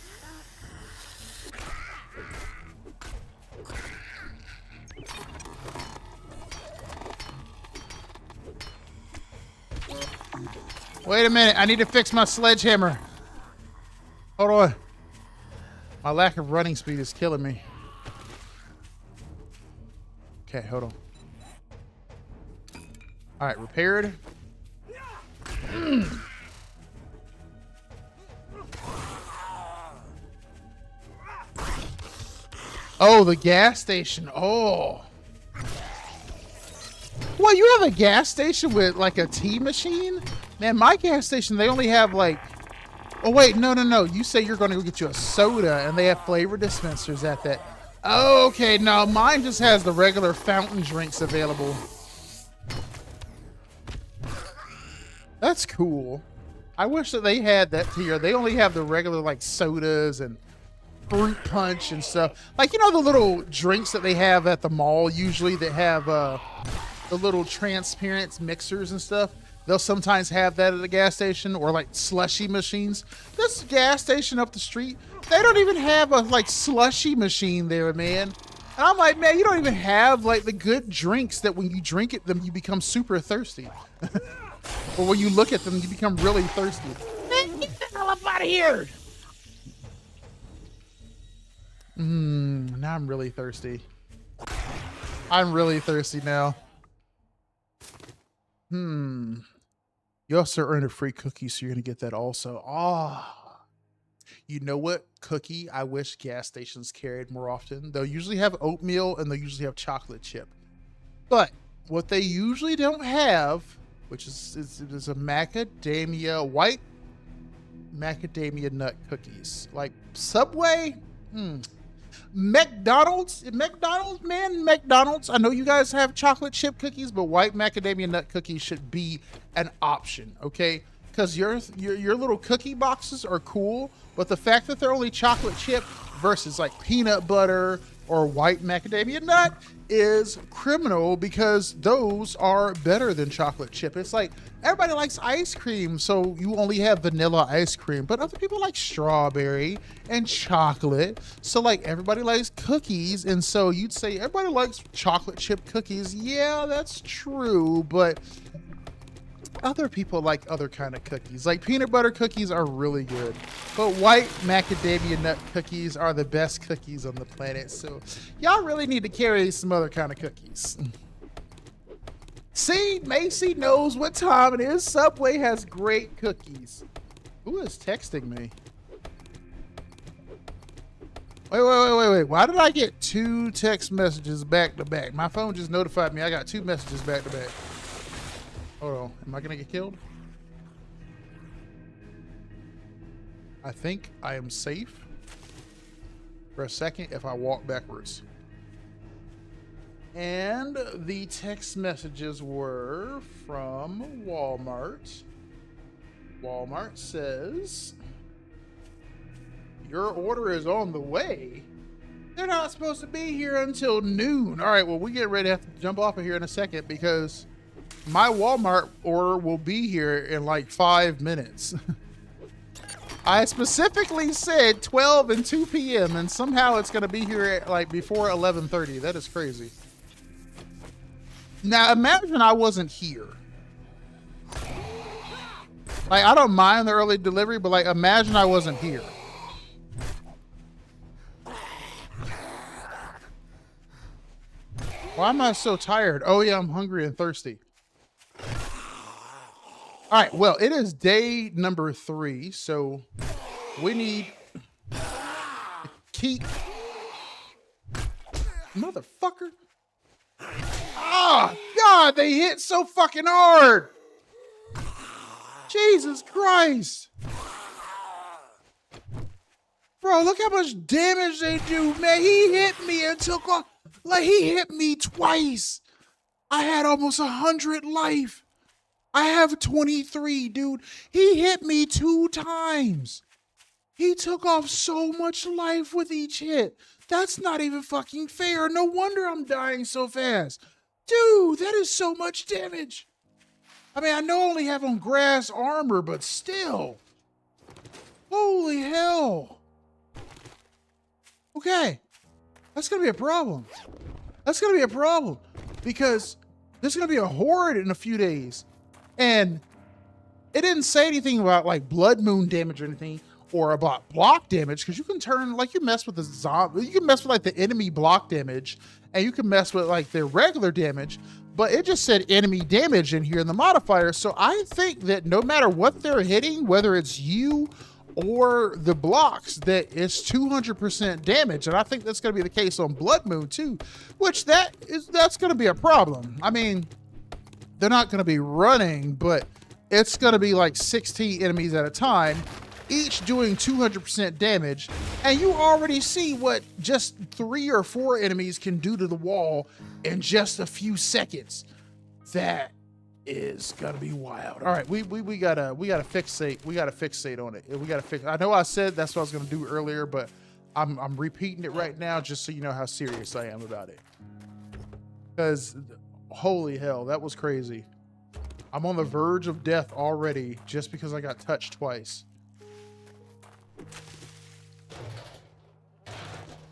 Wait a minute, I need to fix my sledgehammer. Hold on. My lack of running speed is killing me. Okay, hold on. All right, repaired. Oh, the gas station. Oh. Well, you have a gas station with like a tea machine? Man, my gas station, they only have like... Oh, wait, no. You say you're going to go get you a soda and they have flavor dispensers at that. Oh, okay, no, mine just has the regular fountain drinks available. That's cool. I wish that they had that here. They only have the regular like sodas and fruit punch and stuff. Like, you know, the little drinks that they have at the mall usually that have the little transparent mixers and stuff. They'll sometimes have that at the gas station, or like slushy machines. This gas station up the street, they don't even have a like slushy machine there, man. And I'm like, man, you don't even have like the good drinks that when you drink it, them you become super thirsty. Or when you look at them, you become really thirsty. Man, get the hell up out of here! Now I'm really thirsty. I'm really thirsty now. You also earn a free cookie, so you're gonna get that also. Ah, you know what cookie I wish gas stations carried more often? They'll usually have oatmeal and they'll usually have chocolate chip. But what they usually don't have, which is a macadamia, white macadamia nut cookies. Like Subway, McDonald's, man, McDonald's. I know you guys have chocolate chip cookies, but white macadamia nut cookies should be an option, okay? Because your little cookie boxes are cool, but the fact that they're only chocolate chip versus like peanut butter or white macadamia nut is criminal, because those are better than chocolate chip. It's like everybody likes ice cream, so you only have vanilla ice cream, but other people like strawberry and chocolate. So like everybody likes cookies, and so you'd say everybody likes chocolate chip cookies. Yeah, that's true, but other people like other kind of cookies. Like peanut butter cookies are really good, but white macadamia nut cookies are the best cookies on the planet. So y'all really need to carry some other kind of cookies. See, Macy knows what time it is. Subway has great cookies. Who is texting me? Wait. Why did I get 2 text messages back to back? My phone just notified me I got 2 messages back to back. Hold on, am I gonna get killed? I think I am safe for a second if I walk backwards. And the text messages were from Walmart. Walmart says, Your order is on the way. They're not supposed to be here until noon. All right, well, we get ready to have to jump off of here in a second because my Walmart order will be here in like 5 minutes. I specifically said 12 and 2 p.m. and somehow it's going to be here at like before 11:30. That is crazy. Now, imagine I wasn't here. Like, I don't mind the early delivery, but like, imagine I wasn't here. Why am I so tired? Oh yeah, I'm hungry and thirsty. All right, well, it is day number 3, so we need to keep... Motherfucker. Oh, God, they hit so fucking hard. Jesus Christ. Bro, look how much damage they do, man. He hit me and took off. Like, he hit me twice. I had almost 100 life. I have 23, dude. He hit me 2 times. He took off so much life with each hit. That's not even fucking fair. No wonder I'm dying so fast. Dude, that is so much damage. I mean, I know I only have on grass armor, but still. Holy hell. Okay. That's going to be a problem. That's going to be a problem. Because there's going to be a horde in a few days. And it didn't say anything about like blood moon damage or anything, or about block damage, because you can turn, like, you mess with the zombie, you can mess with like the enemy block damage, and you can mess with like their regular damage, but it just said enemy damage in here in the modifier. So I think that no matter what they're hitting, whether it's you or the blocks, that it's 200% damage. And I think that's going to be the case on Blood Moon too, which that's going to be a problem. I mean, they're not going to be running, but it's going to be like 16 enemies at a time, each doing 200% damage. And you already see what just 3 or 4 enemies can do to the wall in just a few seconds. That is gonna be wild. All right, we gotta fixate. We gotta fixate on it. We gotta fix. I know I said that's what I was gonna do earlier, but I'm repeating it right now just so you know how serious I am about it. Because holy hell, that was crazy. I'm on the verge of death already just because I got touched twice.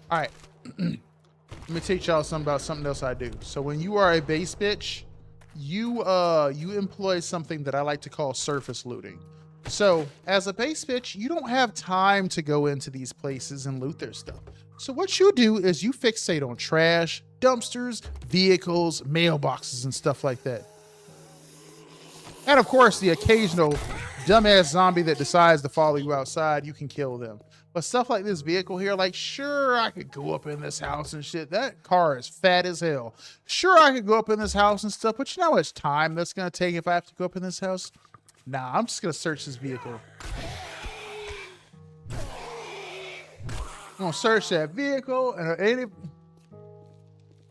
All right, let me teach y'all something about something else I do. So when you are a base bitch, you employ something that I like to call surface looting. So as a base bitch, you don't have time to go into these places and loot their stuff. So what you do is you fixate on trash, dumpsters, vehicles, mailboxes, and stuff like that. And of course, the occasional dumbass zombie that decides to follow you outside, you can kill them. But stuff like this vehicle here, like, sure, I could go up in this house and shit. That car is fat as hell. Sure, I could go up in this house and stuff, but you know how much time that's going to take if I have to go up in this house? Nah, I'm just going to search this vehicle. I'm going to search that vehicle and any...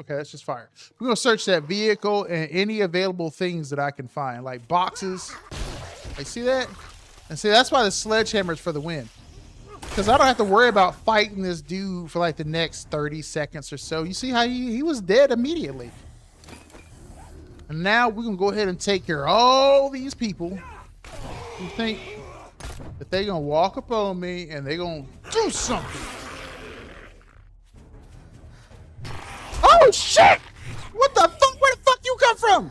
Okay, that's just fire. We're going to search that vehicle and any available things that I can find, like boxes. Like, see that? And see, that's why the sledgehammer is for the win. Because I don't have to worry about fighting this dude for like the next 30 seconds or so. You see how he was dead immediately. And now we're going to go ahead and take care of all these people who think that they're going to walk up on me and they're going to do something. Oh, shit! What the fuck? Where the fuck you come from?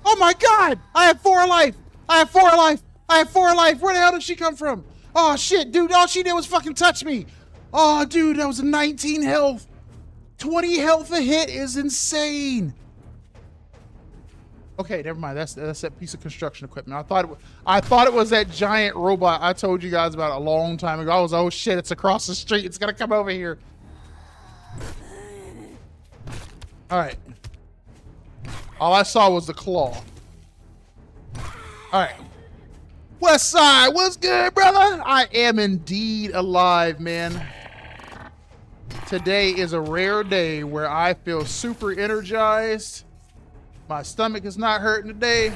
Oh, my God! I have 4 life! I have 4 life! I have 4 life! Where the hell did she come from? Oh, shit, dude. All she did was fucking touch me. Oh, dude, that was 19 health. 20 health a hit is insane. Okay, never mind. That's that piece of construction equipment. I thought it was that giant robot I told you guys about a long time ago. I was, oh, shit, it's across the street. It's going to come over here. All right. All I saw was the claw. All right. West Side, what's good, brother? I am indeed alive, man. Today is a rare day where I feel super energized. My stomach is not hurting today.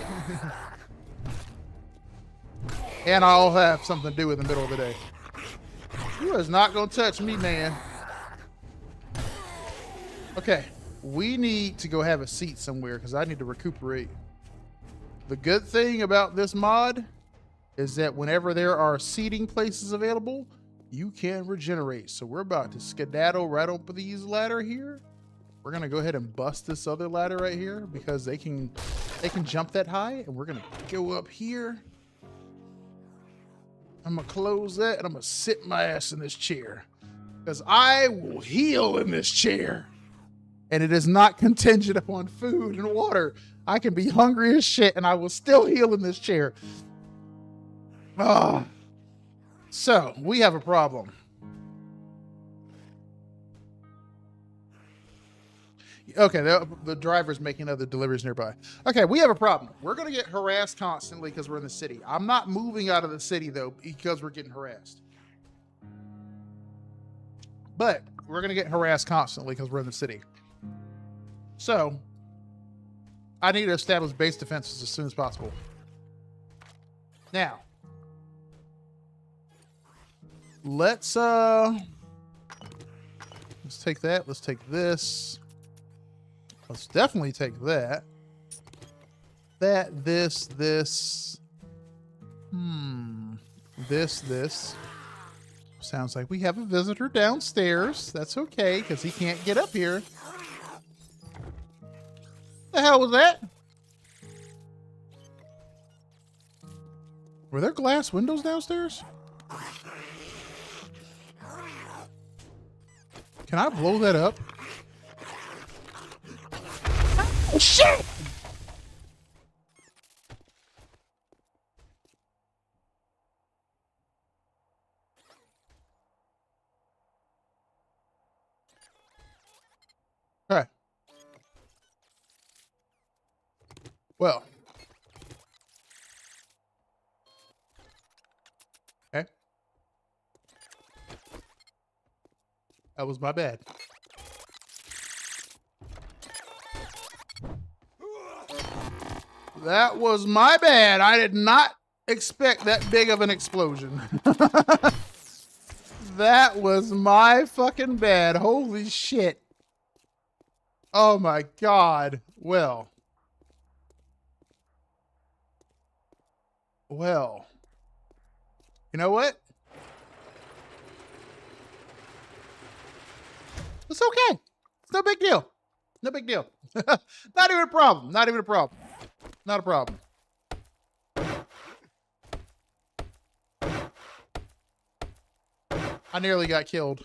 And I'll have something to do in the middle of the day. You is not gonna touch me, man. Okay, we need to go have a seat somewhere because I need to recuperate. The good thing about this mod is that whenever there are seating places available, you can regenerate. So we're about to skedaddle right up these ladder here. We're gonna go ahead and bust this other ladder right here because they can jump that high, and we're gonna go up here. I'm gonna close that and I'm gonna sit my ass in this chair because I will heal in this chair. And it is not contingent upon food and water. I can be hungry as shit and I will still heal in this chair. Ah. So we have a problem. Okay, the driver's making other deliveries nearby. Okay, we have a problem. We're gonna get harassed constantly because we're in the city. I'm not moving out of the city though because we're getting harassed. But we're gonna get harassed constantly because we're in the city. So I need to establish base defenses as soon as possible. Now, let's take that. Let's take this. Let's definitely take that. This. This. Sounds like we have a visitor downstairs. That's okay, because he can't get up here. The hell was that? Were there glass windows downstairs? Can I blow that up? Oh, shit! All right. Well. Okay. That was my bad. That was my bad. I did not expect that big of an explosion. That was my fucking bad. Holy shit. Oh my God. Well. You know what? It's okay. It's no big deal. No big deal. Not even a problem. Not even a problem. Not a problem. I nearly got killed.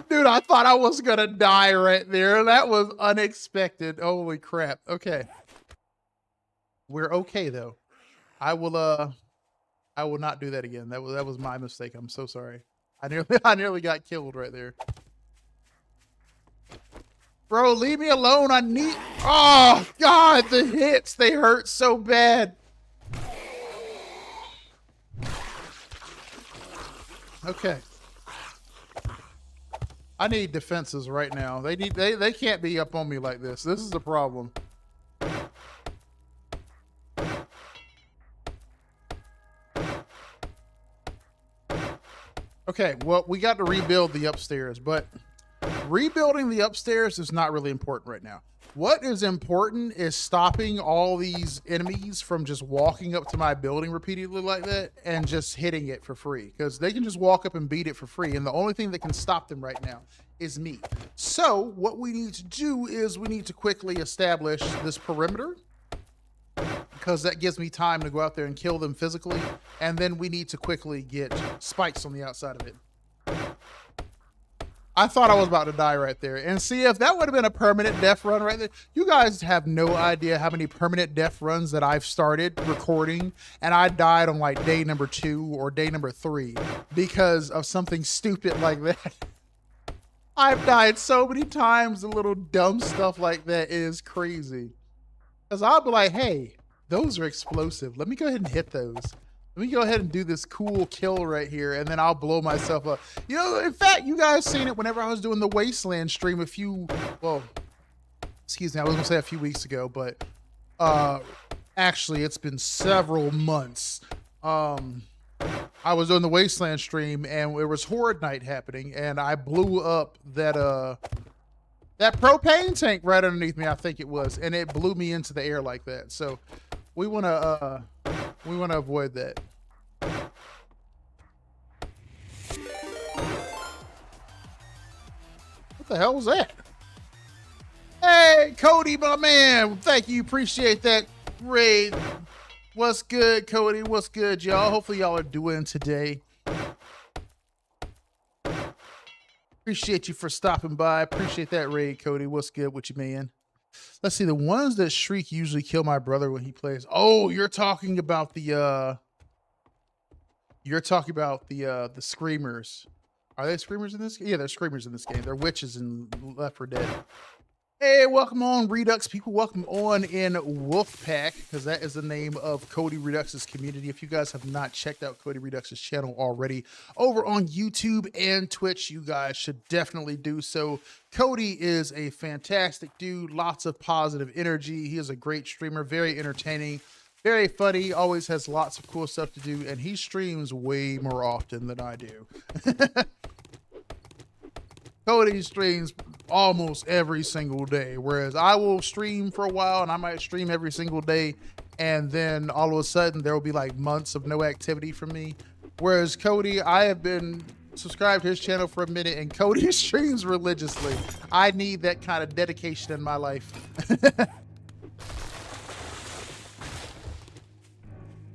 Dude, I thought I was gonna die right there. That was unexpected. Holy crap. Okay. We're okay though. I will not do that again. That was my mistake. I'm so sorry. I nearly got killed right there. Bro, leave me alone. I need... Oh, God, the hits. They hurt so bad. Okay. I need defenses right now. They can't be up on me like this. This is the problem. Okay, well, we got to rebuild the upstairs, but rebuilding the upstairs is not really important right now. What is important is stopping all these enemies from just walking up to my building repeatedly like that and just hitting it for free, because they can just walk up and beat it for free, and the only thing that can stop them right now is me. So what we need to do is we need to quickly establish this perimeter, because that gives me time to go out there and kill them physically, and then we need to quickly get spikes on the outside of it. I thought I was about to die right there. And see, if that would have been a permanent death run right there, you guys have no idea how many permanent death runs that I've started recording, and I died on like day number 2 or day number 3 because of something stupid like that. I've died so many times, and little dumb stuff like that is crazy. Because I'll be like, hey, those are explosive. Let me go ahead and hit those. Let me go ahead and do this cool kill right here, and then I'll blow myself up. You know, in fact, you guys seen it whenever I was doing the Wasteland stream excuse me, I was gonna say a few weeks ago, but actually it's been several months. I was doing the Wasteland stream and it was Horde Night happening, and I blew up that propane tank right underneath me, I think it was, and it blew me into the air like that. So we wanna avoid that. What the hell was that? Hey, Cody, my man. Thank you. Appreciate that raid. What's good, Cody? What's good, y'all? Hopefully y'all are doing today. Appreciate you for stopping by. Appreciate that raid, Cody. What's good with you, man? Let's see. The ones that shriek usually kill my brother when he plays. Oh, you're talking about the screamers. Are they screamers in this game? Yeah, they're screamers in this game. They're witches in Left 4 Dead. Hey, welcome on, Redux people. Welcome on in Wolfpack, because that is the name of Cody Redux's community. If you guys have not checked out Cody Redux's channel already over on YouTube and Twitch, you guys should definitely do so. Cody is a fantastic dude, lots of positive energy. He is a great streamer, very entertaining, very funny, always has lots of cool stuff to do, and he streams way more often than I do. Cody streams almost every single day, whereas I will stream for a while and I might stream every single day, and then all of a sudden there will be like months of no activity from me. Whereas Cody, I have been subscribed to his channel for a minute and Cody streams religiously. I need that kind of dedication in my life.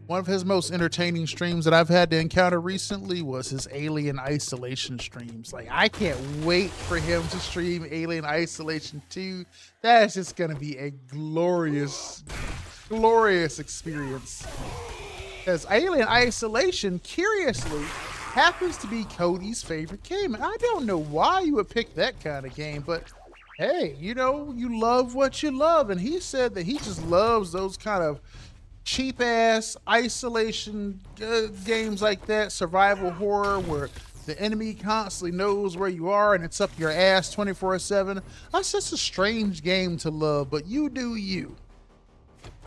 One of his most entertaining streams that I've had to encounter recently was his Alien Isolation streams. Like, I can't wait for him to stream Alien Isolation 2. That's just gonna be a glorious, glorious experience. Because Alien Isolation, curiously, happens to be Cody's favorite game. And I don't know why you would pick that kind of game, but hey, you know, you love what you love. And he said that he just loves those kind of cheap ass isolation games like that, survival horror where the enemy constantly knows where you are and it's up your ass 24/7. That's just a strange game to love, but you do you.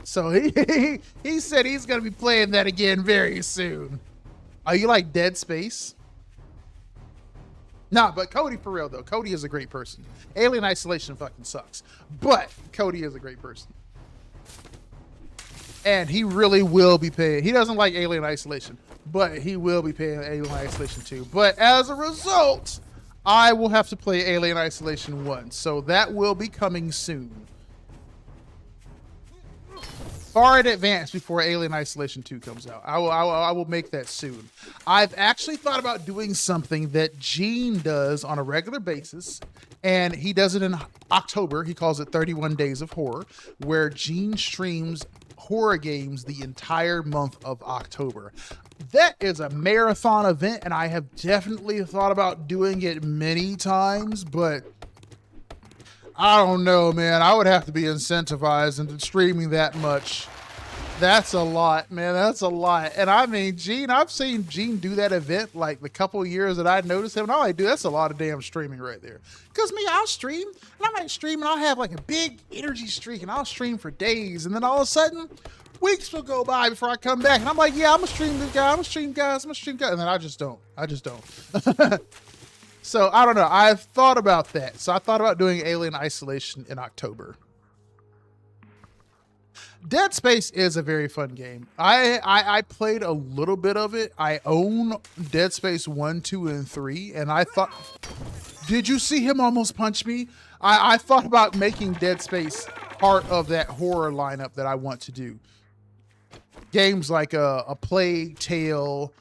So he said he's gonna be playing that again very soon. Are you like Dead Space? Nah, but Cody, for real though, Cody is a great person. Alien Isolation fucking sucks, but Cody is a great person. And he really will be paying. He doesn't like Alien Isolation, but he will be paying Alien Isolation 2. But as a result, I will have to play Alien Isolation 1. So that will be coming soon. Far in advance before Alien Isolation 2 comes out. I will make that soon. I've actually thought about doing something that Gene does on a regular basis, and he does it in October. He calls it 31 Days of Horror, where Gene streams horror games the entire month of October. That is a marathon event, and I have definitely thought about doing it many times, but I don't know, man. I would have to be incentivized into streaming that much. That's a lot, man. That's a lot. And I mean, Gene, I've seen Gene do that event like the couple of years that I noticed him. And all I do, that's a lot of damn streaming right there. Because me, I'll stream, and I might stream, and I'll have like a big energy streak, and I'll stream for days. And then all of a sudden, weeks will go by before I come back. And I'm like, yeah, I'm going to stream this guy. I'm going to stream guys. I'm going to stream guys. And then I just don't. So I don't know. I've thought about that. So I thought about doing Alien Isolation in October. Dead Space is a very fun game. I played a little bit of it. I own Dead Space 1, 2, and 3, and I thought, did you see him almost punch me? I thought about making Dead Space part of that horror lineup that I want to do. Games like a Plague Tale,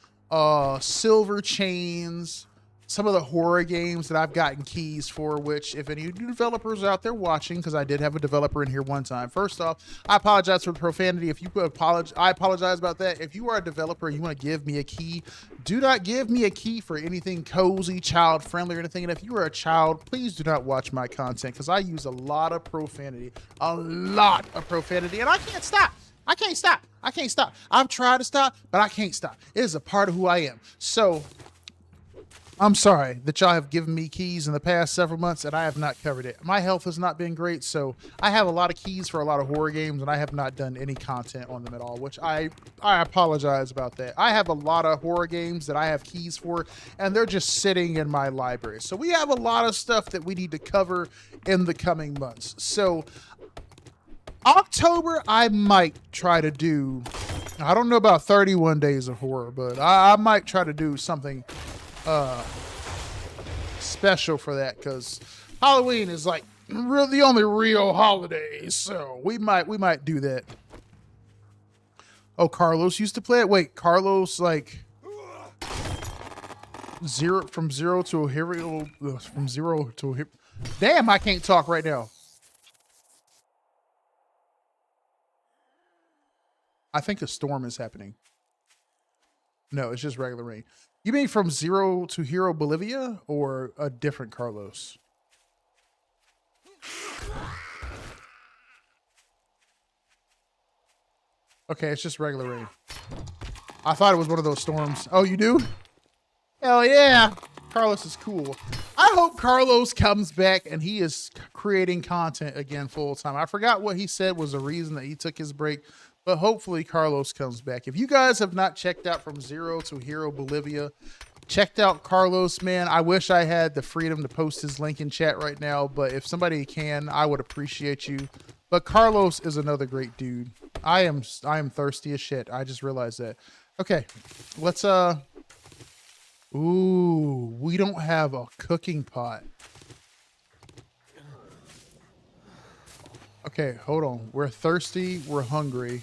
Silver Chains, some of the horror games that I've gotten keys for, which if any developers out there watching, because I did have a developer in here one time. First off, I apologize for the profanity. If you apologize, I apologize about that. If you are a developer and you want to give me a key, do not give me a key for anything cozy, child friendly or anything. And if you are a child, please do not watch my content because I use a lot of profanity, and I can't stop. I can't stop. I can't stop. I've tried to stop, but I can't stop. It is a part of who I am. So I'm sorry that y'all have given me keys in the past several months and I have not covered it. My health has not been great, so I have a lot of keys for a lot of horror games and I have not done any content on them at all, which I apologize about that. I have a lot of horror games that I have keys for and they're just sitting in my library. So we have a lot of stuff that we need to cover in the coming months. So October, I might try to do, I don't know about 31 days of horror, but I might try to do something special for that, because Halloween is like the only real holiday, so we might do that. Oh, Carlos used to play it. Wait, Carlos like from zero to a hero, from zero to a hero. Damn, I can't talk right now. I think a storm is happening. No, it's just regular rain. You mean from zero to hero Bolivia or a different Carlos? Okay, it's just regular rain. I thought it was one of those storms. Oh, you do? Hell yeah. Carlos is cool. I hope Carlos comes back and he is creating content again full time. I forgot what he said was the reason that he took his break, but hopefully Carlos comes back. If you guys have not checked out From Zero to Hero Bolivia, checked out Carlos, man. I wish I had the freedom to post his link in chat right now, but if somebody can, I would appreciate you. But Carlos is another great dude. I am thirsty as shit. I just realized that. Okay, let's ooh, we don't have a cooking pot. Okay, hold on. We're thirsty. We're hungry.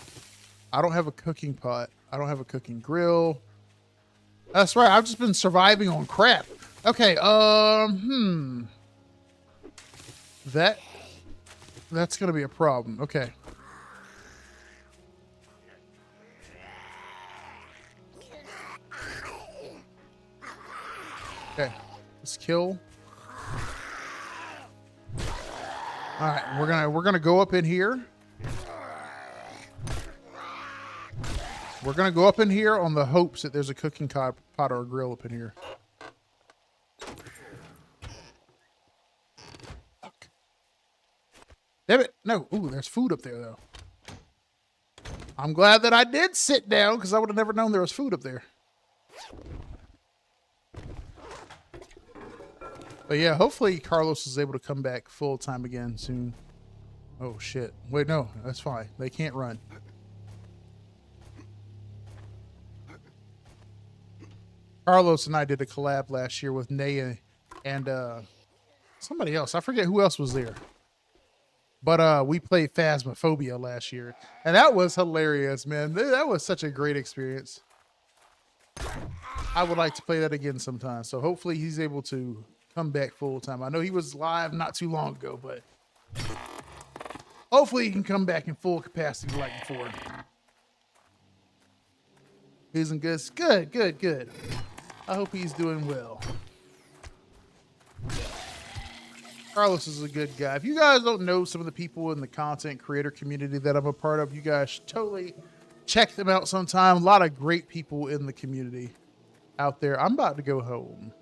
I don't have a cooking pot. I don't have a cooking grill. That's right. I've just been surviving on crap. Okay, that's gonna be a problem. Okay. Okay, let's kill. All right, we're gonna go up in here. We're gonna go up in here on the hopes that there's a cooking pot or a grill up in here. Fuck. Damn it! No. Ooh, there's food up there though. I'm glad that I did sit down because I would have never known there was food up there. But yeah, hopefully Carlos is able to come back full time again soon. Oh shit. Wait, no, that's fine. They can't run. Carlos and I did a collab last year with Naya and somebody else. I forget who else was there. But we played Phasmophobia last year. And that was hilarious, man. That was such a great experience. I would like to play that again sometime. So hopefully he's able to come back full time. I know he was live not too long ago, but hopefully he can come back in full capacity like before. He's in good. Good. I hope he's doing well. Carlos is a good guy. If you guys don't know some of the people in the content creator community that I'm a part of, you guys should totally check them out sometime. A lot of great people in the community out there. I'm about to go home.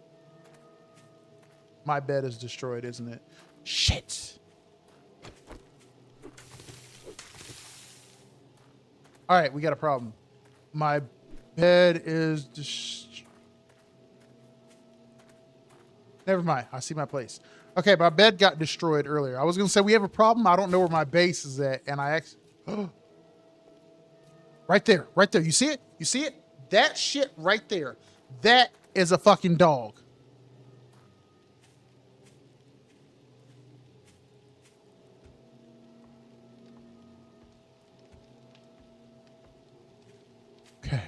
My bed is destroyed, isn't it? Shit. All right, we got a problem. My bed is never mind. I see my place. Okay, my bed got destroyed earlier. I was going to say we have a problem. I don't know where my base is at. And I actually... Right there. You see it? You see it? That shit right there. That is a fucking dog. Okay.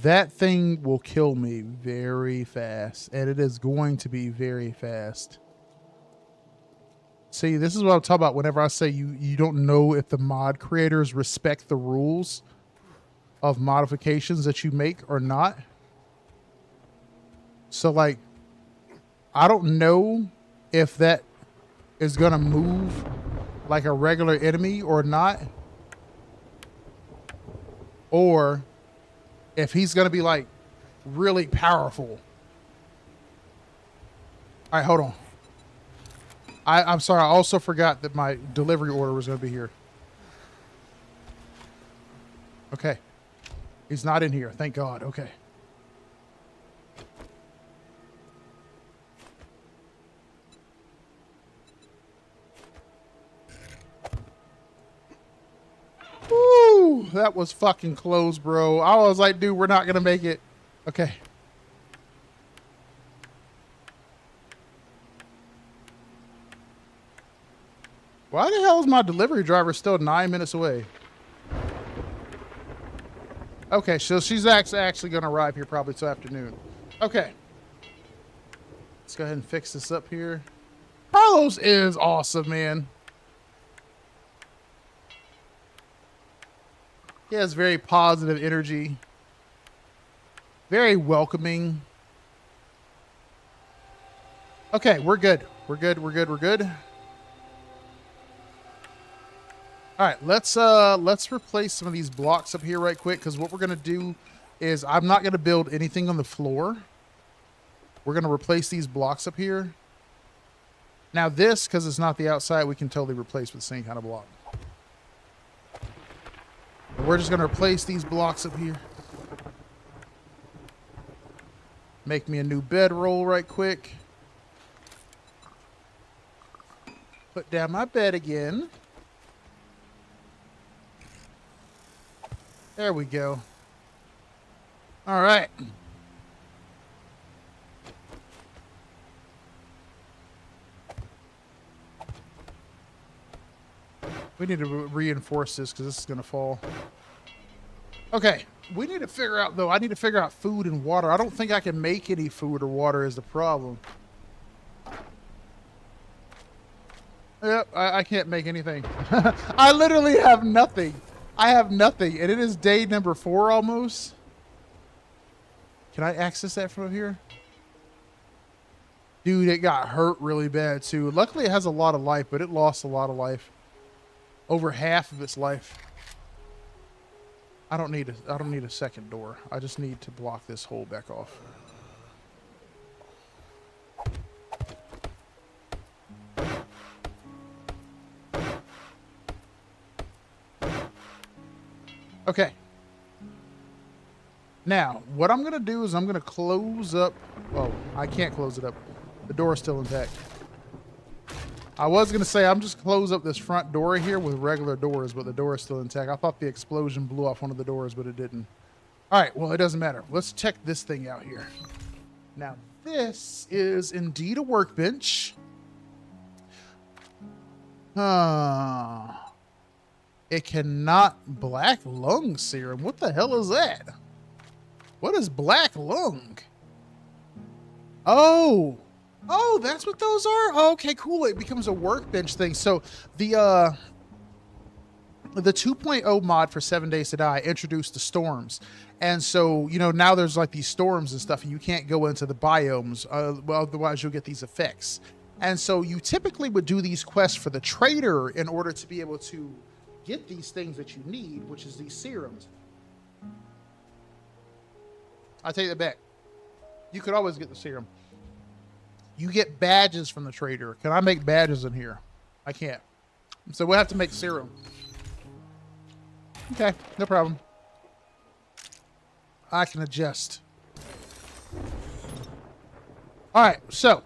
That thing will kill me very fast, and it is going to be very fast. See, this is what I'm talking about whenever I say you don't know if the mod creators respect the rules of modifications that you make or not. So, like, I don't know if that is going to move like a regular enemy or not. Or if he's going to be like really powerful All right, hold on. I'm sorry. I also forgot that my delivery order was going to be here. Okay. He's not in here. Thank God. Okay. Woo! That was fucking close, bro. I was like, dude, we're not going to make it. Okay. Why the hell is my delivery driver still 9 minutes away? Okay, so she's actually going to arrive here probably till afternoon. Okay. Let's go ahead and fix this up here. Carlos is awesome, man. He has very positive energy. Very welcoming. Okay, we're good. We're good. We're good. We're good. All right, let's replace some of these blocks up here right quick, because what we're gonna do is I'm not gonna build anything on the floor. We're gonna replace these blocks up here. Now this, because it's not the outside, we can totally replace with the same kind of block. But we're just gonna replace these blocks up here. Make me a new bedroll right quick. Put down my bed again. There we go. All right. We need to reinforce this because this is going to fall. Okay. We need to figure out, though, I need to figure out food and water. I don't think I can make any food or water is the problem. Yep, I can't make anything. I literally have nothing. I have nothing, and it is day number 4 almost. Can I access that from here? Dude, it got hurt really bad too. Luckily, it has a lot of life, but it lost a lot of life. Over half of its life. I don't need a second door. I just need to block this hole back off. Okay. Now, what I'm going to do is I'm going to close up. Well, I can't close it up. The door is still intact. I was going to say I'm just close up this front door here with regular doors, but the door is still intact. I thought the explosion blew off one of the doors, but it didn't. All right, well, it doesn't matter. Let's check this thing out here. Now, this is indeed a workbench. It cannot black lung serum. What the hell is that? What is black lung? Oh, that's what those are? Oh, okay, cool. It becomes a workbench thing. So the 2.0 mod for 7 Days to Die introduced the storms. And so, you know, now there's like these storms and stuff, and you can't go into the biomes. Well, otherwise you'll get these effects. And so you typically would do these quests for the trader in order to be able to get these things that you need, which is these serums. I take that back. You could always get the serum. You get badges from the trader. Can I make badges in here? I can't. So we'll have to make serum. Okay, no problem. I can adjust. All right, so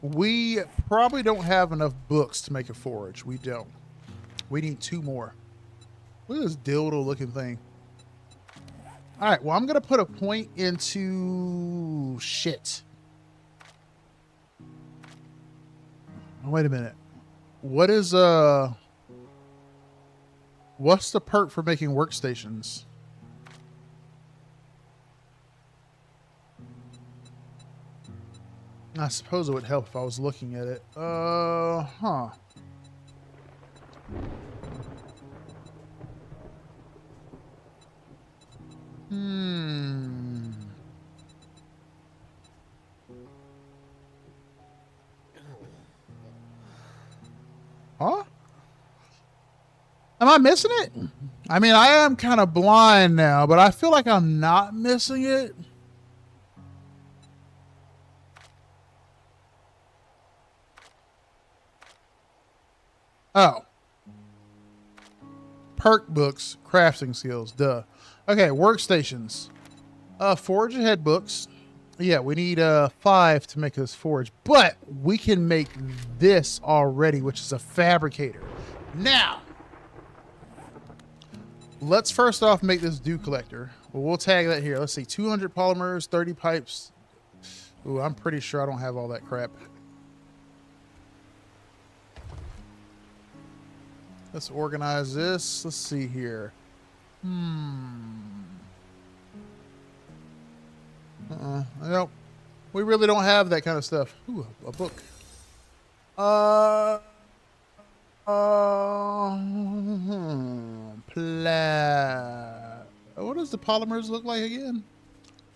we probably don't have enough books to make a forge. We don't. We need 2 more. Look at this dildo looking thing. All right, well, I'm going to put a point into shit. Oh, wait a minute. What is, what's the perk for making workstations? I suppose it would help if I was looking at it. Huh. Huh? Am I missing it? I mean, I am kind of blind now, but I feel like I'm not missing it. Oh. Perk books, crafting skills, duh. Okay, workstations. Forge ahead books. Yeah, we need 5 to make this forge, but we can make this already, which is a fabricator. Now, let's first off make this dew collector. Well, we'll tag that here. Let's see, 200 polymers, 30 pipes. Ooh, I'm pretty sure I don't have all that crap. Let's organize this. Let's see here. Nope. We really don't have that kind of stuff. Ooh, a book. What does the polymers look like again?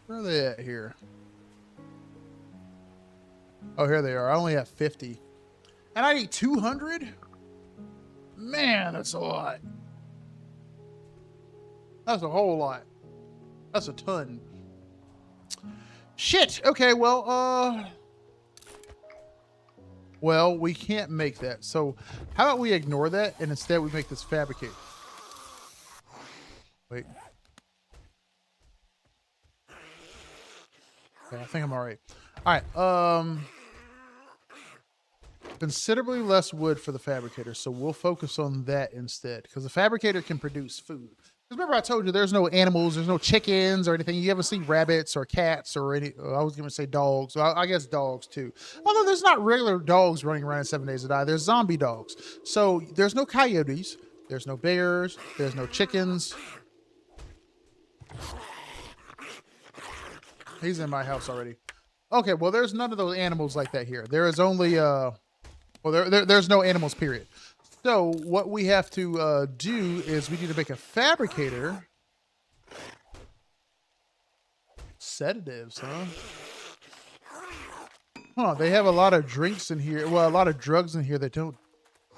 Where are they at here? Oh, here they are. I only have 50. And I need 200? Man, that's a lot. That's a whole lot. That's a ton. Shit. Okay, well, we can't make that. So how about we ignore that and instead we make this fabricate? Wait. Okay, I think I'm all right. All right. Considerably less wood for the fabricator, so we'll focus on that instead because the fabricator can produce food. Remember I told you there's no animals, there's no chickens or anything. You ever see rabbits or cats or any, I was going to say dogs. I guess dogs too. Although there's not regular dogs running around in 7 Days to Die. There's zombie dogs. So there's no coyotes. There's no bears. There's no chickens. He's in my house already. Okay, well, there's none of those animals like that here. There is only, there's no animals, period. So what we have to do is we need to make a fabricator. Sedatives, huh? Huh, they have a lot of drinks in here. Well, a lot of drugs in here that don't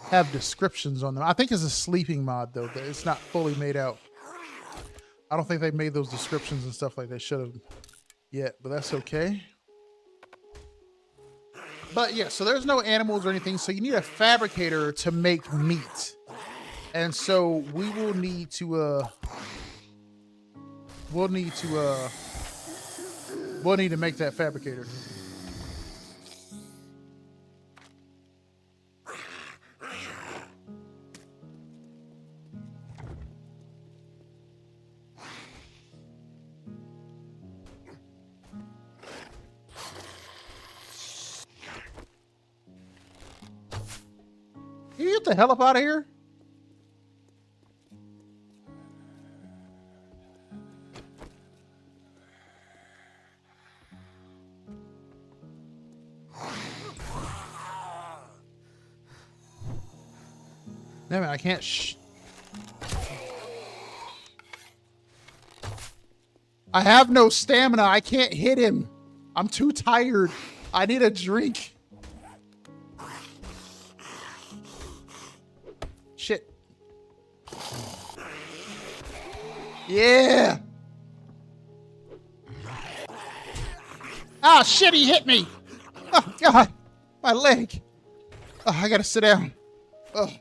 have descriptions on them. I think it's a sleeping mod, though. It's not fully made out. I don't think they've made those descriptions and stuff like they should have yet, but that's okay. But yeah, so there's no animals or anything, so you need a fabricator to make meat. And so we will need to we'll need to make that fabricator. Can you get the hell up out of here? Damn it, I can't I have no stamina. I can't hit him. I'm too tired. I need a drink. Shit. Yeah. Ah, shit, he hit me. Oh, God. My leg. Oh, I gotta sit down. Oh,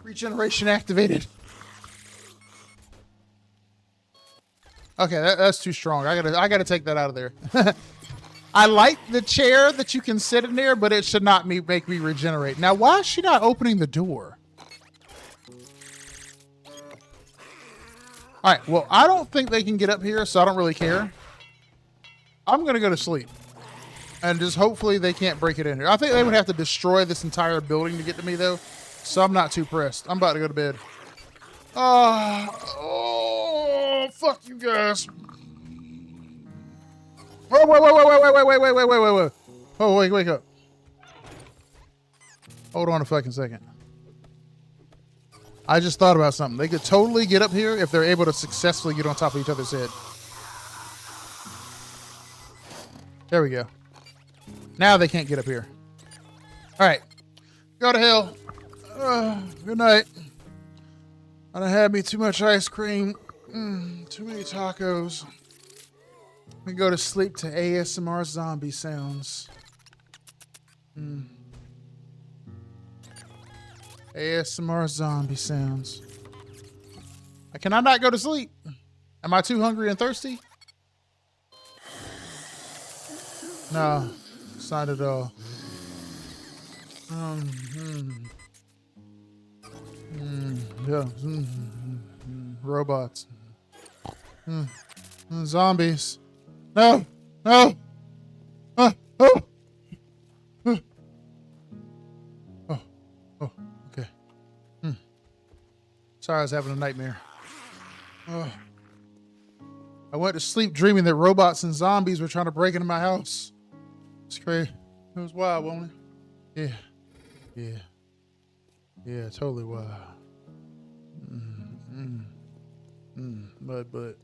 regeneration activated. Okay, that's too strong. I gotta take that out of there. I like the chair that you can sit in there, but it should not make me regenerate. Now, why is she not opening the door? All right, well, I don't think they can get up here, so I don't really care. I'm going to go to sleep. And just hopefully they can't break it in here. I think they would have to destroy this entire building to get to me, though. So I'm not too pressed. I'm about to go to bed. Oh, fuck you guys. Wait. Oh, wake up. Hold on a fucking second. I just thought about something. They could totally get up here if they're able to successfully get on top of each other's head. There we go. Now they can't get up here. All right. Go to hell. Good night. I done had me too much ice cream. Too many tacos. We go to sleep to ASMR zombie sounds. ASMR zombie sounds. Can I not go to sleep? Am I too hungry and thirsty? No, it's not at all. Yeah. Robots. Zombies. No. No. Oh. Oh. Oh. Okay. Sorry, I was having a nightmare. Oh. I went to sleep dreaming that robots and zombies were trying to break into my house. It's crazy. It was wild, wasn't it? Yeah. Yeah, totally wild. But.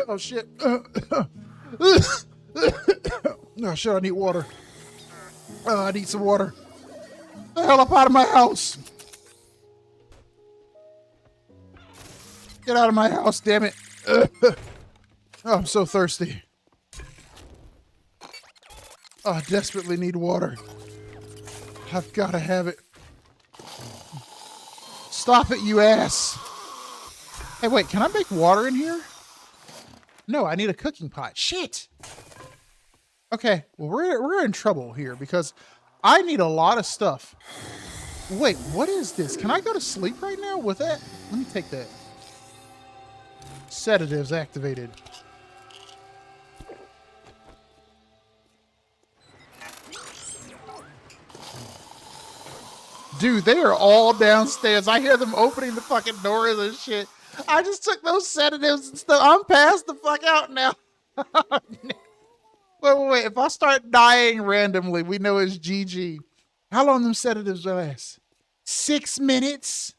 Oh shit. Oh shit, I need water. I need some water. The hell up out of my house. Get out of my house, damn it. Oh, I'm so thirsty. Oh, I desperately need water. I've got to have it. Stop it, you ass. Hey, wait, can I make water in here? No, I need a cooking pot. Shit. Okay, well, we're in trouble here because I need a lot of stuff. Wait, what is this? Can I go to sleep right now with that? Let me take that. Sedatives activated. Dude, they are all downstairs. I hear them opening the fucking doors and shit. I just took those sedatives and stuff. I'm passed the fuck out now. Wait. If I start dying randomly, we know it's GG. How long them sedatives last? 6 minutes?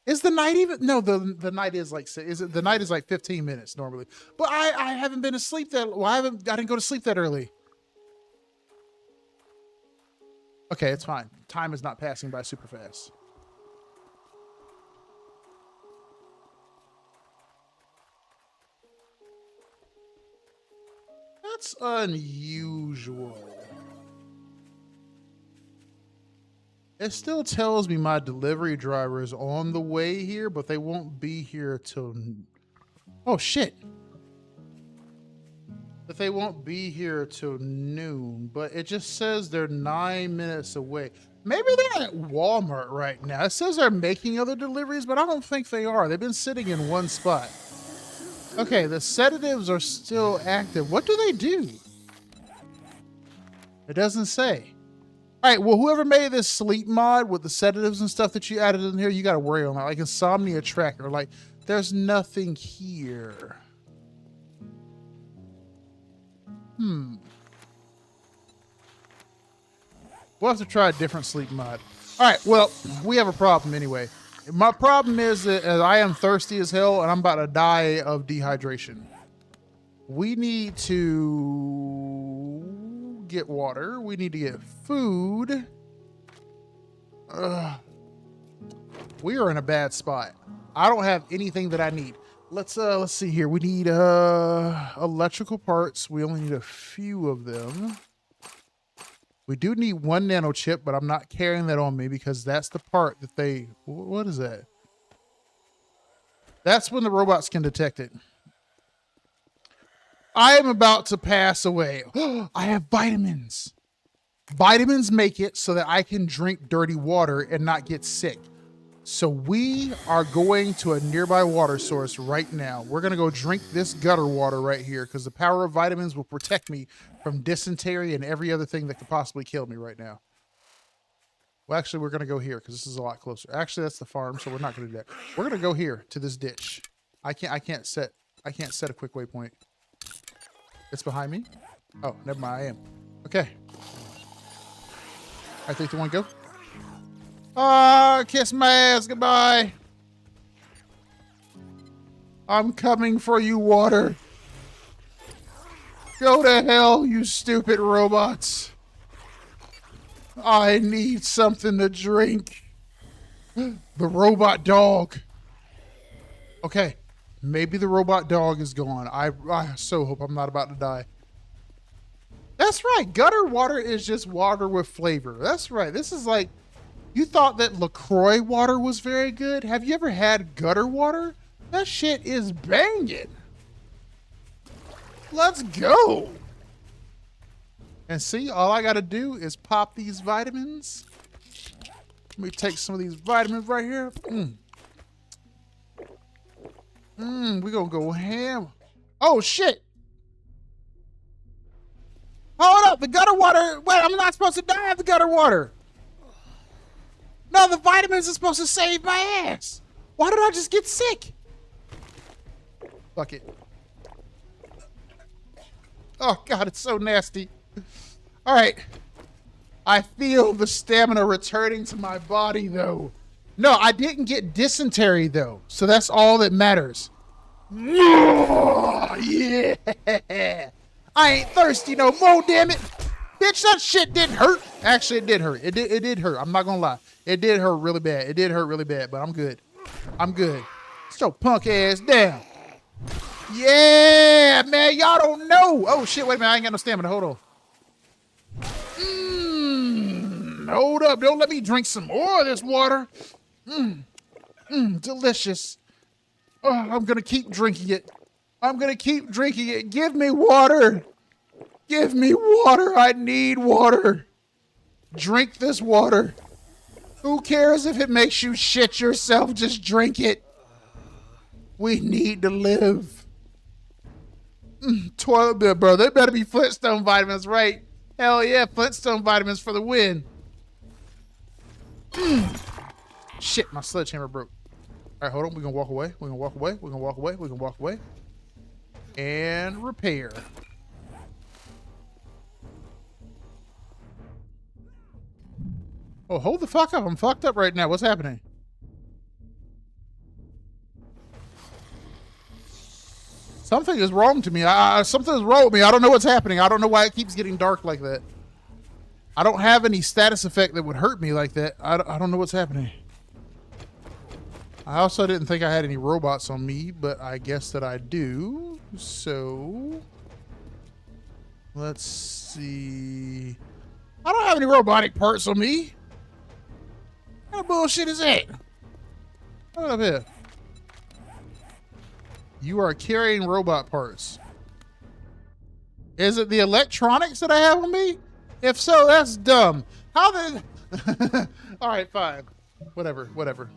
Is the night even? No, the night is like, the night is like 15 minutes normally. But I haven't been asleep that, well, I didn't go to sleep that early. Okay, it's fine. Time is not passing by super fast. That's unusual. It still tells me my delivery driver is on the way here, but they won't be here till... Oh, shit. That they won't be here till noon, but it just says they're 9 minutes away. Maybe they're at Walmart right now. It says they're making other deliveries, but I don't think they are. They've been sitting in one spot. Okay, the sedatives are still active. What do they do? It doesn't say. All right, well, whoever made this sleep mod with the sedatives and stuff that you added in here, you got to worry on that. Like Insomnia Tracker. Like, there's nothing here. We'll have to try a different sleep mod. All right, well, we have a problem anyway. My problem is that I am thirsty as hell and I'm about to die of dehydration. We need to get water. We need to get food. We are in a bad spot. I don't have anything that I need. Let's see here. We need electrical parts. We only need a few of them. We do need 1 nano chip, but I'm not carrying that on me because that's the part that they... What is that? That's when the robots can detect it. I am about to pass away. I have vitamins. Vitamins make it so that I can drink dirty water and not get sick. So we are going to a nearby water source right now. We're going to go drink this gutter water right here because the power of vitamins will protect me from dysentery and every other thing that could possibly kill me right now. Well, actually, we're going to go here because this is a lot closer. Actually, that's the farm, so we're not going to do that. We're going to go here to this ditch. I can't set a quick waypoint. It's behind me. Oh, never mind. I am. Okay. All right, 3, 2, 1, go. Kiss my ass goodbye. I'm coming for you, water. Go to hell, you stupid robots. I need something to drink. The robot dog. Okay, maybe the robot dog is gone. I so hope I'm not about to die. That's right. Gutter water is just water with flavor. That's right. This is like, you thought that LaCroix water was very good? Have you ever had gutter water? That shit is banging. Let's go. And see, all I got to do is pop these vitamins. Let me take some of these vitamins right here. We're going to go ham. Oh, shit. Hold up. The gutter water. Wait, I'm not supposed to die of the gutter water. No, the vitamins are supposed to save my ass. Why did I just get sick? Fuck it. Oh, God, it's so nasty. All right. I feel the stamina returning to my body, though. No, I didn't get dysentery, though. So that's all that matters. Oh, yeah. I ain't thirsty no more, damn it. Bitch, that shit didn't hurt. Actually, it did hurt. It did hurt. I'm not gonna lie. It did hurt really bad. It did hurt really bad, but I'm good. I'm good. So punk ass down. Yeah, man, y'all don't know. Oh, shit, wait a minute. I ain't got no stamina. Hold on. Hold up. Don't let me drink some more of this water. Delicious. Oh, I'm going to keep drinking it. I'm going to keep drinking it. Give me water. Give me water. I need water. Drink this water. Who cares if it makes you shit yourself? Just drink it. We need to live. Toilet bill, bro. They better be Flintstone vitamins, right? Hell yeah, Flintstone vitamins for the win. Shit, my sledgehammer broke. All right, hold on. We're going to walk away. We're going to walk away. We're going to walk away. We're going to walk away. And repair. Oh, hold the fuck up. I'm fucked up right now. What's happening? Something is wrong to me. Something is wrong with me. I don't know what's happening. I don't know why it keeps getting dark like that. I don't have any status effect that would hurt me like that. I don't know what's happening. I also didn't think I had any robots on me, but I guess that I do. So, let's see. I don't have any robotic parts on me. What kind of bullshit is that? What up here? You are carrying robot parts. Is it the electronics that I have on me? If so, that's dumb. How the... All right, fine. Whatever.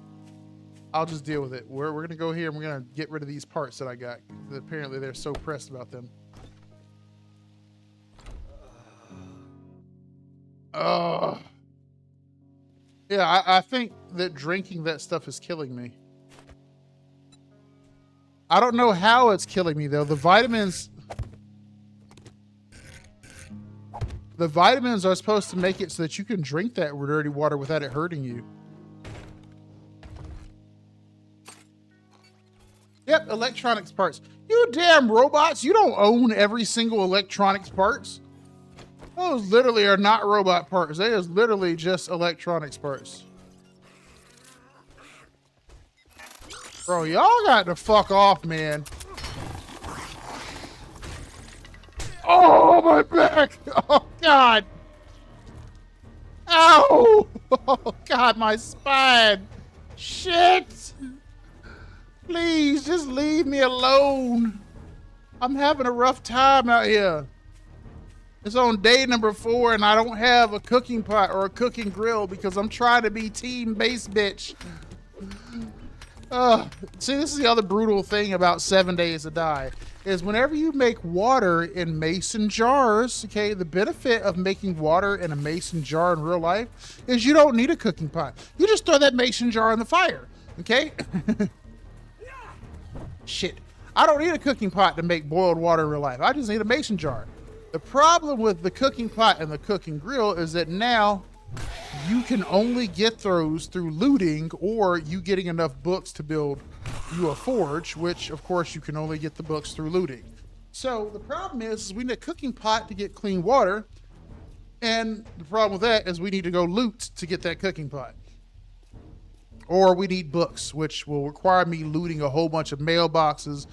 I'll just deal with it. We're going to go here and we're going to get rid of these parts that I got. Apparently, they're so pressed about them. Oh. Yeah, I think that drinking that stuff is killing me. I don't know how it's killing me, though. The vitamins are supposed to make it so that you can drink that dirty water without it hurting you. Yep, electronics parts. You damn robots, you don't own every single electronics parts. Those literally are not robot parts. They is literally just electronics parts. Bro, y'all got to fuck off, man. Oh, my back. Oh, God. Ow. Oh, God, my spine. Shit. Please, just leave me alone. I'm having a rough time out here. It's on day number 4, and I don't have a cooking pot or a cooking grill because I'm trying to be team base bitch. See, this is the other brutal thing about 7 Days to Die, is whenever you make water in mason jars, okay, the benefit of making water in a mason jar in real life is you don't need a cooking pot. You just throw that mason jar in the fire, okay? Shit. I don't need a cooking pot to make boiled water in real life. I just need a mason jar. The problem with the cooking pot and the cooking grill is that now you can only get those through looting or you getting enough books to build you a forge, which of course you can only get the books through looting. So the problem is we need a cooking pot to get clean water. And the problem with that is we need to go loot to get that cooking pot. Or we need books, which will require me looting a whole bunch of mailboxes.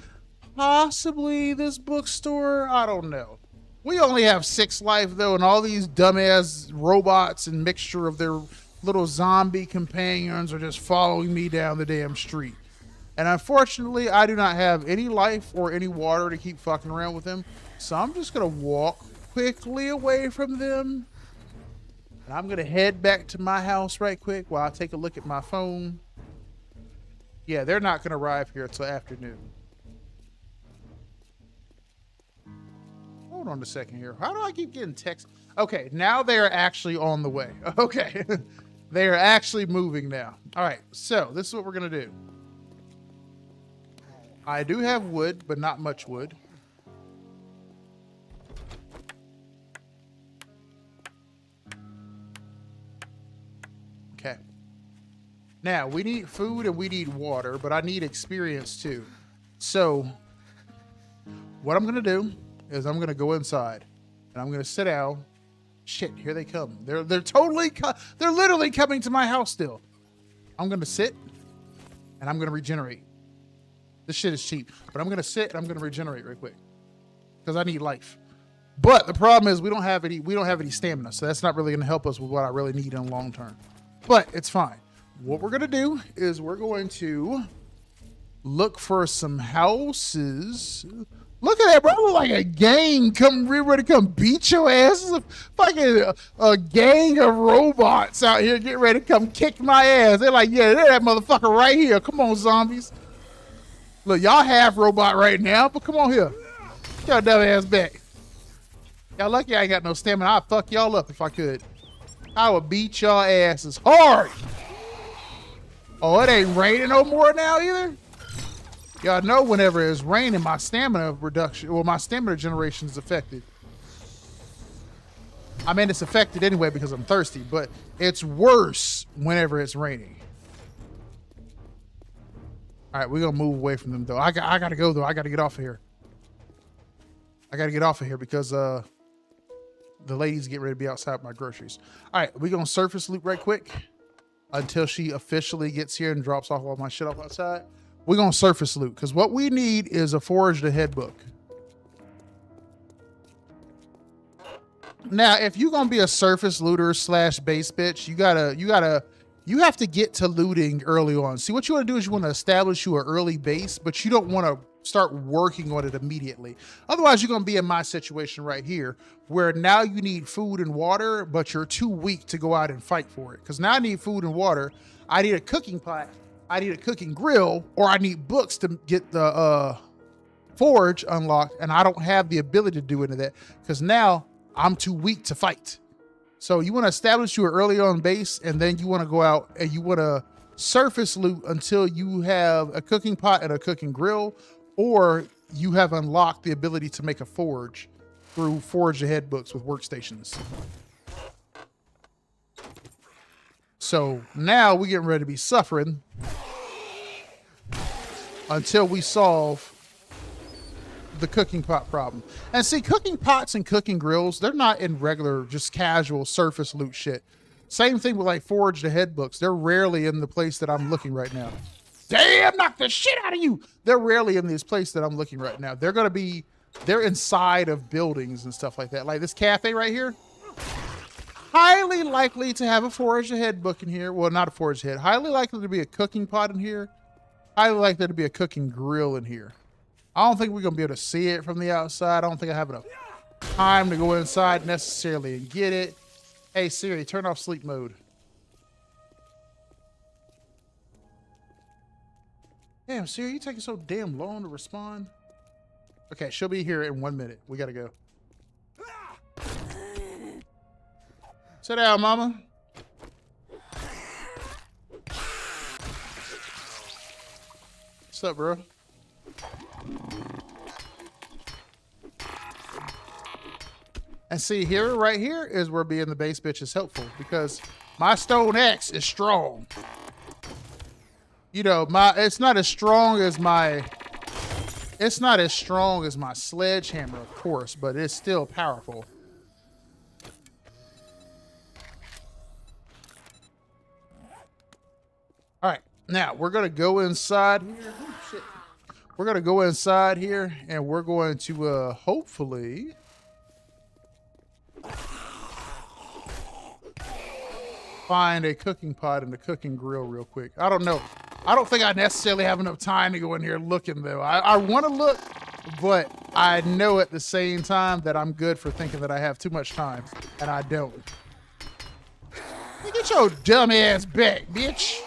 Possibly this bookstore. I don't know. We only have 6 life, though, and all these dumbass robots and mixture of their little zombie companions are just following me down the damn street. And unfortunately, I do not have any life or any water to keep fucking around with them. So I'm just going to walk quickly away from them. And I'm going to head back to my house right quick while I take a look at my phone. Yeah, they're not going to arrive here until afternoon. Hold on a second here. How do I keep getting text? Okay, now they are actually on the way. Okay. They are actually moving now. All right, so this is what we're going to do. I do have wood, but not much wood. Okay. Now, we need food and we need water, but I need experience too. So, what I'm going to do is I'm going to go inside and I'm going to sit down. Shit, here they come. They're literally coming to my house still. I'm going to sit and I'm going to regenerate. This shit is cheap, but I'm going to sit and I'm going to regenerate real quick because I need life. But the problem is we don't have any stamina, so that's not really going to help us with what I really need in the long term. But it's fine. What we're going to do is we're going to look for some houses. Look at that, bro. Look like a gang ready to come beat your ass. Fucking a gang of robots out here getting ready to come kick my ass. They're like, yeah, they're that motherfucker right here. Come on, zombies. Look, y'all half robot right now, but come on here. Get your dumb ass back. Y'all lucky I ain't got no stamina. I'd fuck y'all up if I could. I would beat y'all asses hard. Oh, it ain't raining no more now either? Y'all know whenever it's raining, my stamina reduction, well, my stamina generation is affected. I mean, it's affected anyway because I'm thirsty, but it's worse whenever it's raining. All right, we're going to move away from them, though. I got to go, though. I got to get off of here. I got to get off of here because the ladies get ready to be outside with my groceries. All right, we're going to surface loop right quick until she officially gets here and drops off all my shit off outside. We're going to surface loot because what we need is a forged ahead book. Now, if you're going to be a surface looter slash base bitch, you have to get to looting early on. See, what you want to do is you want to establish you an early base, but you don't want to start working on it immediately. Otherwise, you're going to be in my situation right here where now you need food and water, but you're too weak to go out and fight for it. Because now I need food and water. I need a cooking pot. I need a cooking grill, or I need books to get the forge unlocked, and I don't have the ability to do any of that because now I'm too weak to fight. So you want to establish you early on base, and then you want to go out and you want to surface loot until you have a cooking pot and a cooking grill, or you have unlocked the ability to make a forge through forge ahead books with workstations. So now we're getting ready to be suffering until we solve the cooking pot problem. And see, cooking pots and cooking grills, they're not in regular, just casual surface loot shit. Same thing with like forged ahead books. They're rarely in the place that I'm looking right now. Damn, knock the shit out of you. They're rarely in this place that I'm looking right now. They're inside of buildings and stuff like that. Like this cafe right here. Highly likely to have a forged ahead book in here. Well, not a forged ahead. Highly likely to be a cooking pot in here. Highly likely to be a cooking grill in here. I don't think we're going to be able to see it from the outside. I don't think I have enough time to go inside necessarily and get it. Hey, Siri, turn off sleep mode. Damn, Siri, you taking so damn long to respond? Okay, she'll be here in 1 minute. We got to go. Sit down, mama. What's up, bro? And see, right here is where being the base bitch is helpful because my stone axe is strong. You know, it's not as strong as my sledgehammer, of course, but it's still powerful. Now we're gonna go inside here. Oh, shit. We're gonna go inside here, and we're going to hopefully find a cooking pot and a cooking grill real quick. I don't know. I don't think I necessarily have enough time to go in here looking though. I want to look, but I know at the same time that I'm good for thinking that I have too much time, and I don't. Get your dumb ass back, bitch.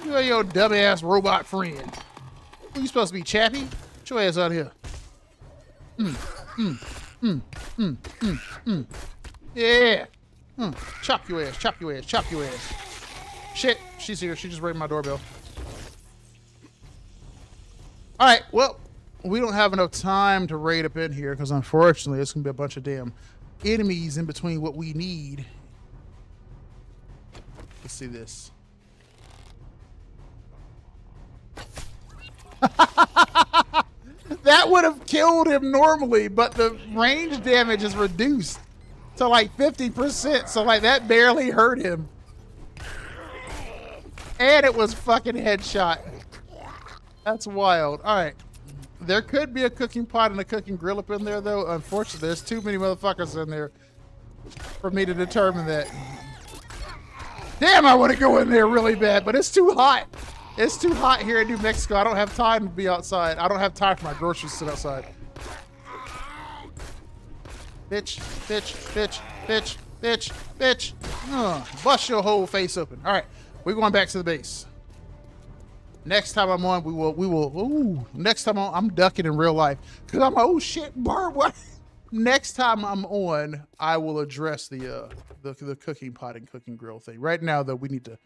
You and your dumb ass robot friend. Who you supposed to be, Chappie? Get your ass out of here. Yeah. Chop your ass, chop your ass, chop your ass. Shit, she's here. She just rang my doorbell. All right, well, we don't have enough time to raid up in here because unfortunately it's going to be a bunch of damn enemies in between what we need. Let's see this. That would have killed him normally, but the range damage is reduced to like 50%, so like that barely hurt him. And it was fucking headshot. That's wild. All right. There could be a cooking pot and a cooking grill up in there, though. Unfortunately, there's too many motherfuckers in there for me to determine that. Damn, I want to go in there really bad, but it's too hot. It's too hot here in New Mexico. I don't have time to be outside. I don't have time for my groceries to sit outside. Bitch, bitch, bitch, bitch, bitch, bitch. Bust your whole face open. All right, we're going back to the base. Next time I'm on, we will, next time I'm ducking in real life. Cause I'm, oh shit, Barb, what? Next time I'm on, I will address the cooking pot and cooking grill thing. Right now though, we need to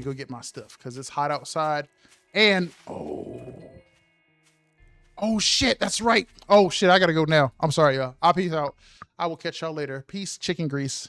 go get my stuff cause it's hot outside. And, oh shit, that's right. Oh shit, I gotta go now. I'm sorry, y'all. I'll peace out. I will catch y'all later. Peace, chicken grease.